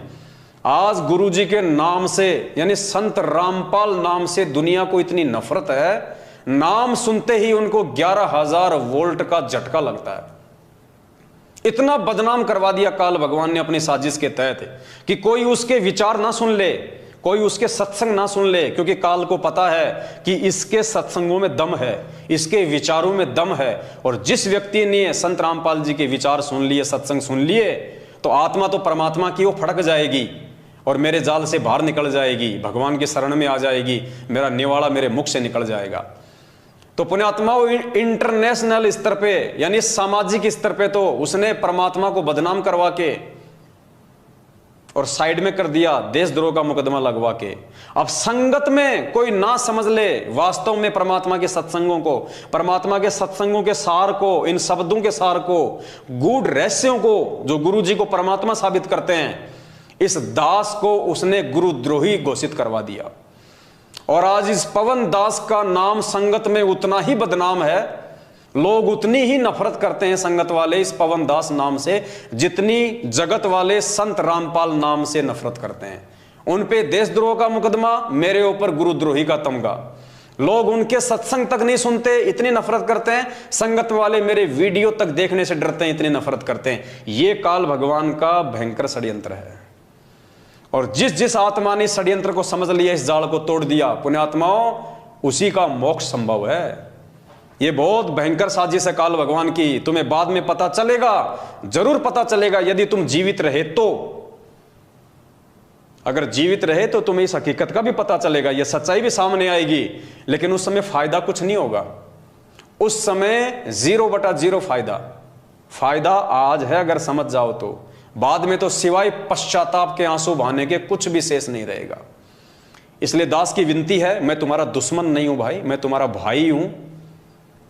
आज गुरुजी के नाम से यानी संत रामपाल नाम से दुनिया को इतनी नफरत है, नाम सुनते ही उनको 11,000 वोल्ट का झटका लगता है। इतना बदनाम करवा दिया काल भगवान ने अपनी साजिश के तहत कि कोई उसके विचार ना सुन ले, कोई उसके सत्संग ना सुन ले, क्योंकि काल को पता है कि इसके सत्संगों में दम है, इसके विचारों में दम है। और जिस व्यक्ति ने संत रामपाल जी के विचार सुन लिए, सत्संग सुन लिए, तो आत्मा तो परमात्मा की वो फड़क जाएगी और मेरे जाल से बाहर निकल जाएगी, भगवान की शरण में आ जाएगी, मेरा निवाड़ा मेरे मुख से निकल जाएगा। तो पुण्यात्माओं, इंटरनेशनल स्तर पे यानी सामाजिक स्तर पे तो उसने परमात्मा को बदनाम करवा के और साइड में कर दिया, देशद्रोह का मुकदमा लगवा के। अब संगत में कोई ना समझ ले वास्तव में परमात्मा के सत्संगों को, परमात्मा के सत्संगों के सार को, इन शब्दों के सार को, गूढ़ रहस्यों को, जो गुरु जी को परमात्मा साबित करते हैं, इस दास को उसने गुरुद्रोही घोषित करवा दिया। और आज इस पवन दास का नाम संगत में उतना ही बदनाम है, लोग उतनी ही नफरत करते हैं संगत वाले इस पवन दास नाम से, जितनी जगत वाले संत रामपाल नाम से नफरत करते हैं। उन पे देशद्रोह का मुकदमा, मेरे ऊपर गुरुद्रोही का तमगा। लोग उनके सत्संग तक नहीं सुनते, इतनी नफरत करते हैं। संगत वाले मेरे वीडियो तक देखने से डरते हैं, इतनी नफरत करते हैं। ये काल भगवान का भयंकर षड्यंत्र है। और जिस जिस आत्मा ने षड्यंत्र को समझ लिया, इस जाल को तोड़ दिया, पुण्यात्माओं, उसी का मोक्ष संभव है। ये बहुत भयंकर साजिश है काल भगवान की। तुम्हें बाद में पता चलेगा, जरूर पता चलेगा, यदि तुम जीवित रहे तो। अगर जीवित रहे तो तुम्हें इस हकीकत का भी पता चलेगा, यह सच्चाई भी सामने आएगी। लेकिन उस समय फायदा कुछ नहीं होगा, उस समय 0/0 फायदा। फायदा आज है अगर समझ जाओ तो, बाद में तो सिवाय पश्चाताप के आंसू बहाने के कुछ भी शेष नहीं रहेगा। इसलिए दास की विनती है, मैं तुम्हारा दुश्मन नहीं हूं भाई, मैं तुम्हारा भाई हूं।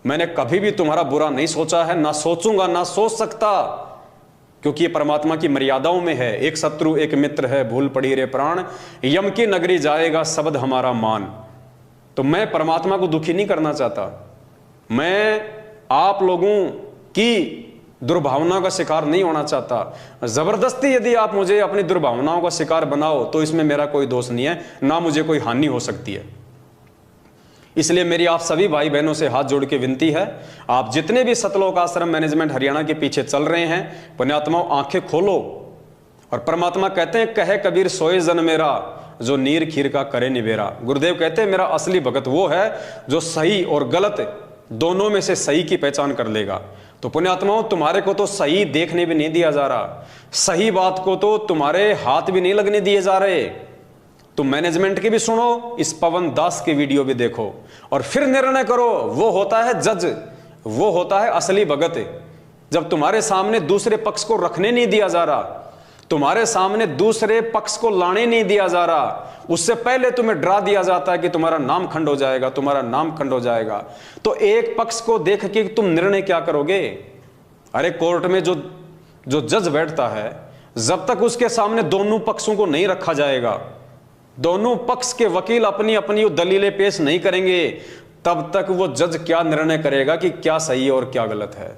मैंने कभी भी तुम्हारा बुरा नहीं सोचा है, ना सोचूंगा, ना सोच सकता, क्योंकि ये परमात्मा की मर्यादाओं में है। एक शत्रु एक मित्र है, भूल पड़ी रे प्राण, यम की नगरी जाएगा शब्द हमारा मान। तो मैं परमात्मा को दुखी नहीं करना चाहता, मैं आप लोगों की दुर्भावना का शिकार नहीं होना चाहता। जबरदस्ती यदि आप मुझे अपनी दुर्भावनाओं का शिकार बनाओ तो इसमें मेरा कोई दोष नहीं है, ना मुझे कोई हानि हो सकती है। इसलिए मेरी आप सभी भाई बहनों से हाथ जोड़ के विनती है, आप जितने भी सतलोक आश्रम मैनेजमेंट हरियाणा के पीछे चल रहे हैं, पुण्यात्माओं, आंखें खोलो। और परमात्मा कहते हैं, कहे कबीर सोए जन मेरा, जो नीर खीर का करे निबेरा। गुरुदेव कहते हैं, मेरा असली भगत वो है जो सही और गलत दोनों में से सही की पहचान कर लेगा। तो पुण्यात्माओं, तुम्हारे को तो सही देखने भी नहीं दिया जा रहा, सही बात को तो तुम्हारे हाथ भी नहीं लगने दिए जा रहे। तुम मैनेजमेंट के भी सुनो, इस पवन दास के वीडियो भी देखो और फिर निर्णय करो। वो होता है जज, वो होता है असली भगत। जब तुम्हारे सामने दूसरे पक्ष को रखने नहीं दिया जा रहा, तुम्हारे सामने दूसरे पक्ष को लाने नहीं दिया जा रहा, उससे पहले तुम्हें डरा दिया जाता है कि तुम्हारा नाम खंड हो जाएगा, तुम्हारा नाम खंड हो जाएगा, तो एक पक्ष को देख के तुम निर्णय क्या करोगे? अरे कोर्ट में जो जज बैठता है, जब तक उसके सामने दोनों पक्षों को नहीं रखा जाएगा, दोनों पक्ष के वकील अपनी अपनी दलीलें पेश नहीं करेंगे, तब तक वो जज क्या निर्णय करेगा कि क्या सही है और क्या गलत है।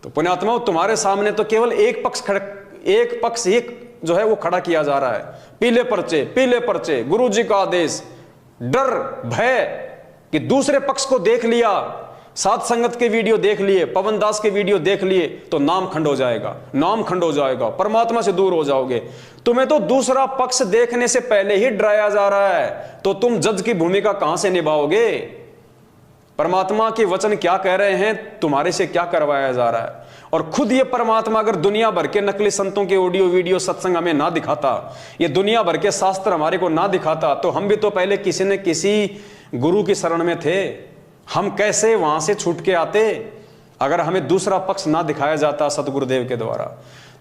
तो पुण्यात्माओं, तुम्हारे सामने तो केवल एक पक्ष जो है वो खड़ा किया जा रहा है। पीले पर्चे, गुरु जी का आदेश, डर भय कि दूसरे पक्ष को देख लिया, साध संगत के वीडियो देख लिए, पवन दास के वीडियो देख लिए तो नाम खंड हो जाएगा, परमात्मा से दूर हो जाओगे। तुम्हें तो दूसरा पक्ष देखने से पहले ही डराया जा रहा है, तो तुम जज की भूमिका कहां से निभाओगे? परमात्मा के वचन क्या कह रहे हैं, तुम्हारे से क्या करवाया जा रहा है? और खुद ये परमात्मा अगर दुनिया भर के नकली संतों के ऑडियो वीडियो सत्संग हमें ना दिखाता, ये दुनिया भर के शास्त्र हमारे को ना दिखाता, तो हम भी तो पहले किसी न किसी गुरु की शरण में थे। हम कैसे वहां से छूट के आते अगर हमें दूसरा पक्ष ना दिखाया जाता सतगुरुदेव के द्वारा?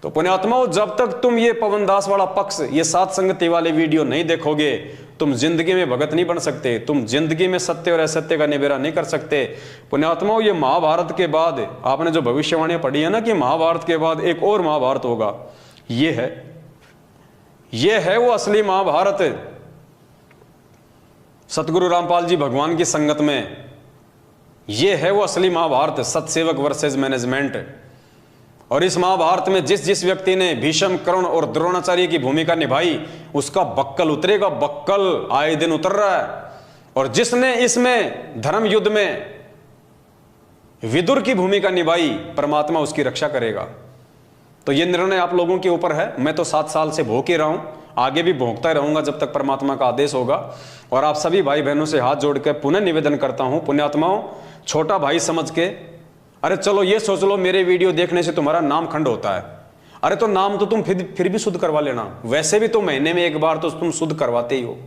तो पुण्यात्माओं, जब तक तुम ये पवन दास वाला पक्ष, ये साध संगति वाले वीडियो नहीं देखोगे, तुम जिंदगी में भगत नहीं बन सकते, तुम जिंदगी में सत्य और असत्य का निबेरा नहीं कर सकते। पुण्यात्माओं, ये महाभारत के बाद आपने जो भविष्यवाणी पढ़ी है ना कि महाभारत के बाद एक और महाभारत होगा, ये है वो असली महाभारत। सतगुरु रामपाल जी भगवान की संगत में, ये है वो असली महाभारत, सतसेवक वर्सेस मैनेजमेंट। और इस महाभारत में जिस जिस व्यक्ति ने भीष्म, कर्ण और द्रोणाचार्य की भूमिका निभाई, उसका बक्कल उतरेगा, बक्कल आए दिन उतर रहा है। और जिसने इसमें धर्म युद्ध में विदुर की भूमिका निभाई, परमात्मा उसकी रक्षा करेगा। तो ये निर्णय आप लोगों के ऊपर है। मैं तो 7 साल से भोंक ही रहा हूं, आगे भी भोंकता रहूंगा जब तक परमात्मा का आदेश होगा। और आप सभी भाई बहनों से हाथ जोड़ के पुनः निवेदन करता हूं, पुण्यात्माओं, छोटा भाई समझ के, अरे चलो ये सोच लो मेरे वीडियो देखने से तुम्हारा नाम खंड होता है, अरे तो नाम तो तुम फिर भी शुद्ध करवा लेना। वैसे भी तो महीने में एक बार तो तुम शुद्ध करवाते ही हो।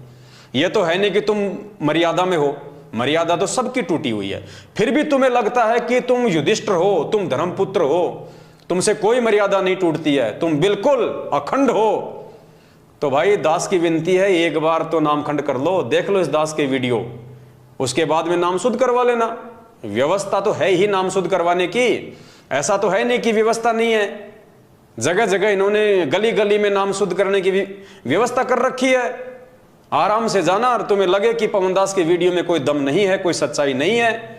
ये तो है नहीं कि तुम मर्यादा में हो, मर्यादा तो सबकी टूटी हुई है। फिर भी तुम्हें लगता है कि तुम युधिष्ठिर हो, तुम धर्मपुत्र हो, तुमसे कोई मर्यादा नहीं टूटती है, तुम बिल्कुल अखंड हो। तो भाई दास की विनती है, एक बार तो नाम खंड कर लो, देख लो इस दास के वीडियो, उसके बाद में नाम शुद्ध करवा लेना। व्यवस्था तो है ही नाम शुद्ध करवाने की, ऐसा तो है नहीं कि व्यवस्था नहीं है। जगह जगह इन्होंने गली गली में नाम शुद्ध करने की व्यवस्था कर रखी है। आराम से जाना, और तुम्हें लगे कि पवन दास के वीडियो में कोई दम नहीं है, कोई सच्चाई नहीं है,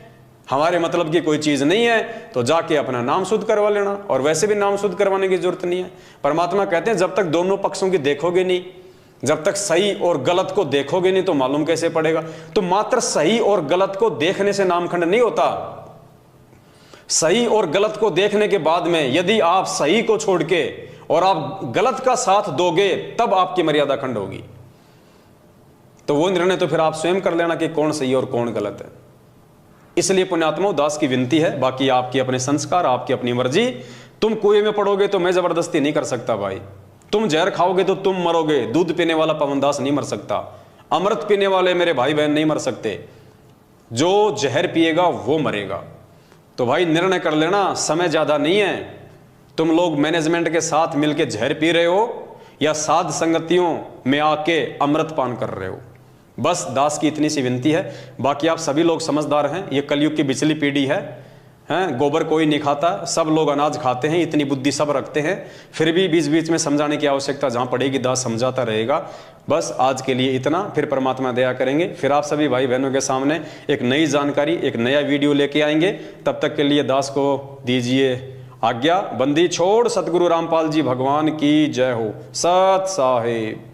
हमारे मतलब की कोई चीज नहीं है, तो जाके अपना नाम शुद्ध करवा लेना। और वैसे भी नाम शुद्ध करवाने की जरूरत नहीं है। परमात्मा कहते हैं जब तक दोनों पक्षों की देखोगे नहीं, जब तक सही और गलत को देखोगे नहीं तो मालूम कैसे पड़ेगा। तो मात्र सही और गलत को देखने से नामखंड नहीं होता। सही और गलत को देखने के बाद में यदि आप सही को छोड़ के और आप गलत का साथ दोगे तब आपकी मर्यादा खंड होगी। तो वो निर्णय तो फिर आप स्वयं कर लेना कि कौन सही और कौन गलत है। इसलिए पुण्यात्माओं, दास की विनती है, बाकी आपके अपने संस्कार, आपकी अपनी मर्जी। तुम कुएं में पड़ोगे तो मैं जबरदस्ती नहीं कर सकता भाई, तुम जहर खाओगे तो तुम मरोगे। दूध पीने वाला पवन दास नहीं मर सकता, अमृत पीने वाले मेरे भाई बहन नहीं मर सकते, जो जहर पिएगा वो मरेगा। तो भाई निर्णय कर लेना, समय ज्यादा नहीं है। तुम लोग मैनेजमेंट के साथ मिलकर जहर पी रहे हो या साध संगतियों में आके अमृत पान कर रहे हो। बस दास की इतनी सी विनती है। बाकी आप सभी लोग समझदार हैं, ये कलयुग की बिचली पीढ़ी है, गोबर कोई नहीं खाता, सब लोग अनाज खाते हैं, इतनी बुद्धि सब रखते हैं। फिर भी बीच बीच में समझाने की आवश्यकता जहां पड़ेगी दास समझाता रहेगा। बस आज के लिए इतना, फिर परमात्मा दया करेंगे, फिर आप सभी भाई बहनों के सामने एक नई जानकारी, एक नया वीडियो लेके आएंगे। तब तक के लिए दास को दीजिए आज्ञा। बंदी छोड़ सतगुरु रामपाल जी भगवान की जय हो। सत साहिब।